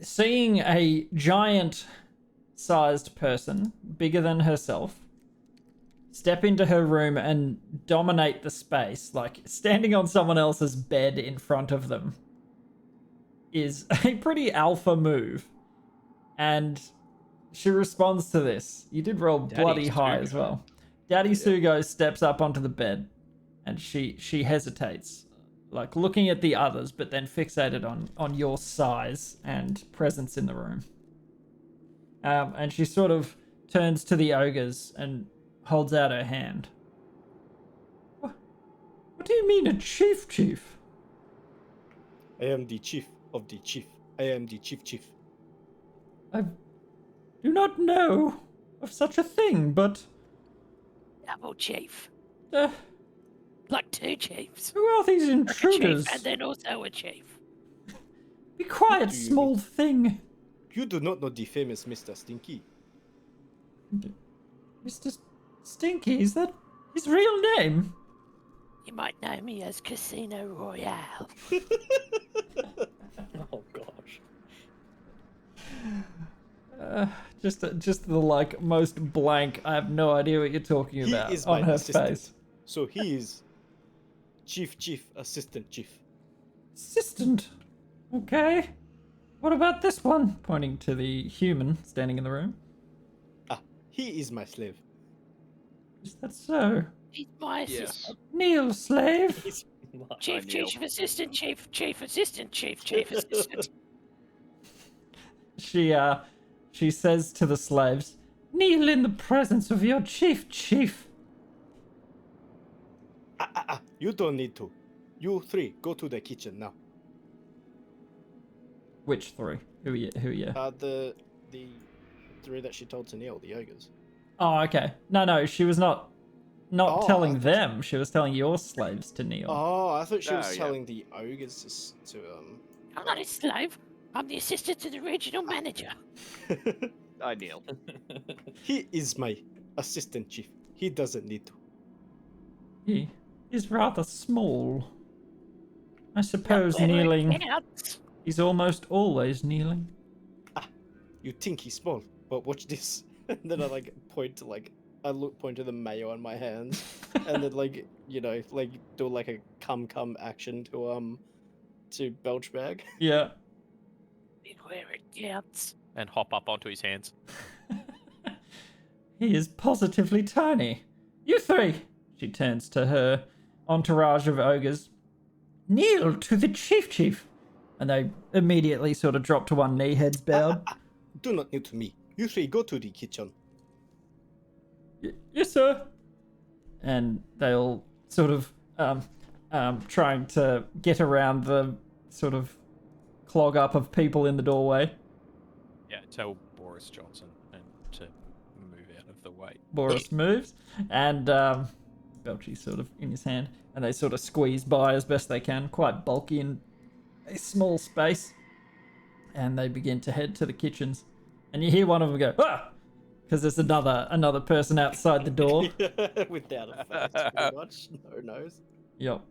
seeing a giant sized person, bigger than herself, step into her room and dominate the space, like standing on someone else's bed in front of them, is a pretty alpha move. And she responds to this. You did roll bloody high as well. Daddy Sugo steps up onto the bed and she hesitates, like looking at the others, but then fixated on your size and presence in the room. And she sort of turns to the ogres and holds out her hand. What do you mean a chief? I am the chief of the chief. I am the chief. I do not know of such a thing, but Double chief. uh, Like two chiefs. who are these Like a intruders? chief and then also a chief. Be quiet, do you small thing. You do not know the famous Mr. Stinky. Mr. Stinky, is that his real name? You might know me as Casino Royale. Oh gosh. Just the like most blank. I have no idea what you're talking He about is on my her assistant. face. So he is chief, assistant chief. Assistant. Okay. What about this one? Pointing to the human standing in the room. He is my slave. Is that so? He's my Yes. assistant. Kneel, slave. He's Chief, chief assistant, chief assistant, chief assistant. She says to the slaves, "Kneel in the presence of your chief." You don't need to. You three, go to the kitchen now. Which three? Who are you? The three that she told to kneel, the ogres. Oh, okay. No, she was not Oh, telling I- them. She was telling your slaves to kneel. Oh, I thought she No, was yeah. telling the ogres to I'm not his slave. I'm the assistant to the regional manager. I kneel. He is my assistant chief. He doesn't need to. He is rather small. I suppose Whether it kneeling. counts. He's almost always kneeling. You think he's small, but watch this. And then I point to the mayo on my hands, and then do like a come action to belch bag. Yeah. Where it counts. And hop up onto his hands. He is positively tiny. You three. She turns to her entourage of ogres. Kneel to the chief. And they immediately sort of drop to one knee, heads bowed. Do not kneel to me. You three go to the kitchen. Yes, sir. And they'll sort of trying to get around the sort of clog up of people in the doorway. Yeah, tell Boris Johnson and to move out of the way. Boris moves, and Belchy's sort of in his hand, and they sort of squeeze by as best they can, quite bulky in a small space, and they begin to head to the kitchens. And you hear one of them go, "Ah!" Because there's another person outside the door. Without a face, pretty much. No nose. Yep.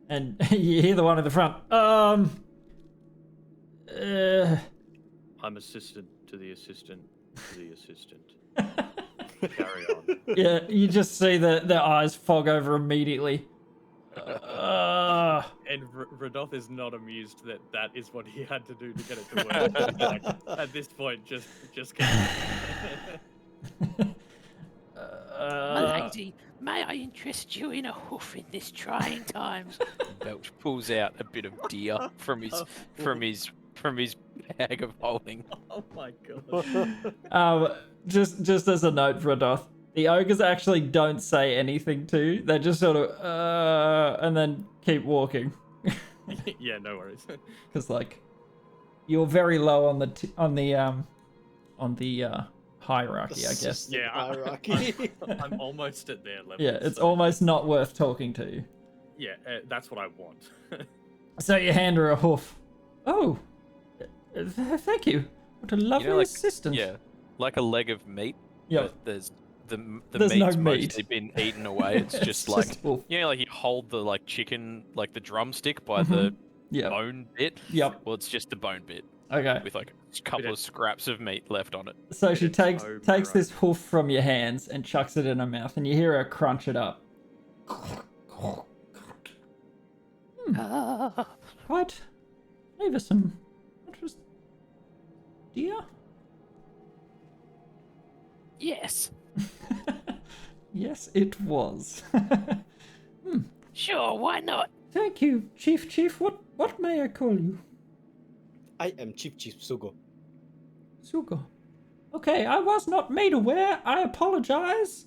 And you hear the one in the front. I'm assistant to the assistant to the assistant. Carry on. Yeah, you just see their eyes fog over immediately. And Radolf is not amused that that is what he had to do to get it to work. He's like, at this point, just get My lady, may I interest you in a hoof in this trying times? Belch pulls out a bit of deer from his bag of holding. Oh my god. Just as a note, Radoth, the ogres actually don't say anything to you. They just sort of and then keep walking. Yeah, no worries. Because like you're very low on the hierarchy, I guess. Yeah, Hierarchy. I'm almost at their level. Yeah, it's so- almost not worth talking to you. Yeah, that's what I want. So you hand her a hoof. Oh, thank you. What a lovely like, assistant. Yeah, like a leg of meat. Yeah. But there's There's no meat's meat. mostly been eaten away. It's just like hoof. like you hold the like chicken, like the drumstick by the Yeah. bone bit. Yep. Well, it's just the bone bit Okay. with like a couple of scraps of meat left on it. So she It's takes so this hoof from your hands and chucks it in her mouth, and you hear her crunch it up. Quite flavoursome. What was deer? Yes. Yes, it was. Sure, why not? Thank you, Chief. What may I call you? I am Chief Sugo. Sugo. Okay, I was not made aware. I apologize.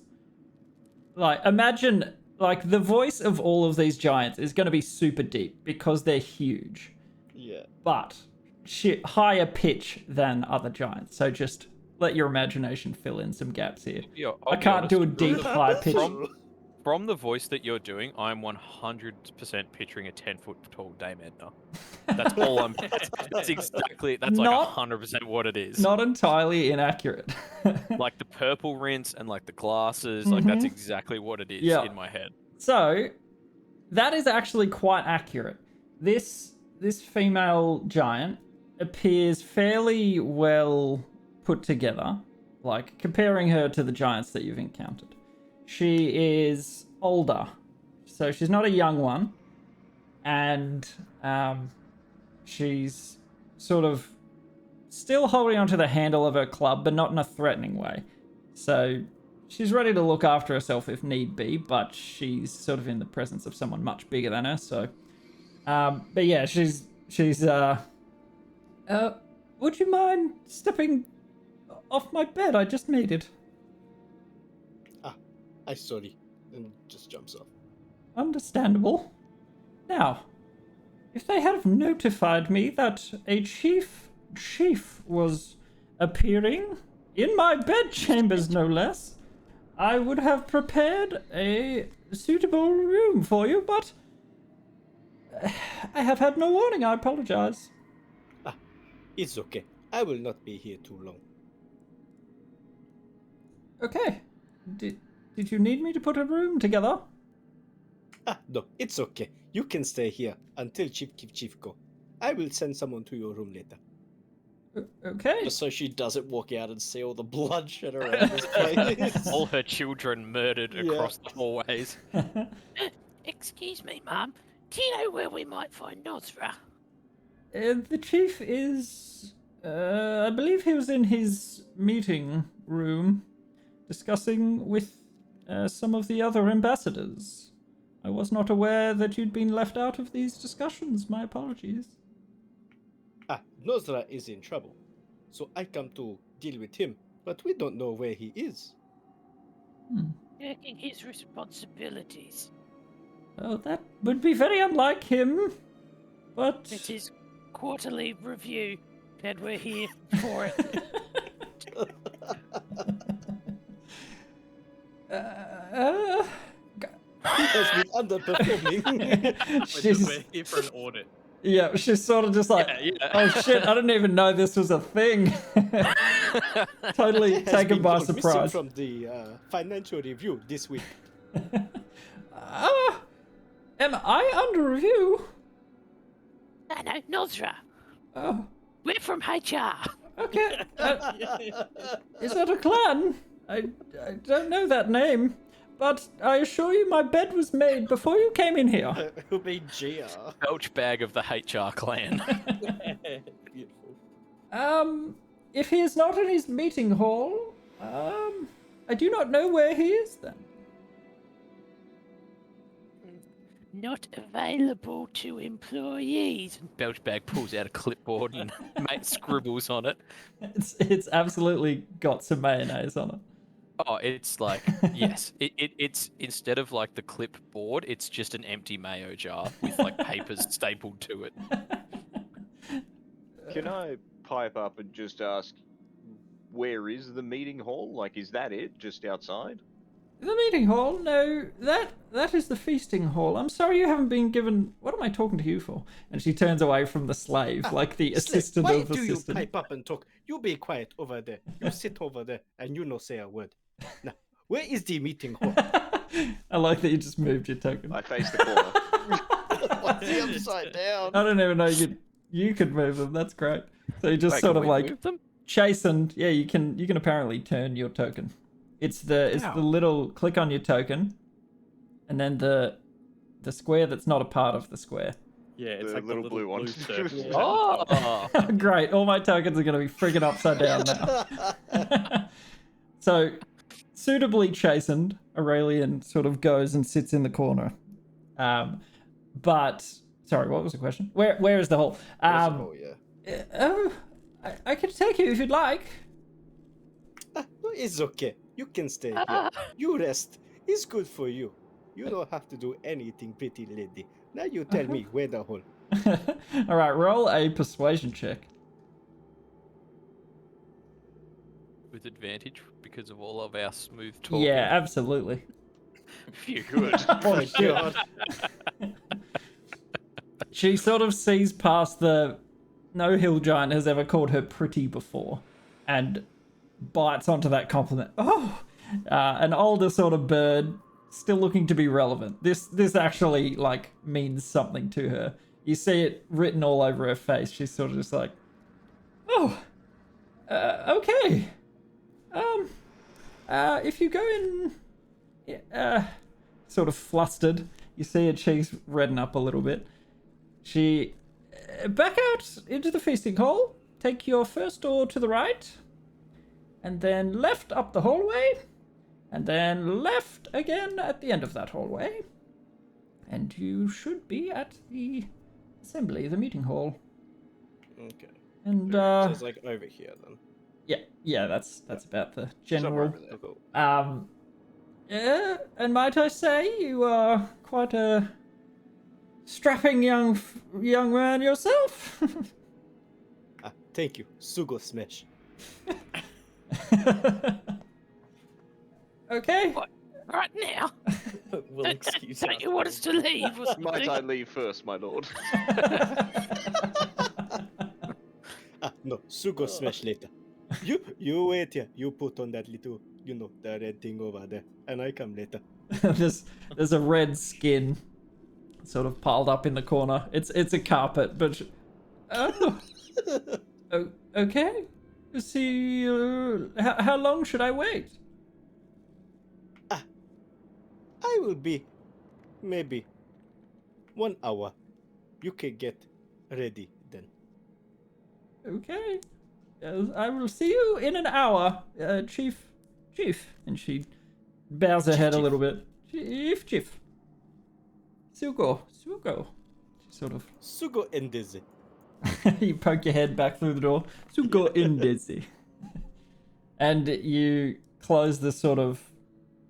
Like, imagine, like, the voice of all of these giants is going to be super deep because they're huge, Yeah. but higher pitch than other giants. So just let your imagination fill in some gaps here. Yeah, I can't do a deep, high pitch. From the voice that you're doing, I'm 100% picturing a 10-foot tall Dame Edna. That's all I'm. That's exactly. That's like Not- 100% what it is. Not entirely inaccurate. Like the purple rinse and like the glasses. Like that's exactly what it is Yeah. in my head. So, that is actually quite accurate. This female giant appears fairly well put together, like comparing her to the giants that you've encountered. She is older, so she's not a young one, and she's sort of still holding onto the handle of her club, but not in a threatening way. So she's ready to look after herself if need be, but she's sort of in the presence of someone much bigger than her. So, but yeah, she's. Would you mind stepping off my bed? I just made it. I sorry. And just jumps off. Understandable. Now, if they had notified me that a chief was appearing in my bedchambers, no less, I would have prepared a suitable room for you, but I have had no warning. I apologize. It's okay. I will not be here too long. Okay. Did you need me to put a room together? No, it's okay. You can stay here until Chief go. I will send someone to your room later. Okay. Just so she doesn't walk out and see all the bloodshed around this place. All her children murdered Yeah. across the hallways. Excuse me, Mum. Do you know where we might find Nosra? The chief is... I believe he was in his meeting room discussing with some of the other ambassadors. I was not aware that you'd been left out of these discussions. My apologies. Nosra is in trouble. So I come to deal with him, but we don't know where he is. Taking his responsibilities. Oh, that would be very unlike him. But... It's his quarterly review, and we're here for it. He has been underperforming. she's, We're here for an audit. yeah, she's sort of just like, Yeah. oh shit, I didn't even know this was a thing. Totally Has taken been by gone missing surprise. from the financial review this week. Am I under review? No, Nosra. Oh, We're from HR. Okay. Is that a clan? I don't know that name, but I assure you my bed was made before you came in here. Who made GR? Belch bag of the HR clan. Beautiful. If he is not in his meeting hall, I do not know where he is then. Not available to employees. Belch bag pulls out a clipboard and mate scribbles on it. It's absolutely got some mayonnaise on it. Oh, it's like yes. It's instead of like the clipboard, it's just an empty mayo jar with like papers stapled to it. Can I pipe up and just ask, where is the meeting hall? Like, is that it? Just outside? The meeting hall? No, that is the feasting hall. I'm sorry you haven't been given... What am I talking to you for? And she turns away from the slave, like the assistant Why of do you assistant. pipe up and talk? You be quiet over there. You sit over there and you no say a word. Now, where is the meeting hall? I like that you just moved your token. I face the corner. What's the upside down? I don't even know you could move them. That's great. So you just Wait, sort can of we like move them? chastened. Yeah, you can apparently turn your token. It's the little click on your token, and then the square that's not a part of the square. Yeah, it's The like little the blue one. circle. Oh, Great. All my tokens are going to be friggin' upside down now. So, suitably chastened, Aurelian sort of goes and sits in the corner. But sorry, what was the question? Where is the hall? Oh, yeah. I could take you if you'd like. No, it's okay. You can stay here. You rest. It's good for you. You don't have to do anything, pretty lady. Now you tell me where the hole. All right, roll a persuasion check. with advantage because of all of our smooth talking. Yeah, absolutely. You're good. Oh, shit. She sort of sees past the... No hill giant has ever called her pretty before, and bites onto that compliment. Oh! An older sort of bird, still looking to be relevant. This actually, like, means something to her. You see it written all over her face. She's sort of just like, oh, okay. If you go in... sort of flustered. You see her cheeks redden up a little bit. She... back out into the feasting hall. Take your first door to the right. And then left up the hallway. And then left again at the end of that hallway. And you should be at the assembly, the meeting hall. Okay. And So it's like over here then. yeah, that's about the Somewhere general. over there. Yeah, and might I say you are quite a strapping young man yourself. Thank you. Sugo smash. Okay. What? Right now? We'll excuse Don't you want us to leave or something? Might I leave first, my lord? No, Sugo smash later. You wait here. You put on that little, the red thing over there, and I come later. There's a red skin sort of piled up in the corner. It's a carpet, but okay. See, how long should I wait? I will be maybe 1 hour. You can get ready then. Okay. I will see you in an hour, Chief. And she bows her head a little bit. Chief. Sugo. She sort of... Sugo endeze. You poke your head back through the door. Sugo indezi. And you close the sort of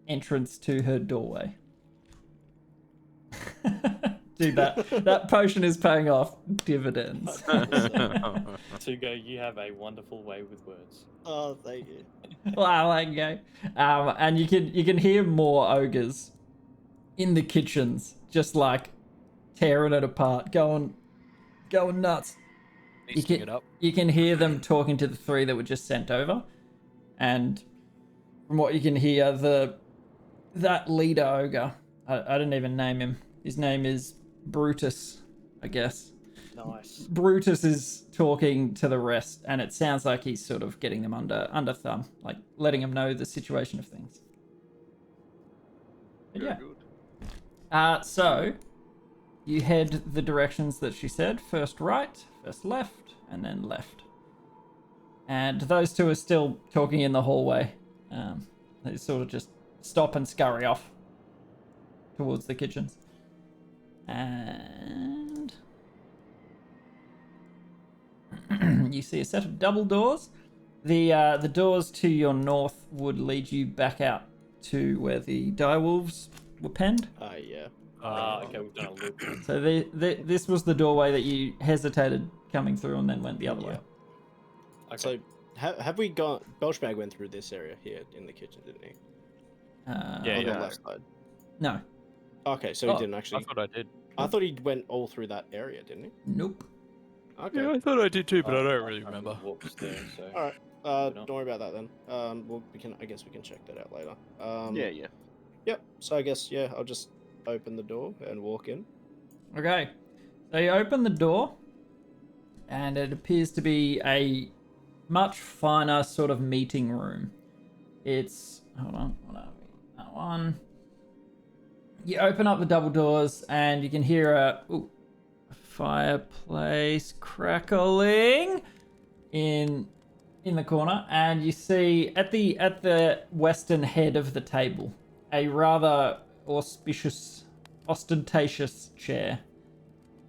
entrance to her doorway. Dude, that potion is paying off dividends. Tugo, you have a wonderful way with words. Oh, thank you. Wow, that guy. And you can hear more ogres in the kitchens, just like tearing it apart, going nuts. Easting it up. You can hear them talking to the three that were just sent over, and from what you can hear, that leader ogre, I didn't even name him. His name is Brutus, I guess. Nice. Brutus is talking to the rest, and it sounds like he's sort of getting them under thumb, like letting them know the situation of things. But Very yeah. good. So you head the directions that she said. First right, first left, and then left. And those two are still talking in the hallway. They sort of just stop and scurry off towards the kitchens. And you see a set of double doors. The doors to your north would lead you back out to where the direwolves were penned. Yeah. Okay, we've done a loop. So this was the doorway that you hesitated coming through and then went the other way. Okay. So, have we got... Belchbag went through this area here in the kitchen, didn't he? Yeah, On yeah. the left side. No. Okay, so he didn't actually... I thought I did. I thought he went all through that area, didn't he? Nope. Okay. Yeah, I thought I did too, but I don't really remember. Whoops there, so. Alright. not. Don't worry about that then. Well, I guess we can check that out later. Yeah. Yep. So I guess I'll just open the door and walk in. Okay. So you open the door, and it appears to be a much finer sort of meeting room. It's... Hold on. What are we? That one. You open up the double doors, and you can hear a fireplace crackling in the corner, and you see at the western head of the table a rather ostentatious chair,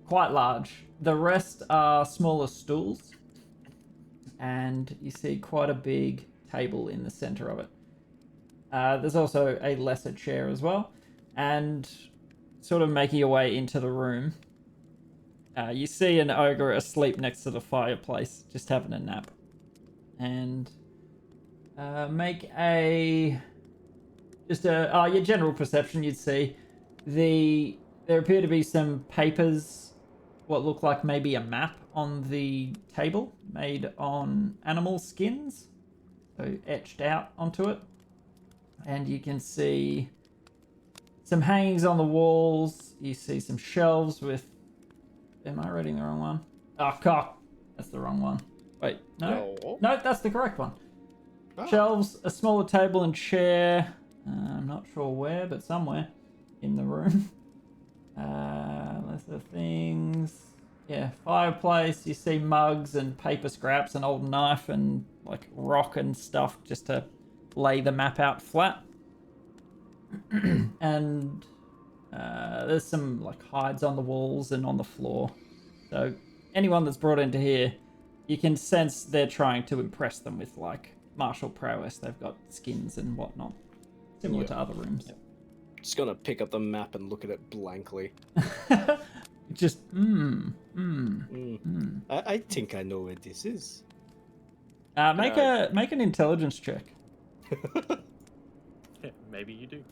quite large. The rest are smaller stools, and you see quite a big table in the center of it. There's also a lesser chair as well, and sort of making your way into the room, you see an ogre asleep next to the fireplace, just having a nap. And make your general perception. You'd see there appear to be some papers, what look like maybe a map on the table made on animal skins, so etched out onto it. And you can see some hangings on the walls. You see some shelves with... Am I reading the wrong one? Oh, cock. That's the wrong one. Wait, no, that's the correct one. Oh. Shelves, a smaller table and chair. I'm not sure where, but somewhere in the room. Lesser things. Yeah, fireplace. You see mugs and paper scraps, an old knife and like rock and stuff just to lay the map out flat. And there's some like hides on the walls and on the floor. So anyone that's brought into here, you can sense they're trying to impress them with like martial prowess. They've got skins and whatnot, similar to other rooms. Yep. Just gonna pick up the map and look at it blankly. Just I think I know where this is. make an intelligence check. Maybe you do.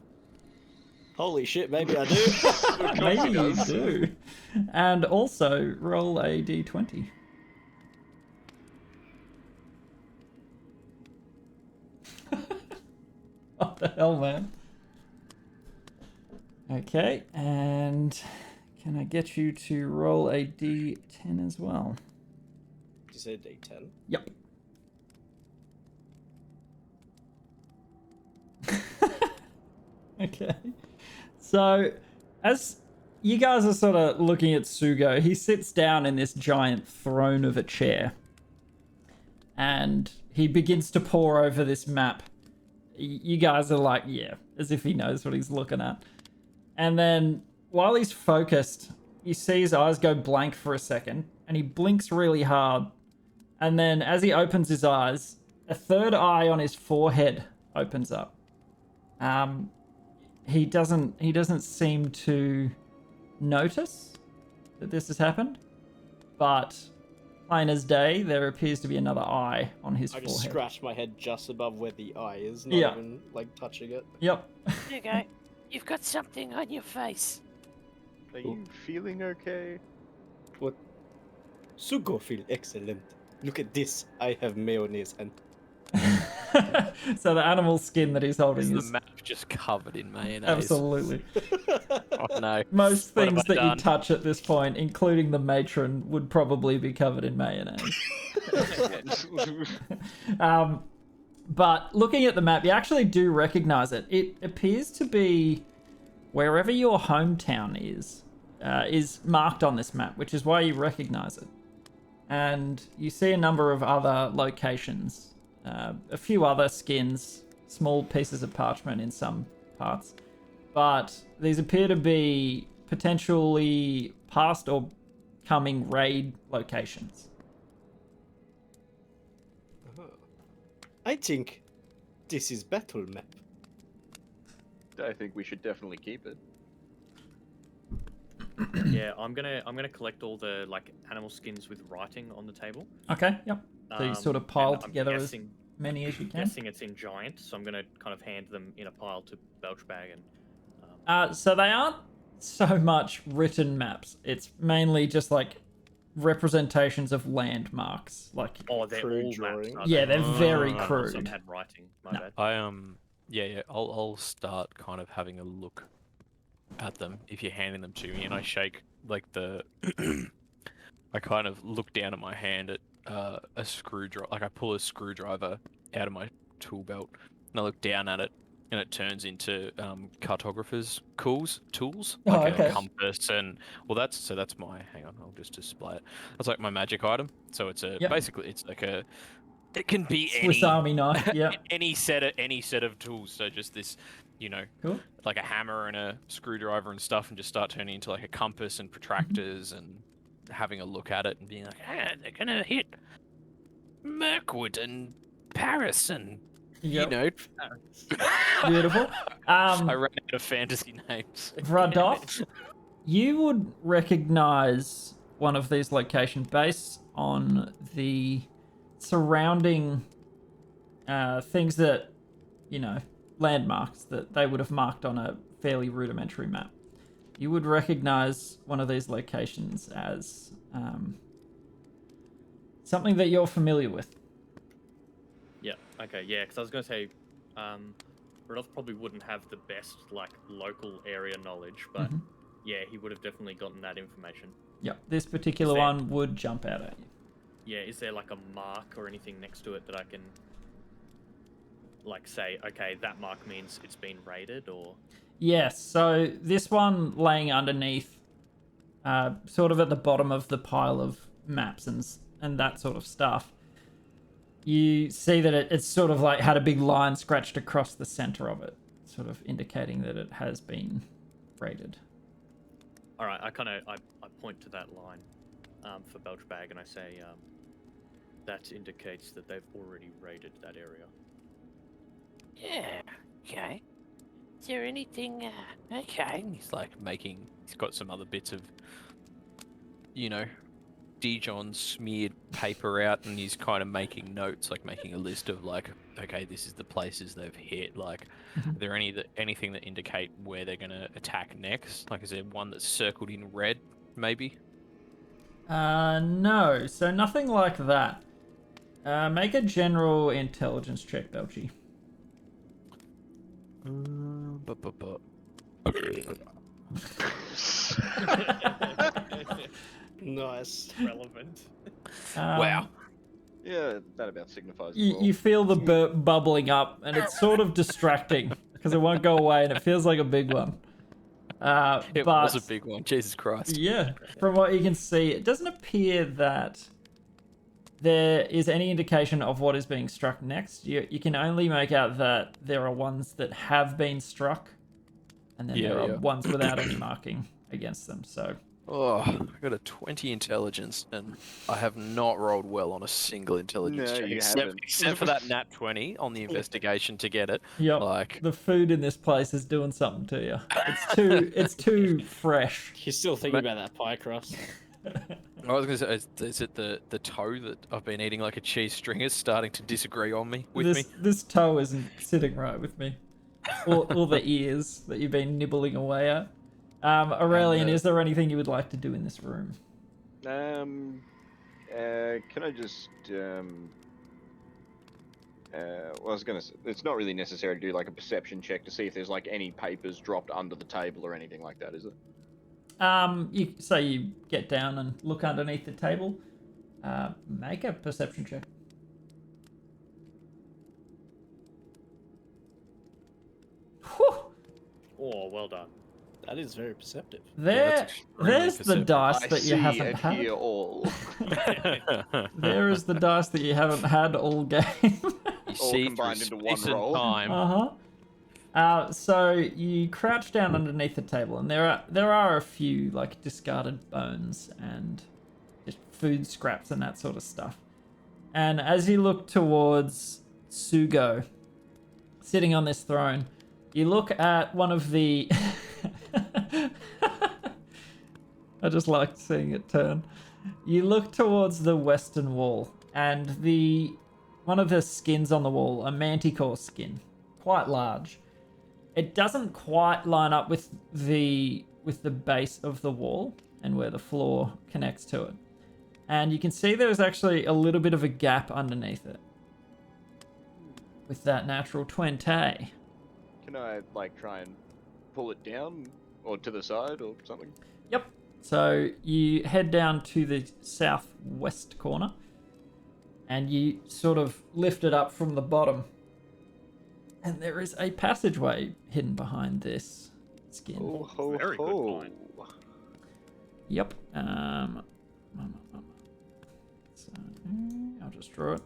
Holy shit, maybe I do. Maybe you do. And also roll a d20. What the hell, man? Okay, and can I get you to roll a d10 as well? Did you say D10? Yep. Okay. So, as you guys are sort of looking at Sugo, he sits down in this giant throne of a chair. And he begins to pore over this map. You guys are like, yeah, as if he knows what he's looking at. And then, while he's focused, you see his eyes go blank for a second. And he blinks really hard. And then, as he opens his eyes, a third eye on his forehead opens up. He doesn't seem to notice that this has happened, but plain as day, there appears to be another eye on his I forehead. just scratched my head just above where the eye is, not Yeah. even like touching it. Yep. There you go. You've got something on your face. Are you feeling okay? What? Sugo feel excellent. Look at this. I have mayonnaise and So the animal skin that he's Is holding the is map just covered in mayonnaise. Absolutely. Oh no. Most What have things I that you done? touch at this point, including the matron, would probably be covered in mayonnaise. But looking at the map, you actually do recognize it. It appears to be wherever your hometown is marked on this map, which is why you recognize it. And you see a number of other locations, a few other skins, small pieces of parchment in some parts. But these appear to be potentially past or coming raid locations. I think this is battle map. I think we should definitely keep it. Yeah, I'm gonna collect all the like animal skins with writing on the table. Okay, yep. So you sort of and pile I'm together guessing, as many as you can. Guessing it's in giant, so I'm gonna kind of hand them in a pile to Belchbag and. So they aren't so much written maps. It's mainly just like representations of landmarks. Like, Oh, they're crude all drawing. maps. yeah, they're very Some crude. had writing. My No. bad. Yeah. I'll start kind of having a look at them if you're handing them to me, and I shake like the. I kind of look down at my hand at a screwdriver. Like I pull a screwdriver out of my tool belt, and I look down at it, and it turns into cartographers' tools, Oh, like okay. a compass, and that's my. Hang on, I'll just display it. That's like my magic item. So it's Yep. basically it's like a. It can be Swiss any Army knife, yeah. any set of tools. So just this, Cool. like a hammer and a screwdriver and stuff, and just start turning into like a compass and protractors and having a look at it and being like, Ah, they're gonna hit Mirkwood and Paris and Yep. Beautiful. I ran out of fantasy names. Radolf, you would recognize one of these locations based on the surrounding things that, landmarks that they would have marked on a fairly rudimentary map. You would recognize one of these locations as something that you're familiar with. Yeah. Okay. Yeah. Because I was gonna say, Rudolph probably wouldn't have the best like local area knowledge, but yeah, he would have definitely gotten that information. Yep, this particular one would jump out at you. Yeah. Is there like a mark or anything next to it that I can like say, okay, that mark means it's been raided, or? Yes, so this one laying underneath, sort of at the bottom of the pile of maps and that sort of stuff, you see that it's sort of like had a big line scratched across the center of it, sort of indicating that it has been raided. All right, I point to that line for Belchbag, and I say that indicates that they've already raided that area. Yeah, okay. Is there anything, okay. He's like he's got some other bits of, Dijon smeared paper out, and he's kind of making notes, like making a list of like, okay, this is the places they've hit. Like, are there anything that indicate where they're going to attack next? Like, is there one that's circled in red, maybe? No, so nothing like that. Make a general intelligence check, Belchi. Nice. Relevant. Wow. Yeah, that about signifies. You feel the burp bubbling up, and it's sort of distracting because it won't go away, and it feels like a big one. It but was a big one. Jesus Christ. yeah, from what you can see, it doesn't appear that there is any indication of what is being struck next. You can only make out that there are ones that have been struck, and then there are ones without any marking against them. So, I got a 20 intelligence, and I have not rolled well on a single intelligence No, check, you except, haven't. except for that nat 20 on the investigation to get it. yep, Like, the food in this place is doing something to you. It's too fresh. You're still thinking about that pie crust. I was going to say, is it the toe that I've been eating like a cheese string is starting to disagree on me with me? This toe isn't sitting right with me. Or the ears that you've been nibbling away at. Aurelian, is there anything you would like to do in this room? Can I just Well, I was gonna say, it's not really necessary to do like a perception check to see if there's like any papers dropped under the table or anything like that, is it? You get down and look underneath the table. Make a perception check. Whew. Oh, well done. That is very perceptive. There's the dice that you haven't and had. hear all. There is the dice that you haven't had all game. You All see combined through into one space and roll. time. So you crouch down underneath the table, and there are a few like discarded bones and just food scraps and that sort of stuff. And as you look towards Sugo, sitting on this throne, you look at one of the. I just liked seeing it turn. You look towards the western wall, and one of the skins on the wall, a manticore skin, quite large. It doesn't quite line up with the base of the wall and where the floor connects to it. And you can see there's actually a little bit of a gap underneath it with that natural 20. Can I like try and pull it down or to the side or something? Yep. So you head down to the southwest corner and you sort of lift it up from the bottom. And there is a passageway hidden behind this skin. Oh, ho, Very good ho. point. Yep. So I'll just draw it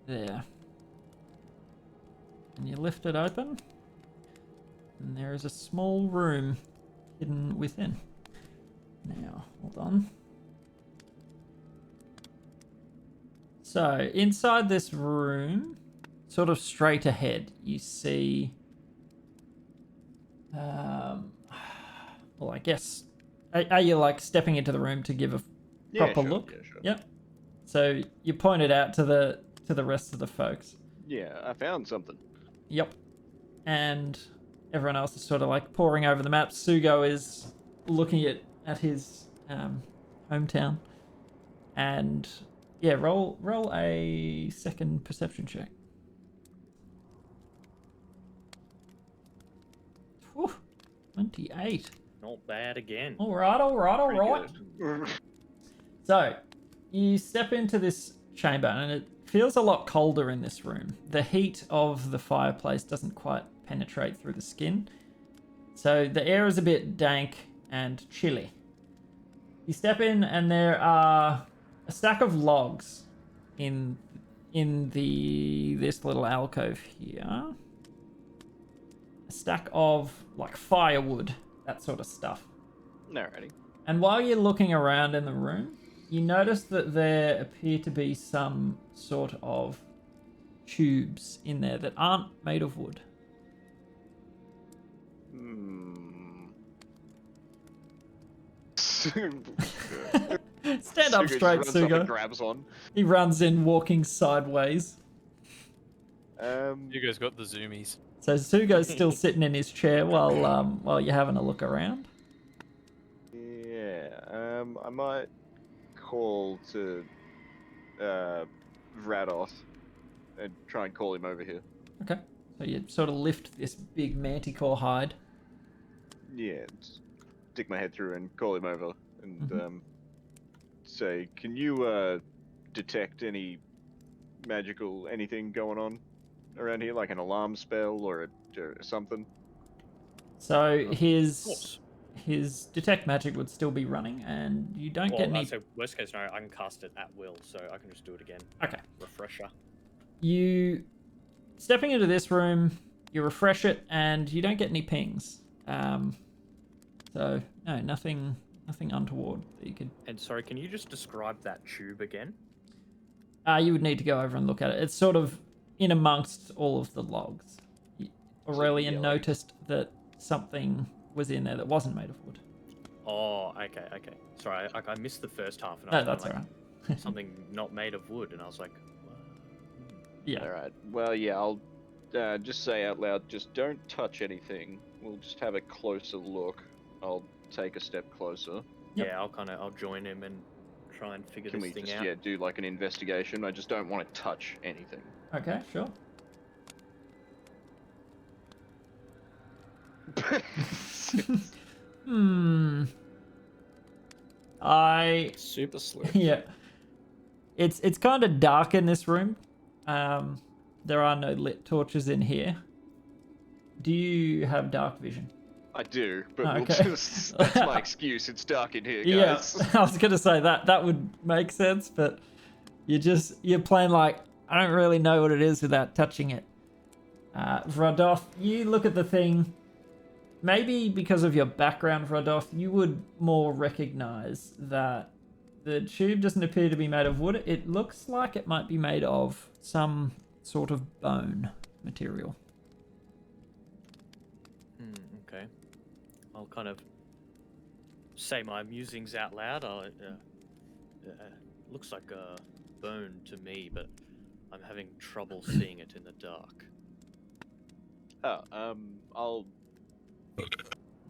there. And you lift it open, and there is a small room hidden within. Now, hold on. So inside this room, sort of straight ahead, you see. Well, I guess. Are you like stepping into the room to give a proper look? Yeah, sure. Yep. So you point it out to the rest of the folks. Yeah, I found something. Yep. And everyone else is sort of like poring over the map. Sugo is looking at his hometown. And yeah, roll a second perception check. Whew, 28. Not bad again. All right. Pretty good. So, you step into this chamber, and it feels a lot colder in this room. The heat of the fireplace doesn't quite penetrate through the skin, so the air is a bit dank and chilly. You step in, and there are a stack of logs in this little alcove here. A stack of like firewood, that sort of stuff. Alrighty. And while you're looking around in the room, you notice that there appear to be some sort of tubes in there that aren't made of wood. Stand up straight, Sugo. Grabs on. He runs in, walking sideways. You guys got the zoomies. So Sugo's still sitting in his chair while you're having a look around. Yeah. I might call to Vrados and try and call him over here. Okay. So you sort of lift this big manticore hide. Yeah. Stick my head through and call him over and say, can you detect any magical anything going on around here, like an alarm spell or something? So his detect magic would still be running, and you don't get any. So worst case scenario, I can cast it at will, so I can just do it again. Okay. Refresher. You stepping into this room, you refresh it, and you don't get any pings. So no, nothing untoward that you could. And sorry, can you just describe that tube again? You would need to go over and look at it. It's sort of in amongst all of the logs. Aurelian noticed that something was in there that wasn't made of wood. Oh, okay. Sorry, I missed the first half. And I No, was that's like, alright. something not made of wood, and I was like, what? Yeah. Alright. Well, yeah, I'll just say out loud, just don't touch anything. We'll just have a closer look. I'll take a step closer. Yep. Yeah, I'll join him and try and figure Can this we thing just out. do like an investigation? I just don't want to touch anything. Okay, sure. Hmm. Super slow. Yeah. It's kind of dark in this room. There are no lit torches in here. Do you have dark vision? I do, but Oh, we'll okay. just, that's my excuse. It's dark in here, Yeah, guys. I was gonna say that would make sense, but you're playing like I don't really know what it is without touching it. Vradoth, you look at the thing. Maybe because of your background, Vradoth, you would more recognize that the tube doesn't appear to be made of wood. It looks like it might be made of some sort of bone material. Okay. I'll kind of say my musings out loud. Looks like a bone to me, but I'm having trouble seeing it in the dark. I'll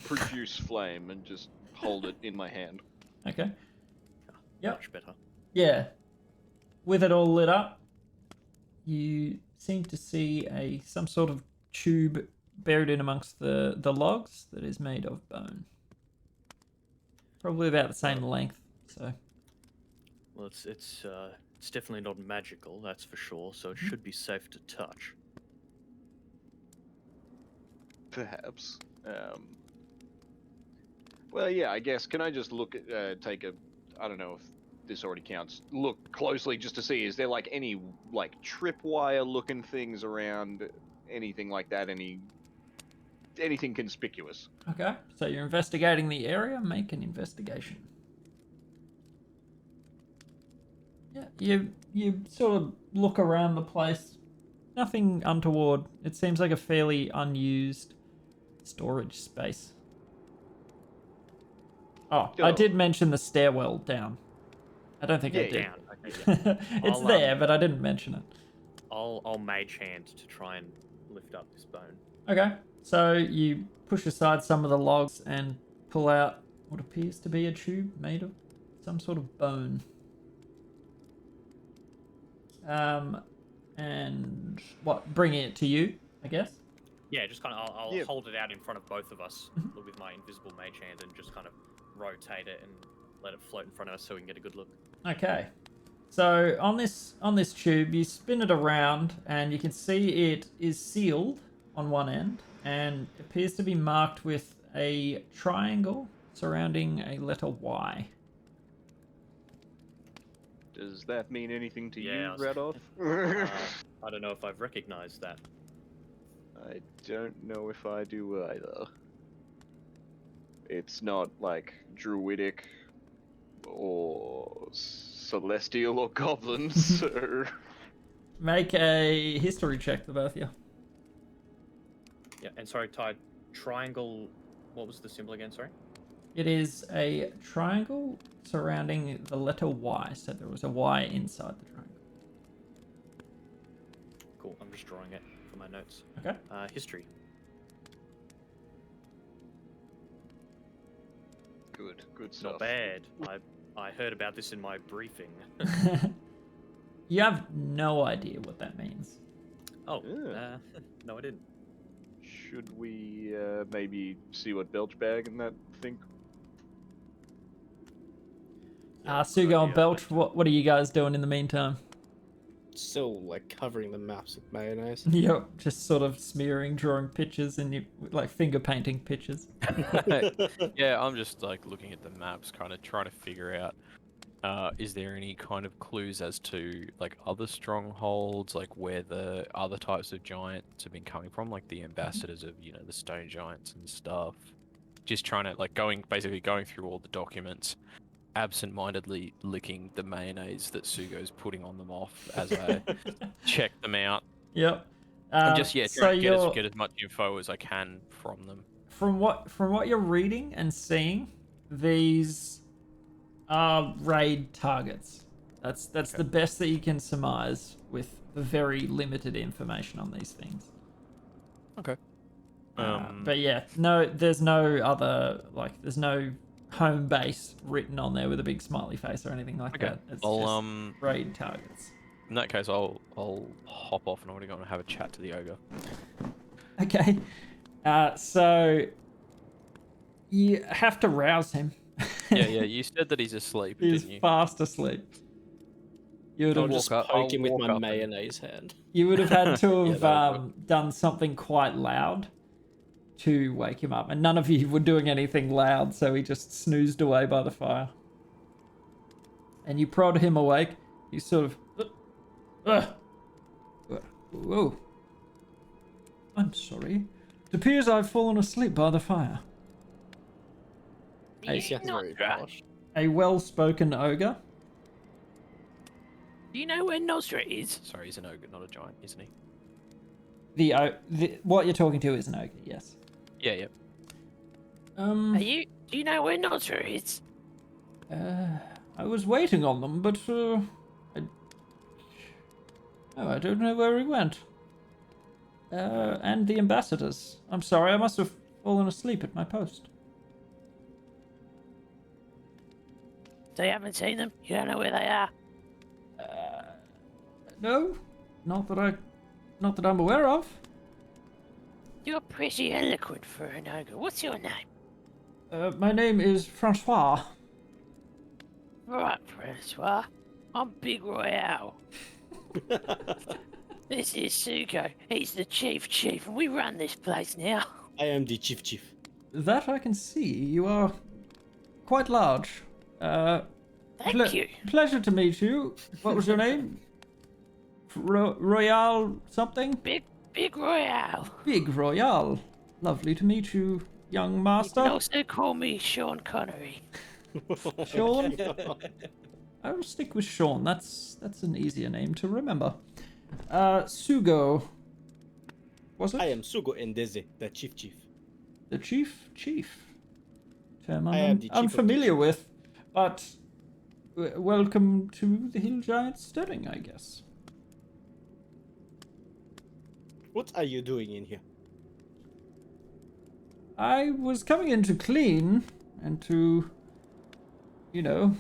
produce flame and just hold it in my hand. Okay. Yep. Much better. Yeah. With it all lit up, you seem to see some sort of tube buried in amongst the logs that is made of bone. Probably about the same length, so. Well, it's definitely not magical, that's for sure. So it should be safe to touch. Perhaps. Well, yeah, I guess. Can I just look at, take a, I don't know if this already counts, look closely just to see, is there like any like tripwire looking things around, anything like that, anything conspicuous? Okay, so you're investigating the area. Make an investigation. Yeah, you sort of look around the place. Nothing untoward. It seems like a fairly unused storage space. Oh, I did mention the stairwell down. I don't think I did. Down. Okay, yeah. It's I'll, there, but I didn't mention it. I'll mage hand to try and lift up this bone. Okay, so you push aside some of the logs and pull out what appears to be a tube made of some sort of bone. And what, bringing it to you, I guess? Yeah, just kind of, I'll Yeah. hold it out in front of both of us with my invisible mage hand and just kind of rotate it and let it float in front of us so we can get a good look. Okay. So on this tube, you spin it around and you can see it is sealed on one end and appears to be marked with a triangle surrounding a letter Y. Does that mean anything to Yeah, you, Radolf? I don't know if I've recognized that. I don't know if I do either. It's not like druidic or celestial or goblins, so... Make a history check, the both of you. Yeah, and sorry, Ty, triangle, what was the symbol again, sorry? It is a triangle surrounding the letter Y, so there was a Y inside the triangle. Cool, I'm just drawing it for my notes. Okay. History. Good stuff. Not bad. I heard about this in my briefing. You have no idea what that means. Oh, Yeah. no I didn't. Should we maybe see what Belchbag and that think? Sugo and idea. Belch, what are you guys doing in the meantime? Still like covering the maps with mayonnaise. You're just sort of smearing, drawing pictures, and you like finger painting pictures. Yeah, I'm just like looking at the maps, kind of trying to figure out, is there any kind of clues as to like other strongholds, like where the other types of giants have been coming from, like the ambassadors of, you know, the stone giants and stuff. Just trying to like basically going through all the documents, absent-mindedly licking the mayonnaise that Sugo's putting on them off as I check them out. Yep. I'm just so trying to you're, get as much info as I can from them. from what you're reading and seeing, these are raid targets. That's Okay. the best that you can surmise with the very limited information on these things. Okay. But yeah, no, there's no other, like, there's no home base written on there with a big smiley face or anything like Okay. that. It's I'll just raid targets. in that case, I'll hop off and I'm gonna go and have a chat to the ogre. Okay. So you have to rouse him. Yeah. You said that he's asleep, He's didn't you? fast asleep. You would I'll have just walk up- poke I'll him with walk my up and- mayonnaise hand. You would have had to Yeah, have that'll done something quite loud to wake him up, and none of you were doing anything loud, so he just snoozed away by the fire. And you prod him awake. He's sort of, whoa. I'm sorry. It appears I've fallen asleep by the fire. That's very posh. A well-spoken ogre. Do you know where Nosra is? Sorry, he's an ogre, not a giant, isn't he? The what you're talking to is an ogre, yes. Yeah. Do you know where Nosra is? I was waiting on them, but I don't know where he went. And the ambassadors. I'm sorry, I must have fallen asleep at my post. So you haven't seen them? You don't know where they are? No, not that I'm aware of. You're pretty eloquent for an ogre. What's your name? My name is Francois. Right, Francois. I'm Big Royale. This is Sugo. He's the chief, and we run this place now. I am the chief. That I can see. You are quite large. Thank you. Pleasure to meet you. What was your name? Royale something? Big Royale. Big Royale. Lovely to meet you, young You can master. also call me Sean Connery. Sean? I'll stick with Sean. That's an easier name to remember. Sugo. Was it? I am Sugo Endeze, the chief. The chief. Term I am the chief of unfamiliar the with, but welcome to the Hill Giant Stedding, I guess. What are you doing in here? I was coming in to clean and to, Hill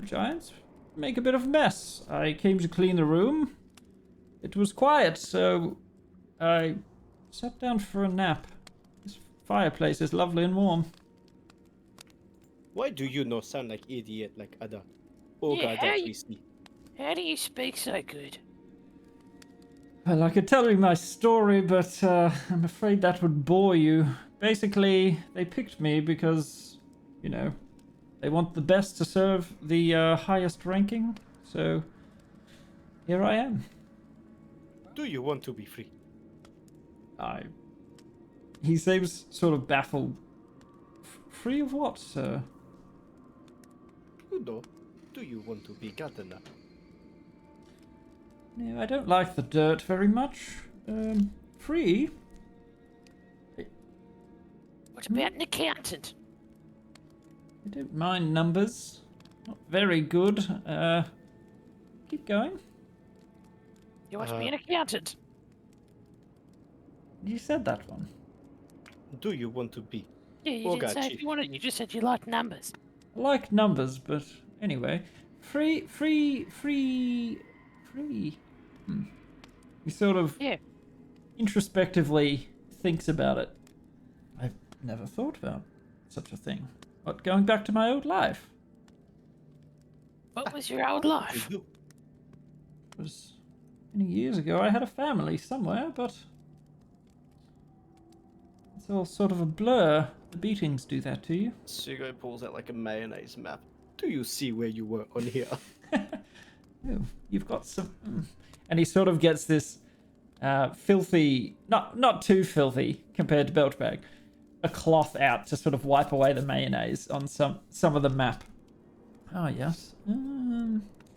Giants make a bit of a mess. I came to clean the room. It was quiet, so I sat down for a nap. This fireplace is lovely and warm. Why do you not sound like idiot like other ogre Yeah, that we see? How do you speak so good? Well, I could tell you my story, but I'm afraid that would bore you. Basically, they picked me because, they want the best to serve the highest ranking. So, here I am. Do you want to be free? He seems sort of baffled. Free of what, sir? Udo, do you want to be gardener? No, I don't like the dirt very much. Free? What about an accountant? I don't mind numbers. Not very good. Keep going. You want to be an accountant? You said that one. Do you want to be? Yeah, you Ogre didn't say chief. if you wanted. You just said you liked numbers. I like numbers, but anyway. Free. He sort of Yeah. introspectively thinks about it. I've never thought about such a thing. What, going back to my old life? What was your old life? We do. It was many years ago. I had a family somewhere, but it's all sort of a blur. The beatings do that to you. Sugo pulls out like a mayonnaise map. Do you see where you were on here? Oh, you've got some... And he sort of gets this filthy... Not too filthy compared to Belchbag. A cloth out to sort of wipe away the mayonnaise on some of the map. Oh, yes.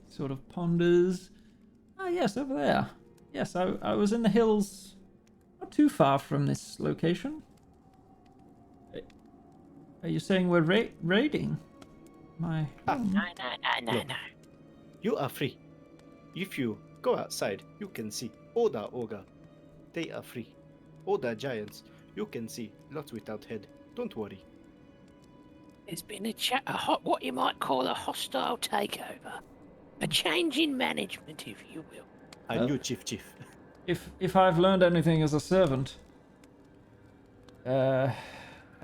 Sort of ponders. Ah, yes, over there. Yes, I was in the hills not too far from this location. Are you saying we're raiding? My home? No. You are free. If you go outside, you can see Oda Ogre. They are free. Oda Giants, you can see lots without head. Don't worry. There's been what you might call a hostile takeover. A change in management, if you will. A new chief. If I've learned anything as a servant, I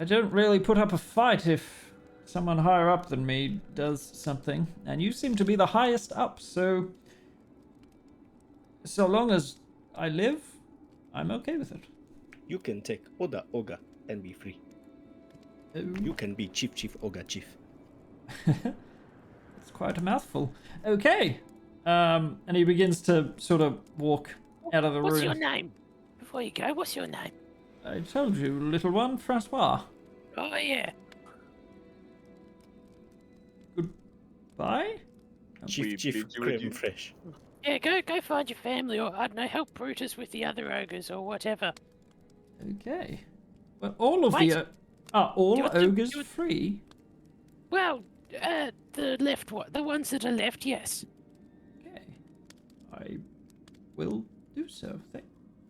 don't really put up a fight if someone higher up than me does something, and you seem to be the highest up, so long as I live, I'm okay with it. You can take Oda Oga and be free. You can be Chief Oga Chief. It's quite a mouthful. Okay. And he begins to sort of walk out of the room. What's your name? Before you go, what's your name? I told you, little one, Francois. Oh, yeah. Goodbye? Chief Creme Fresh. Yeah, go find your family, or I don't know, help Brutus with the other ogres or whatever. Okay. Well, all of Wait. are all You want to- ogres you- free? Well, the left one, the ones that are left, yes. Okay. I will do so.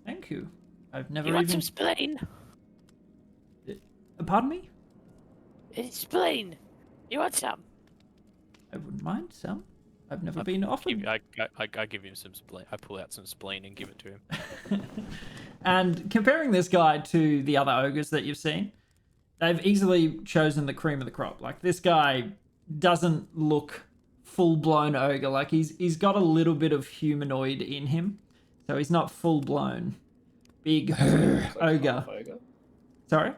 Thank you. I've never You want even... some spleen? Pardon me? Spleen. You want some? I wouldn't mind some. I've never been offered. I give him some spleen. I pull out some spleen and give it to him. And comparing this guy to the other ogres that you've seen, they've easily chosen the cream of the crop. Like, this guy doesn't look full-blown ogre. Like, he's got a little bit of humanoid in him, so he's not full-blown big ogre. Sorry?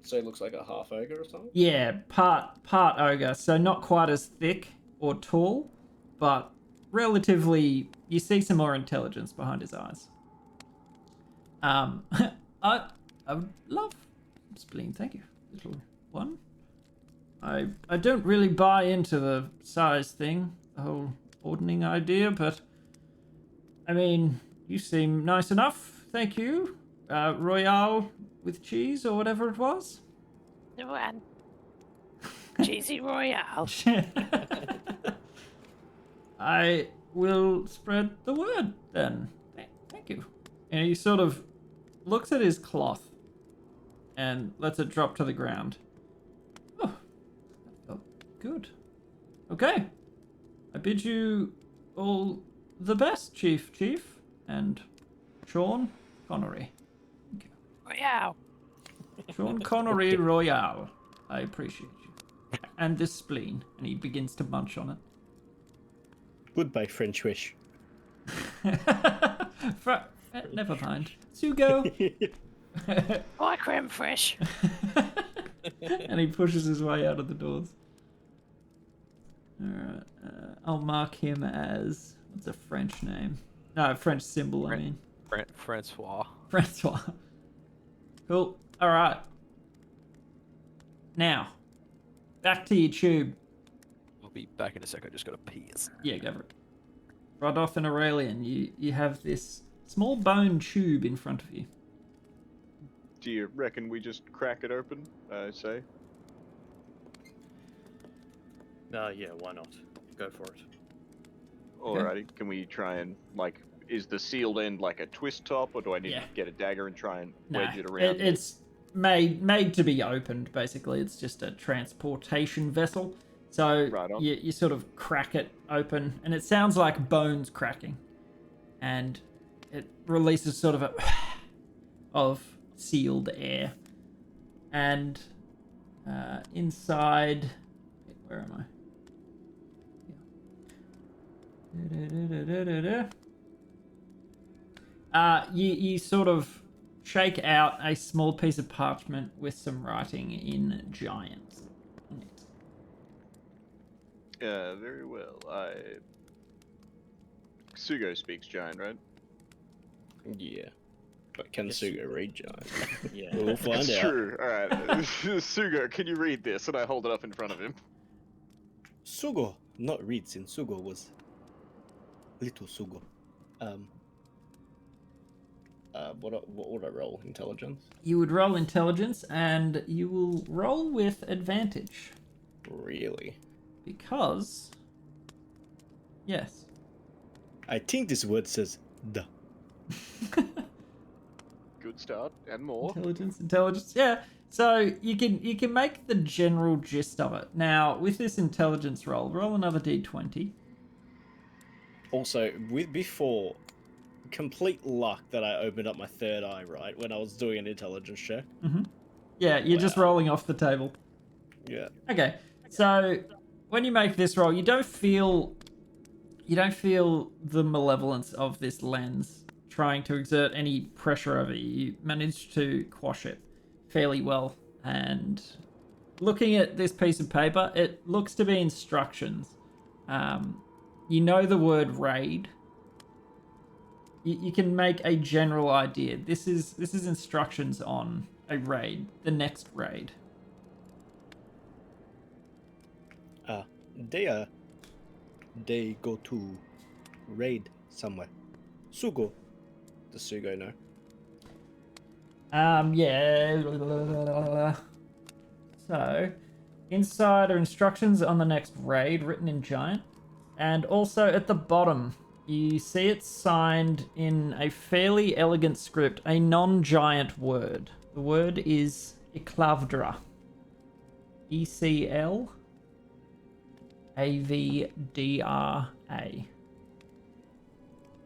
So he looks like a half ogre or something? Yeah, part ogre, so not quite as thick or tall, but relatively, you see some more intelligence behind his eyes. I would love spleen, thank you, little one. I don't really buy into the size thing, the whole ordning idea, but I mean, you seem nice enough, thank you. Royale with cheese or whatever it was. The one. Cheesy Royale. I will spread the word then. Thank you. And he sort of looks at his cloth and lets it drop to the ground. Oh, that felt good. Okay. I bid you all the best, Chief, and Sean Connery. Thank you. Royale. Sean Connery Royale. I appreciate you. And this spleen. And he begins to munch on it. Goodbye, French wish. Never mind. Sugo. Bye, creme fraiche. And he pushes his way out of the doors. Alright. I'll mark him as... What's a French name? No, French symbol, I mean. Francois. Francois. Cool. Alright. Now, back to your tube. I'll be back in a sec. I just got to pee. Yeah, go for it. Rodolph and Aurelian, you have this small bone tube in front of you. Do you reckon we just crack it open? I say. Yeah, why not? Go for it. Alrighty. Can we try and, like, is the sealed end like a twist top, or do I need Yeah. to get a dagger and try and No, wedge it around? it's made to be opened, basically. It's just a transportation vessel. So Right on. you sort of crack it open, and it sounds like bones cracking. And it releases sort of a of sealed air. And inside... Wait, where am I? You sort of shake out a small piece of parchment with some writing in giant on it. Very well. Sugo speaks giant, right? Yeah. But can Sugo read giant? Yeah. We'll find It's out. true. Alright. Sugo, can you read this? And I hold it up in front of him. Sugo, not read since Sugo was little Sugo. What would I roll? Intelligence? You would roll intelligence, and you will roll with advantage. Really? Because... Yes. I think this word says the. Good start. And more. Intelligence. Yeah. So you can make the general gist of it. Now, with this intelligence roll another d20. Also, before, complete luck that I opened up my third eye, right, when I was doing an intelligence check. Mm-hmm. Yeah, you're just Wow. rolling off the table. Yeah. Okay, so when you make this roll, you don't feel the malevolence of this lens trying to exert any pressure over you. You manage to quash it fairly well. And looking at this piece of paper, it looks to be instructions. You know the word raid. You can make a general idea. This is instructions on a raid, the next raid. They go to raid somewhere. Sugo. Does Sugo know? Yeah. So, inside are instructions on the next raid written in giant. And also at the bottom, you see it signed in a fairly elegant script, a non-giant word. The word is Eclavdra. E-C-L-A-V-D-R-A.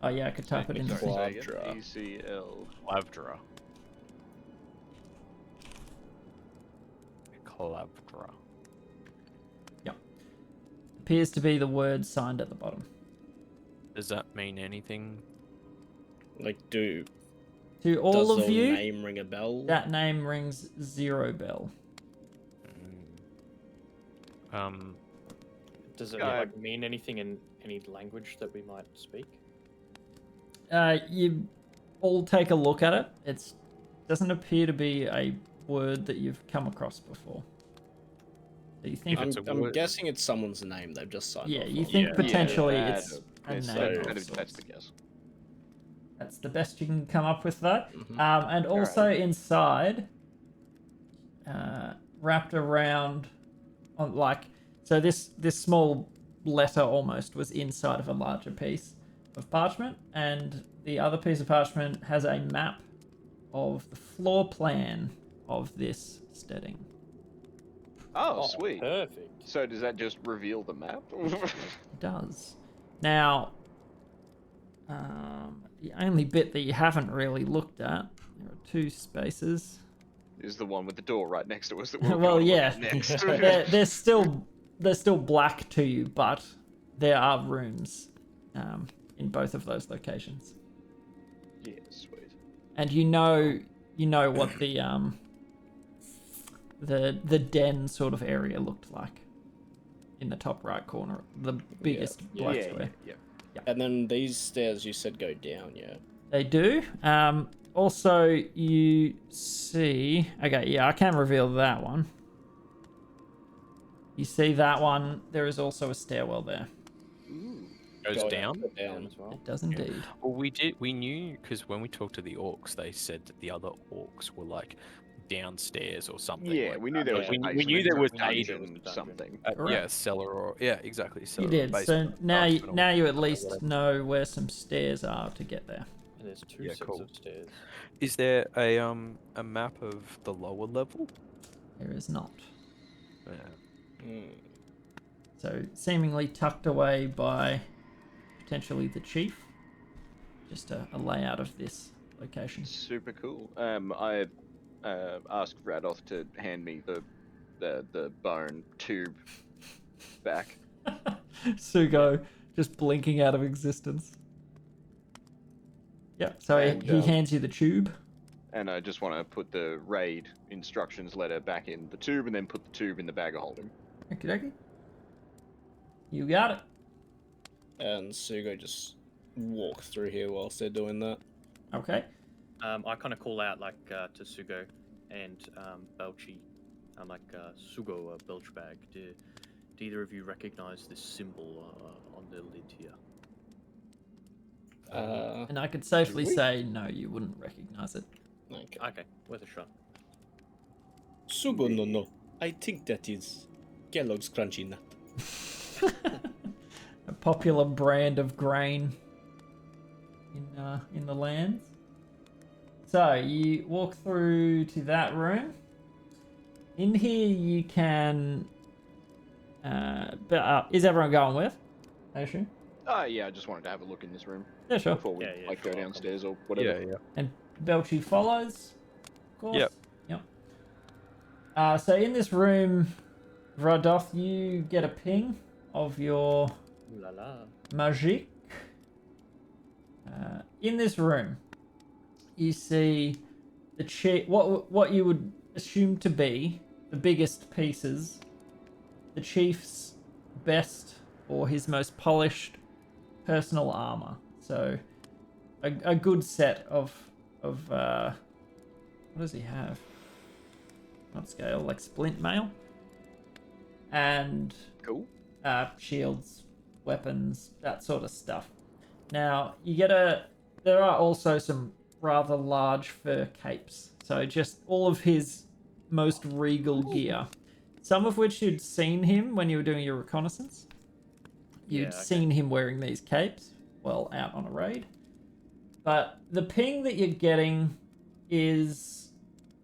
Oh yeah, I could type it in the thing. ECL. Clavdra. Clavdra. Yep. Appears to be the word signed at the bottom. Does that mean anything? Like, To all does of the you, name ring a bell? that name rings 0 bell. Does it Guy- mean anything in any language that we might speak? You all take a look at it. It doesn't appear to be a word that you've come across before. So you think, I'm guessing it's someone's name they've just signed yeah, off you on. think potentially Yeah, it's a It's name. like- of that's sorts. the guess. That's the best you can come up with, though. Mhm. And also Alright. inside, wrapped around, on so this small letter almost was inside of a larger piece of parchment, and the other piece of parchment has a map of the floor plan of this steading. Oh, sweet. Perfect. So does that just reveal the map? It does. Now, the only bit that you haven't really looked at, there are 2 spaces. Is the one with the door right next to us that we're Well, gonna look yeah, at next. they're still black to you, but there are rooms in both of those locations, Yeah, sweet. and you know what the den sort of area looked like in the top right corner, the biggest black square. Yeah. And then these stairs you said go down, yeah? They do. Also, you see... Okay, yeah, I can't reveal that one. You see that one. There is also a stairwell there. Goes Go down? Down. as well. It does indeed. Well, we knew, because when we talked to the orcs, they said that the other orcs were like downstairs or something. Yeah, like we knew that. there Like, was. we knew there was We knew a there was dungeon a dungeon. something. yeah, Correct. cellar or yeah, exactly. So You did. So basement, now basement, you or at least whatever. know where some stairs are to get there. And there's 2 Yeah, sets cool. of stairs. Is there a map of the lower level? There is not. Yeah. Mm. So seemingly tucked away by potentially the chief. Just a layout of this location. Super cool. I asked Radoth to hand me the bone tube back. Sugo just blinking out of existence. Yep. So And, he hands you the tube. And I just want to put the raid instructions letter back in the tube, and then put the tube in the bag of holding. Okie dokie. You got it. And Sugo just walk through here whilst they're doing that. Okay. I kind of call out like to Sugo and Belchy. I'm like, Sugo, Belch bag. Do either of you recognize this symbol on the lid here? And I could safely do we? say no, you wouldn't recognize it. Okay. Okay, worth a shot. Sugo no. I think that is Kellogg's Crunchy Nut. A popular brand of grain in the lands. So you walk through to that room. In here you can. Is everyone going with? I assume. Yeah, I just wanted to have a look in this room Yeah, sure. before we Yeah, like sure, go I'll come downstairs or whatever. Yeah, yeah. And Belchy follows. Of course. Yep. Yep. So in this room, Radoth, you get a ping of your Ooh la la. magic. In this room, you see the what you would assume to be the biggest pieces, the chief's best or his most polished personal armor. So a good set of what does he have? Not scale, like splint mail. And Cool. shields, weapons, that sort of stuff. Now, there are also some rather large fur capes. So just all of his most regal gear. Some of which you'd seen him when you were doing your reconnaissance. You'd Yeah, okay. seen him wearing these capes while out on a raid. But the ping that you're getting is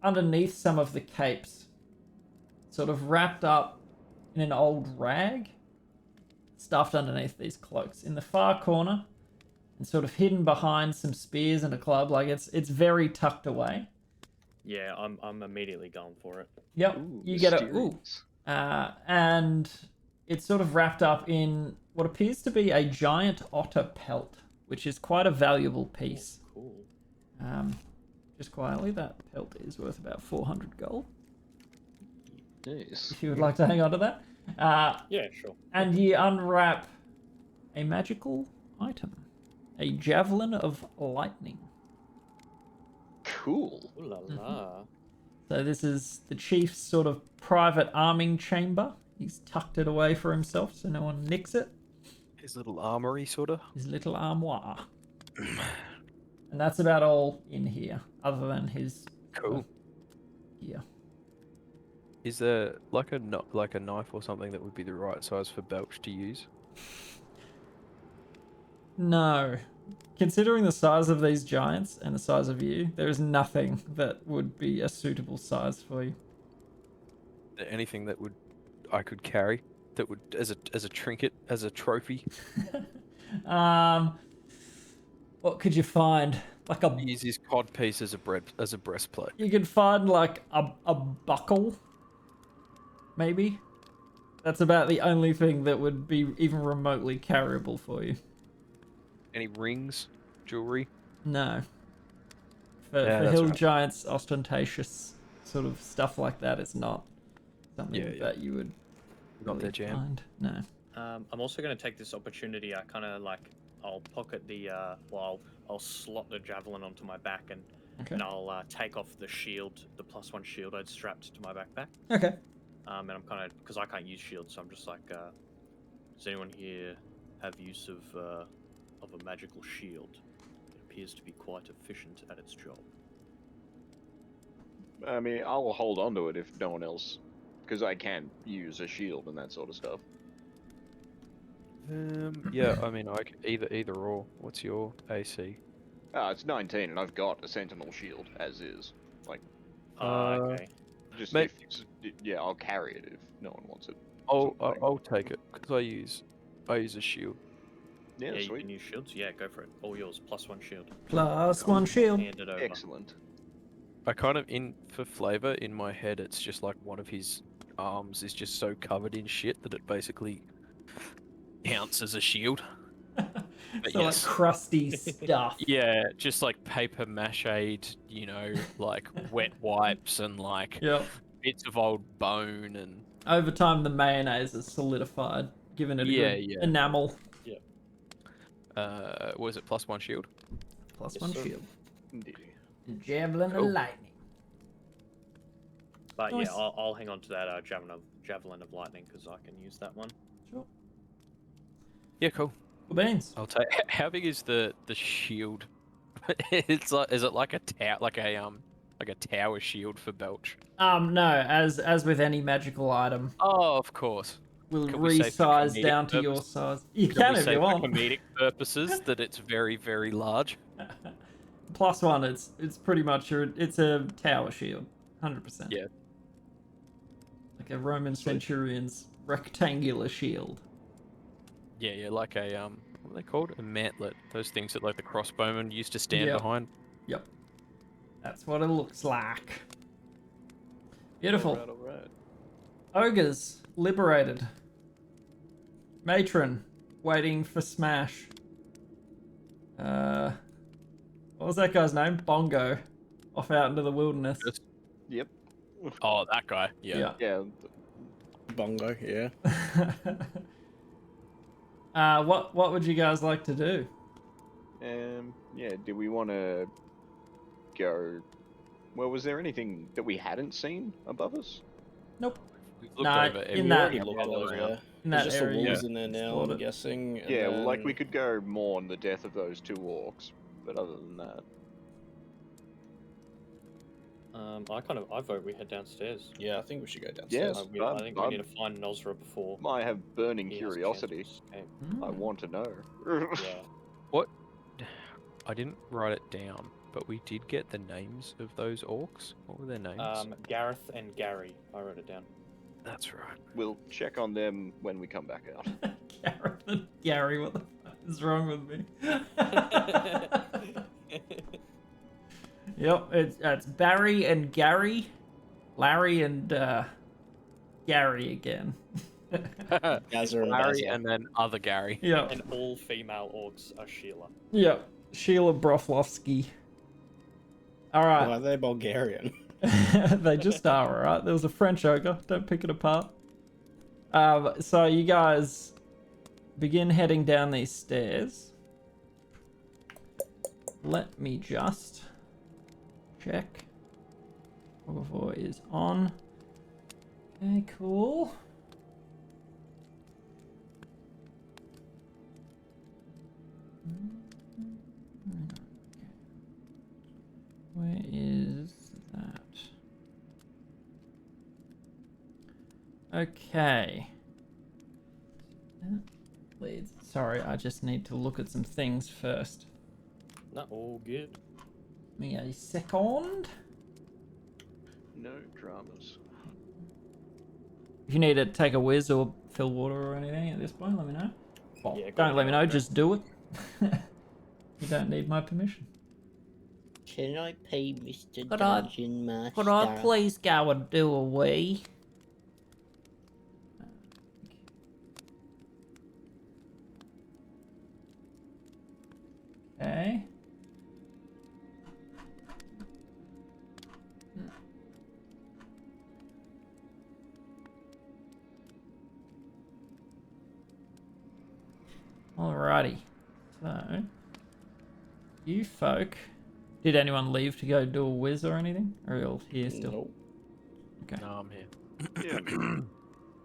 underneath some of the capes, sort of wrapped up in an old rag, stuffed underneath these cloaks. In the far corner, and sort of hidden behind some spears and a club, like it's very tucked away. Yeah, I'm immediately going for it. Yep, Ooh, you get mysterious. and it's sort of wrapped up in what appears to be a giant otter pelt, which is quite a valuable piece. Cool. Just quietly, that pelt is worth about 400 gold. Nice. If you would like to hang on to that. Yeah, sure. And you unwrap a magical item, a javelin of lightning. Cool. Ooh la la. So this is the chief's sort of private arming chamber. He's tucked it away for himself so no one nicks it. His little armory, sort of. His little armoire. And that's about all in here, other than his Cool. gear. Is there like a knife or something that would be the right size for Belch to use? No. Considering the size of these giants and the size of you, there is nothing that would be a suitable size for you. Anything that I could carry that would as a trinket, as a trophy? What could you find? Like a Use his cod piece as a breastplate. You could find like a buckle, maybe. That's about the only thing that would be even remotely carryable for you. Any rings, jewelry? No. For that's hill right. giants, ostentatious sort of stuff like that is not something Yeah. that you would Not really their jam. find. No. I'm also going to take this opportunity. I kind of like, I'll pocket the, I'll slot the javelin onto my back and Okay. and I'll take off the shield, the +1 shield I'd strapped to my backpack. Okay. And I'm kind of, because I can't use shields, so I'm just like, does anyone here have use of a magical shield? It appears to be quite efficient at its job. I mean, I'll hold on to it if no one else, because I can use a shield and that sort of stuff. Yeah, I mean, either or. What's your AC? It's 19, and I've got a sentinel shield as is. Like, Okay. just Mate- yeah, I'll carry it if no one wants it. I'll take it because I use a shield. Yeah, Yeah, you sweet. can use shields. Yeah, go for it. All yours. +1 shield. +1 shield. Hand it over. Excellent. I kind of for flavor in my head, it's just like one of his arms is just so covered in shit that it basically counts as a shield. But So yes. like crusty stuff. Yeah, just like paper mache, like wet wipes and like Yep. bits of old bone and Over time, the mayonnaise is solidified, giving it a good Yeah. enamel. was it +1 shield? +1 sir. shield. Indeed. Javelin Cool. of lightning. But Nice. yeah, I'll hang on to that javelin of lightning because I can use that one. Sure. Yeah, cool. Cool beans. I'll take. How big is the shield? It's like, is it like a tower shield for Belch? No, as with any magical item, Oh, of course. we'll Can we say for resize comedic down to your purpose? size. You Can can we if say you for want. comedic purposes that it's very, very large? +1, it's pretty much it's a tower shield, 100%. Yeah. Like a Roman centurion's rectangular shield. Yeah, like a what are they called? A mantlet. Those things that like the crossbowmen used to stand Yep. behind. Yep. That's what it looks like. Beautiful. All right. Ogres liberated. Matron waiting for smash. What was that guy's name? Bongo. Off out into the wilderness. Yep. Oh, that guy. Yeah. Yeah. Bongo, yeah. What would you guys like to do? Yeah. Do we want to go? Well, was there anything that we hadn't seen above us? Nope. We've looked Nah, over in every that- Already area looked all all over around. there. In There's that just the area. wolves in there now, Explored I'm it. guessing. and Yeah. Well, like we then- could go mourn the death of those 2 orcs, but other than that, I vote we head downstairs. Yeah, I think we should go downstairs. Yes. I think we need to find Nosra before I have burning he has a chance to curiosity. escape. I Hmm. want to know. Yeah. What? I didn't write it down, but we did get the names of those orcs. What were their names? Gareth and Gary. I wrote it down. That's right. We'll check on them when we come back out. Gareth and Gary, what the fuck is wrong with me? Yep, it's Barry and Gary, Larry and Gary again. Gazza and Larry Bazza. and then other Gary. Yep, And all female orcs are Sheila. yep. Sheila Broflovsky. All right. Why are they Bulgarian? They just are, alright? There was a French ogre. Don't pick it apart. So you guys begin heading down these stairs. Let me just check. Hover is on. Okay, cool. Where is that? Okay. Leads. Sorry, I just need to look at some things first. Not all good. Give me a second. No dramas. If you need to take a whiz or fill water or anything at this point, let me know. Well, Yeah, go don't let me ahead, know, okay. just do it. You don't need my permission. Can I pay Mr. Could I- Dungeon Master? Could I please go and do a wee? Okay. Alrighty. So, you folk. Did anyone leave to go do a whiz or anything? Or are you all here still? Nope. Okay. No, I'm here. Yeah.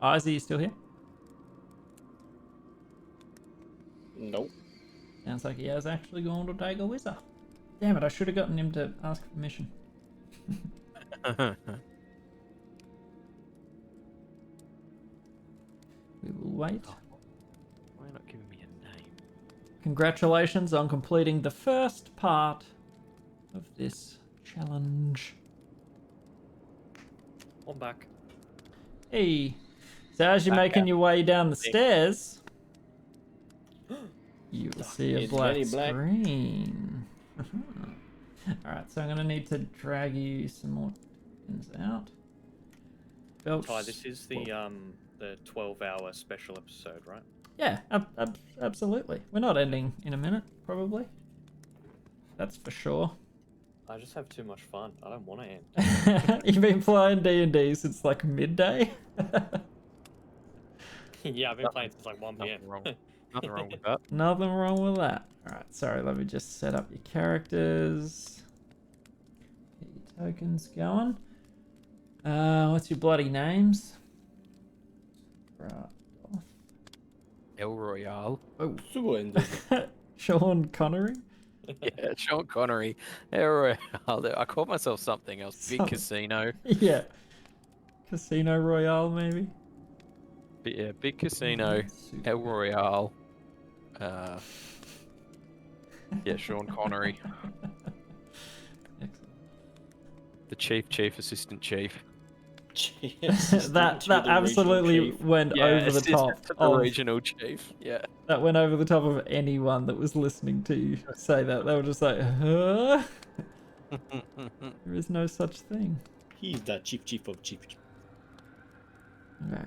Ozzy, you still here? Nope. Sounds like he has actually gone to take a whizzer. Damn it, I should have gotten him to ask permission. We will wait. Why not giving me a name? Congratulations on completing the first part of this challenge. I'm back. Hey, so as you're Back making out. your way down the stairs, you will see a It's black very black. screen. Alright, so I'm going to need to drag you some more things out. Belch. Ty, this is the 12-hour special episode, right? Yeah, absolutely. We're not ending in a minute, probably. That's for sure. I just have too much fun. I don't want to end. You've been playing D&D since like midday? Yeah, I've been playing since like 1 p.m. Nothing wrong. Nothing wrong with that. Nothing wrong with that. Alright, sorry, let me just set up your characters. Get your tokens going. What's your bloody names? Right off. El Royale. Oh, Sugoende. Sean Connery? Yeah, Sean Connery. El Royale. I called myself something else. Big Something. Casino. Yeah. Casino Royale, maybe? Yeah, Big Casino. El Royale. Yeah, Sean Connery. Excellent. The chief, assistant chief. Yes, that absolutely went over the top the of regional chief. Yeah. that went over the top of anyone that was listening to you say that. They were just like, huh? There is no such thing. He's the chief of chief. Okay.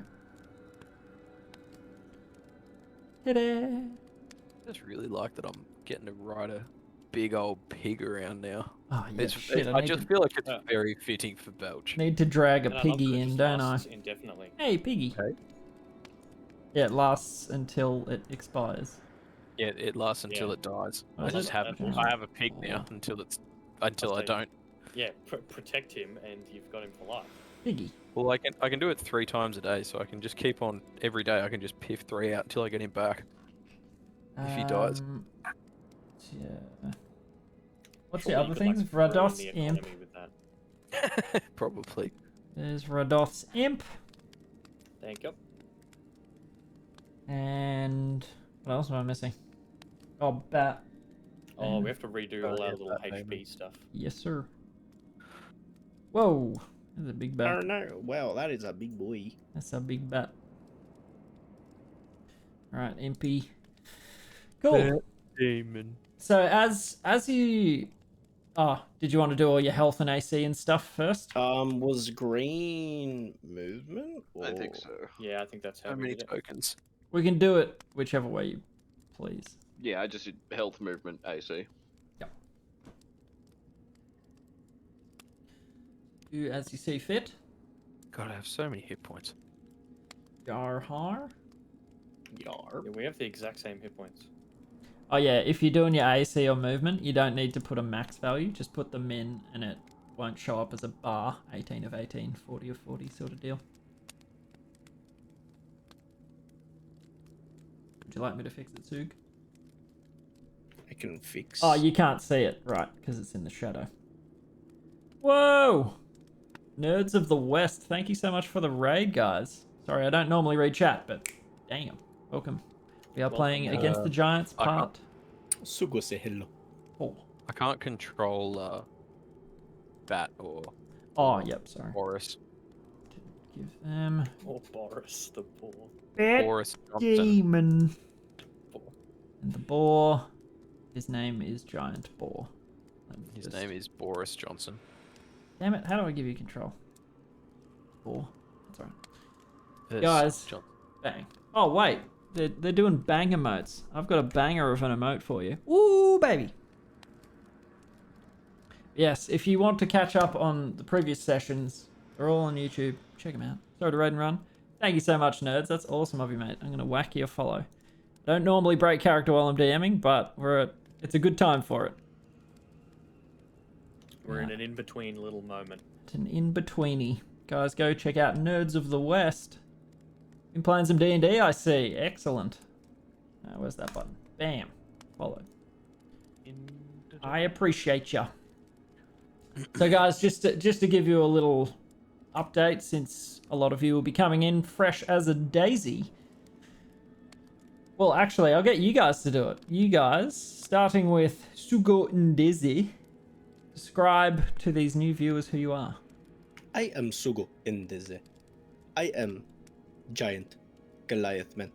Ta-da! Just really like that I'm getting to ride a big old pig around now. Oh yeah, shit. I I just need, feel like it's very fitting for Belch. need to drag a And I love that piggy it in, just don't I? lasts indefinitely. Hey, piggy. Okay. Yeah, it lasts until it expires. Yeah, it lasts until Yeah. it dies. Oh, I is just it? have Okay. I have a pig now until I say- don't. Yeah, protect him, and you've got him for life. Piggy. Well, I can do it 3 times a day, so I can just keep on every day. I can just piff 3 out until I get him back. If he dies. Yeah. What's Surely the you other could, like, things? ruin Radoth's the Imp. economy with that. Probably. There's Radoth's Imp. Thank you. And what else am I missing? Oh, Bat. Oh, we have to redo all our yeah, little that HP payment. stuff. Yes, sir. Whoa. That's a big bat. Oh no! Wow, that is a big boy. That's a big bat. Alright, MP. Cool. Demon. So as you... Oh, did you want to do all your health and AC and stuff first? Was green movement? I think or- so. Yeah, I think that's how How we many did it. tokens? We can do it whichever way you please. Yeah, I just did health, movement, AC. Do as you see fit. God, I have so many hit points. Yarhar. Yar. Yeah, we have the exact same hit points. Oh yeah, if you're doing your AC or movement, you don't need to put a max value. Just put them in and it won't show up as a bar. 18 of 18, 40 of 40 sort of deal. Would you like me to fix it, Sug? I can fix. Oh, you can't see it. Right, because it's in the shadow. Whoa! Nerds of the West, thank you so much for the raid, guys. Sorry, I don't normally read chat, but damn. Welcome. We are playing Against the Giants I can't- part Sugo say hello. 4. I can't control Bat or Oh, yep, sorry. Boris. Give them... Or Boris the Boar. Boris Johnson. Demon. Boar. And the boar, his name is Giant Boar. Let me His just- name is Boris Johnson. Damn it, how do I give you control? Boar. That's alright. Yes, Guys. John- Bang. Oh, wait. They're doing bang emotes. I've got a banger of an emote for you. Ooh, baby. Yes, if you want to catch up on the previous sessions, they're all on YouTube. Check them out. Sorry to raid and run. Thank you so much, nerds. That's awesome of you, mate. I'm going to whack you a follow. I don't normally break character while I'm DMing, but it's a good time for it. We're in Yeah. an in-between little moment. It's an in-betweeny. Guys, go check out Nerds of the West. Been playing some D&D, I see. Excellent. Where's that button? Bam. Follow. I appreciate ya. So guys, just to give you a little update, since a lot of you will be coming in fresh as a daisy. Well, actually, I'll get you guys to do it. You guys, starting with Sugo Ndezi, describe to these new viewers who you are. I am Sugo Ndeze. I am giant Goliath man.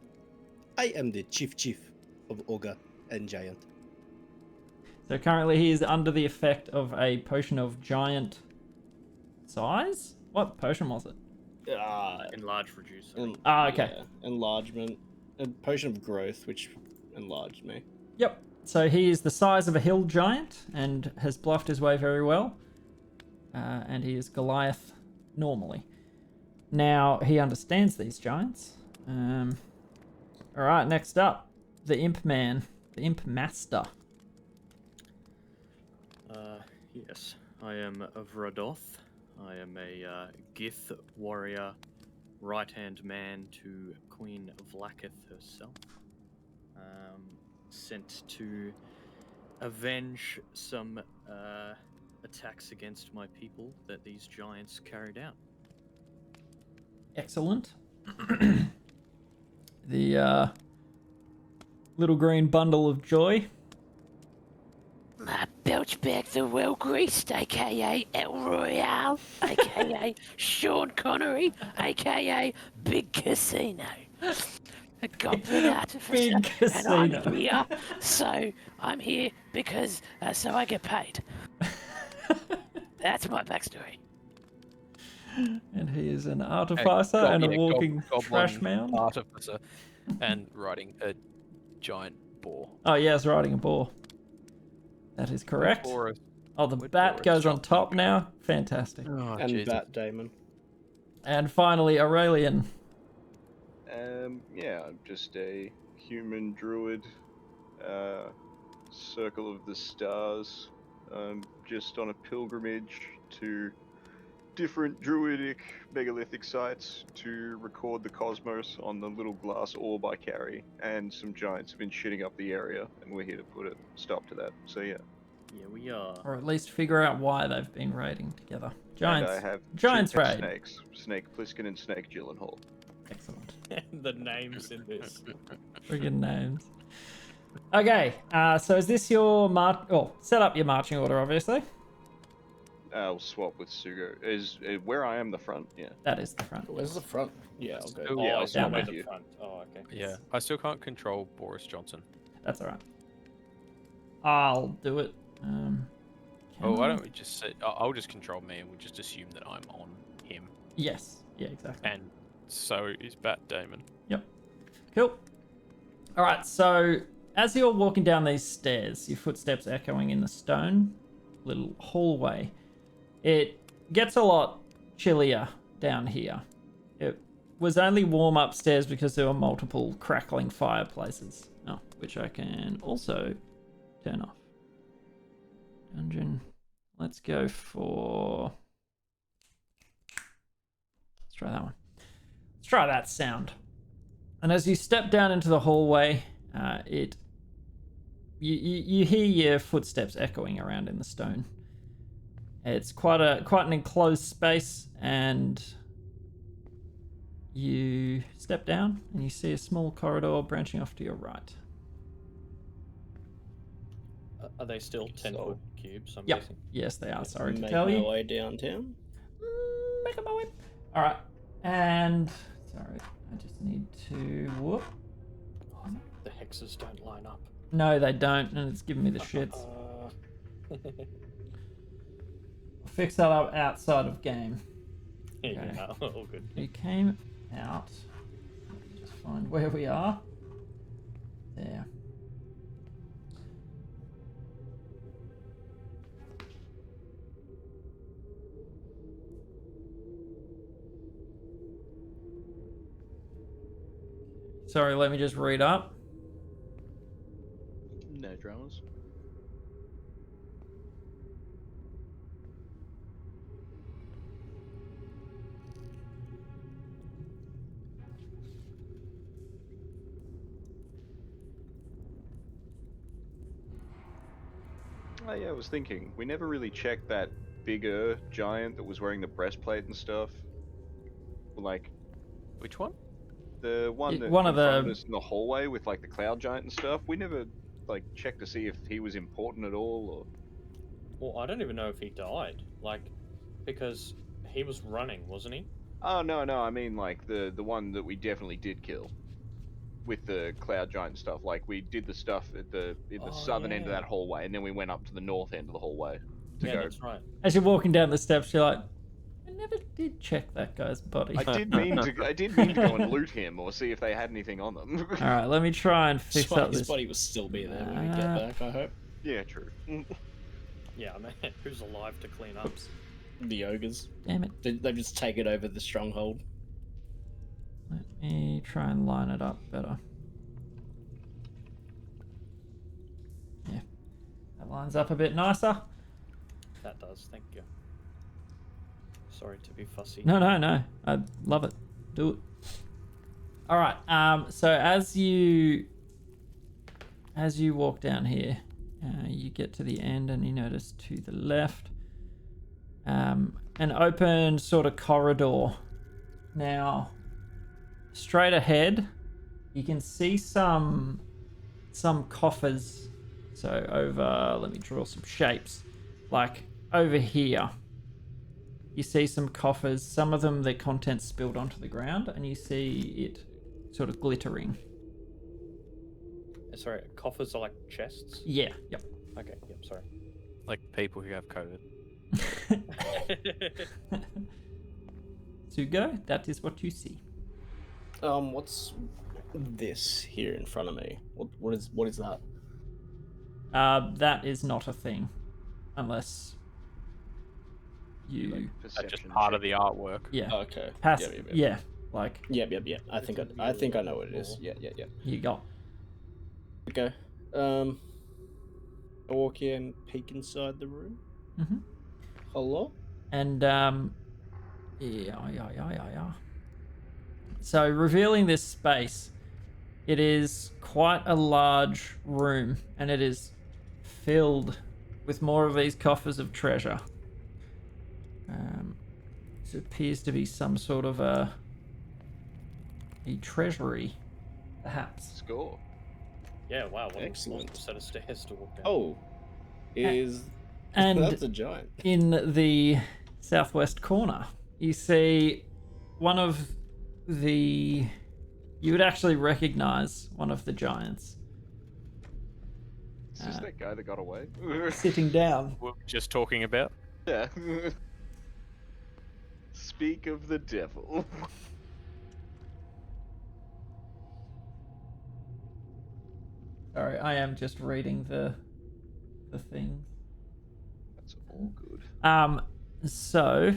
I am the chief of Ogre and Giant. So currently he is under the effect of a potion of giant size? What potion was it? Enlarge, reduce. Okay. Yeah, enlargement. A potion of growth, which enlarged me. Yep. So he is the size of a hill giant and has bluffed his way very well. And he is Goliath normally. Now, he understands these giants. Alright, next up. The Imp Man. The Imp Master. Yes, I am of Radoth. I am a Gith warrior, right-hand man to Queen Vlakith herself. Sent to avenge some attacks against my people that these giants carried out. Excellent. The little green bundle of joy. My Belchback the Well-Greased, aka El Royale, aka Sean Connery, aka Big Casino. A goblin artificer, Big and I'm Casino. here, so I'm here because so I get paid. That's my backstory. And he is an artificer and a walking trash mound. artificer, and riding a giant boar. Oh yes, riding a boar. That is correct. Oh, the bat goes on top now. Fantastic. Oh, And Jesus. Bat Damon. And finally, Aurelian. Yeah, I'm just a human druid. Circle of the Stars. Just on a pilgrimage to different druidic megalithic sites to record the cosmos on the little glass orb I carry, and some giants have been shitting up the area, and we're here to put a stop to that. So yeah. Yeah, we are. Or at least figure out why they've been raiding together. Giants. And I have Giants two pet raid. snakes, Snake Plissken and Snake Gyllenhaal. Excellent. The names in this. Friggin' names. Okay, so is this your set up your marching order, obviously. I'll swap with Sugo. Is where I am the front? Yeah. That is the front. Where's the front? Yeah, I'll go. Oh, Yeah, Oh, I'll it's down not swap there. at with the you. front. Oh, okay. Yeah, I still can't control Boris Johnson. That's alright. I'll do it. Oh, why I? don't we just say? I'll just control me, and we'll just assume that I'm on him. Yes. Yeah, exactly. And so is Bat Damon. Cool. All right, so as you're walking down these stairs, your footsteps echoing in the stone little hallway, it gets a lot chillier down here. It was only warm upstairs because there were multiple crackling fireplaces, which I can also turn off. Dungeon. Let's go for... Let's try that one. Let's try that sound. And as you step down into the hallway, you hear your footsteps echoing around in the stone. It's quite an enclosed space, and you step down and you see a small corridor branching off to your right. Are they still 10-foot cubes? I'm Yep. guessing. Yes, they are. Sorry to Make tell my you. way downtown. Make my way. All right, and sorry, I just need to whoop. Oh, the hexes don't line up. No, they don't, and it's giving me the shits. I'll fix that up outside of game. Yeah, all good. We came out. Let me just find where we are. There. Sorry, let me just read up. No dramas. Oh yeah, I was thinking, we never really checked that bigger giant that was wearing the breastplate and stuff. Like, Which one? the one that one of the- confronted us in the hallway with like the cloud giant and stuff. We never like checked to see if he was important at all, or... Well, I don't even know if he died. Like, because he was running, wasn't he? Oh no, I mean like the one that we definitely did kill. With the cloud giant stuff, like we did the stuff at the southern end of yeah. that hallway, and then we went up to the north end of the hallway to Yeah, go. that's right. As you're walking down the steps, you're like, I never did check that guy's body. I did mean to go and loot him or see if they had anything on them. All right, let me try and fix So up his this. body will still be there when we get back, I hope. Yeah, true. Yeah, I mean, who's alive to clean up? The ogres. Damn it. They've just taken over the stronghold. Let me try and line it up better. Yeah, that lines up a bit nicer. That does, thank you. Sorry to be fussy. No, I love it. Do it. All right. So as you walk down here, you get to the end and you notice to the left, an open sort of corridor. Now, straight ahead, you can see some coffers So over, let me draw some shapes. Like over here, you see some coffers. Some of them, their contents spilled onto the ground, and you see it sort of glittering. Sorry, coffers are like chests? Yeah, yep. Okay, yep, sorry. Like people who have COVID. Sugo, that is what you see. What's this here in front of me? What is that? That is not a thing, unless you. That's just part of the artwork. Yeah. Oh, okay. Yeah, like. Yep. I think I know what it is. Yeah. You got. Okay. I walk in, peek inside the room. Mm-hmm. Hello. And yeah. So revealing this space, it is quite a large room, and it is filled with more of these coffers of treasure. This appears to be some sort of a treasury, perhaps. Score. Yeah, wow, what Excellent. a set of stairs to walk down. Oh, And that's a giant. in the southwest corner, you see one of the. You would actually recognize one of the giants. Is this that guy that got away? Sitting down. We're just talking about. Yeah. Speak of the devil. Sorry, I am just reading the things. That's all good. So.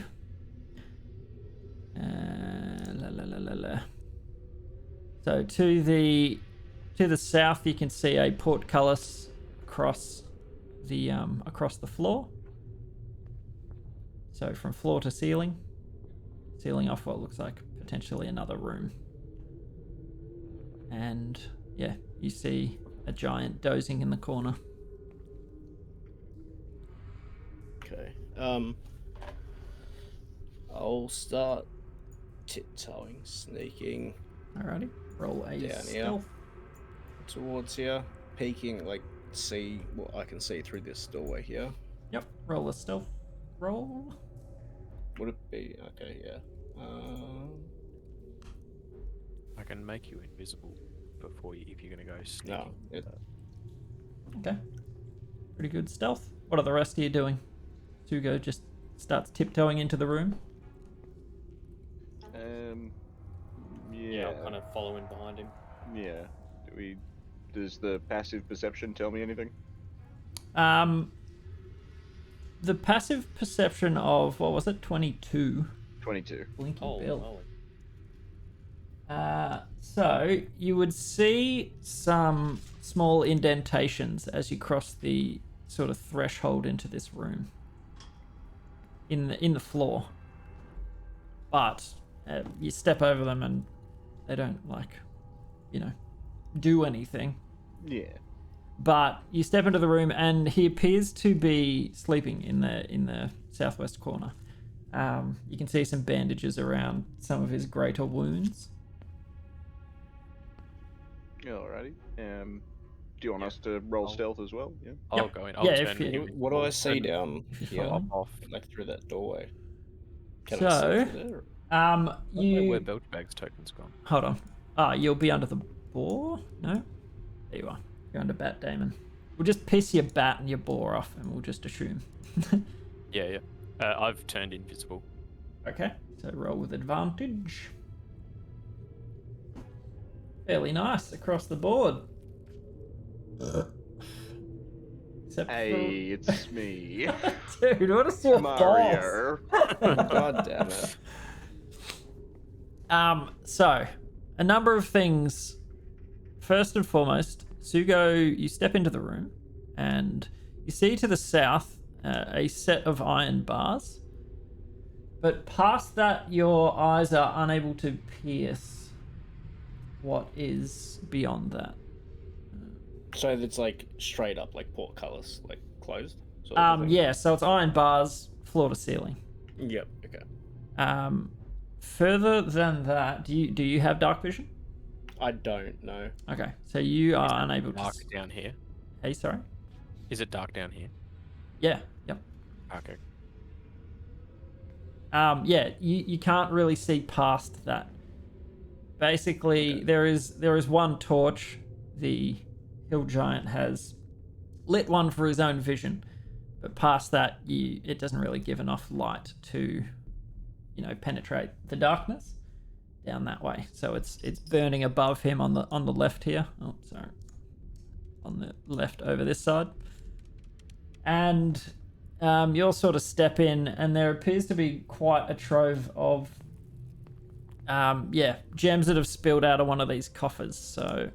So to the south, you can see a portcullis across the floor. So from floor to ceiling, sealing off what looks like potentially another room. And yeah, you see a giant dozing in the corner. Okay. I'll start tiptoeing, sneaking Alrighty, roll a down here stealth. towards here, peeking, like see what I can see through this doorway here. Yep, roll a stealth roll. Would it be okay? Yeah. I can make you invisible before you, if you're gonna go sneaking. No. It, Okay, pretty good stealth. What are the rest of you doing? Sugo just starts tiptoeing into the room. Yeah, I'm kind of following behind him. Yeah. Does the passive perception tell me anything? The passive perception of, what was it, 22? 22. Blinky Oh, Bill. moly. So you would see some small indentations as you cross the sort of threshold into this room in the floor, but you step over them and they don't do anything. Yeah. But you step into the room and he appears to be sleeping in the southwest corner. You can see some bandages around some of his greater wounds. Alrighty. Do you want us to roll stealth as well? Yeah. I'll go in. I'll Yeah, turn if you- what do I see down If here, you follow. off. like through that doorway? Can So, I see through there? you Where Belchbag's token's gone. hold on. You'll be under the boar. No, there you are. You're under Bat Damon. We'll just piss your bat and your boar off, and we'll just assume. Yeah. I've turned invisible. Okay, so roll with advantage. Fairly nice across the board. Except Hey, it's me. for... Dude, what is your Mario. God damn it. So, a number of things. First and foremost, Sugo, you step into the room and you see to the south a set of iron bars. But past that, your eyes are unable to pierce what is beyond that. So it's like straight up, like portcullis, like closed. Sort of thing? Yeah, so it's iron bars, floor to ceiling. Yep. Okay. Further than that, do you have dark vision? I don't know. Okay, so you are unable to. Mark down here. Hey, sorry. Is it dark down here? Yeah, yep. Okay. Yeah, you can't really see past that. Basically, there is one torch. The hill giant has lit one for his own vision, but past that, it doesn't really give enough light to, penetrate the darkness down that way. So it's burning above him on the left here. Oh, sorry, on the left over this side, and you'll sort of step in, and there appears to be quite a trove of gems that have spilled out of one of these coffers. So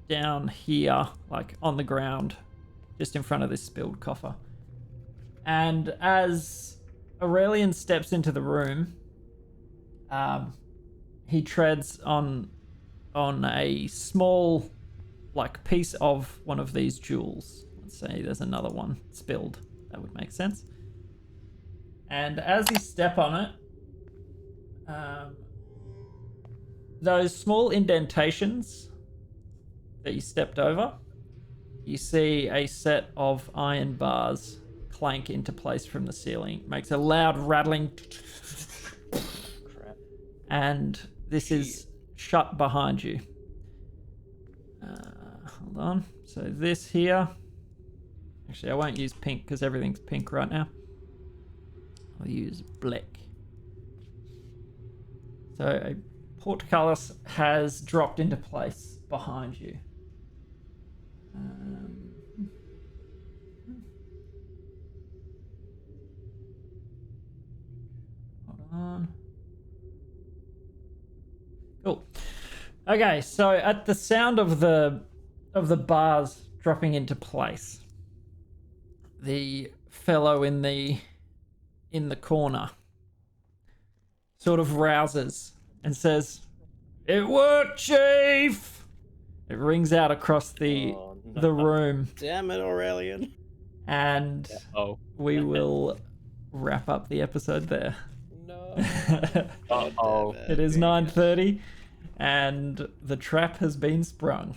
down here, like on the ground, just in front of this spilled coffer. And as Aurelian steps into the room, he treads on a small, like, piece of one of these jewels. Let's say there's another one spilled. That would make sense. And as you step on it, those small indentations that you stepped over, you see a set of iron bars clank into place from the ceiling. Makes a loud rattling. Crap. And this is shut behind you. Hold on. So this here. Actually, I won't use pink because everything's pink right now. I'll use black. So a portcullis has dropped into place behind you. Hold on. Cool. Okay, so at the sound of the bars dropping into place, the fellow in the corner sort of rouses and says, "It worked, Chief!" It rings out across the room. Damn it, Aurelian. And we will wrap up the episode there. No. It is 9:30 and the trap has been sprung.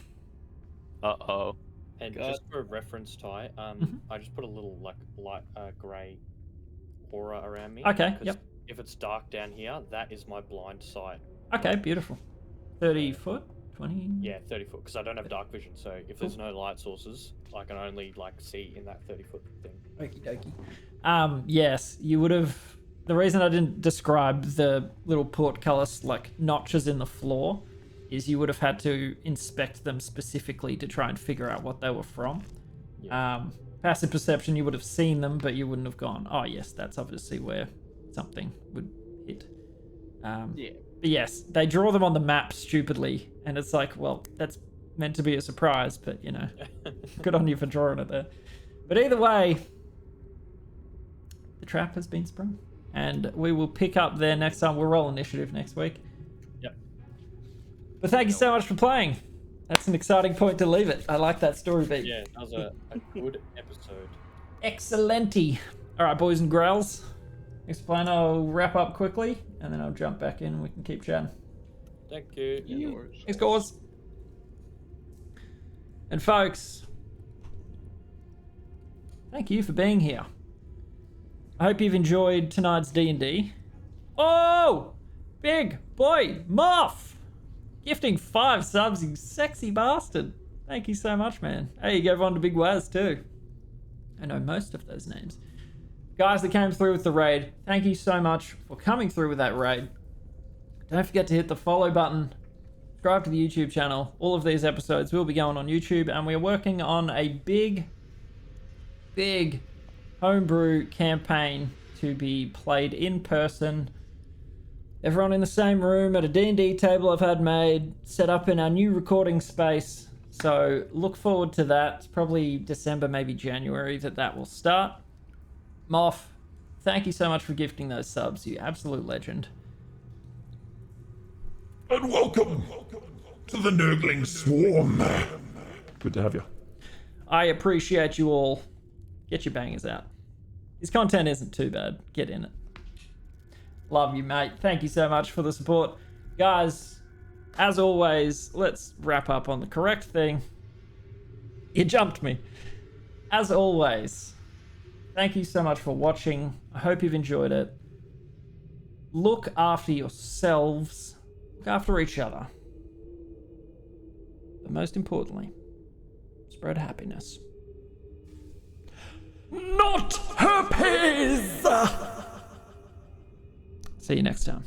And just for reference, Ty, I just put a little light grey aura around me. Okay, yep. If it's dark down here, that is my blind sight. Okay, beautiful. 30 foot? 20? Yeah, 30 foot, because I don't have dark vision, so if there's no light sources, I can only see in that 30 foot thing. Okie dokie. Yes, you would have. The reason I didn't describe the little portcullis notches in the floor is you would have had to inspect them specifically to try and figure out what they were from. Yeah. Passive perception, you would have seen them, but you wouldn't have gone, oh yes, that's obviously where something would hit. But yes, they draw them on the map stupidly, and it's like, well, that's meant to be a surprise, but good on you for drawing it there. But either way, the trap has been sprung, and we will pick up there next time. We'll roll initiative next week. Yep. But thank you so much for playing. That's an exciting point to leave it. I like that story beat. Yeah, that was a good episode. Excellente. All right, boys and girls. Explain. I'll wrap up quickly, and then I'll jump back in and we can keep chatting. Thank you. Thanks, guys. And folks, thank you for being here. I hope you've enjoyed tonight's D&D. Oh, big boy Muff, gifting 5 subs, you sexy bastard. Thank you so much, man. Hey, you gave on to Big Waz too. I know most of those names. Guys that came through with the raid, thank you so much for coming through with that raid. Don't forget to hit the follow button, subscribe to the YouTube channel. All of these episodes will be going on YouTube, and we're working on a big homebrew campaign to be played in person. Everyone in the same room at a D&D table I've had made, set up in our new recording space. So look forward to that. It's probably December, maybe January that will start. Moff, thank you so much for gifting those subs. You absolute legend. And welcome to the Nergling swarm. Good to have you. I appreciate you all. Get your bangers out. His content isn't too bad. Get in it. Love you, mate. Thank you so much for the support. Guys, as always, let's wrap up on the correct thing. You jumped me. As always, thank you so much for watching. I hope you've enjoyed it. Look after yourselves. Look after each other. But most importantly, spread happiness. Not herpes! See you next time.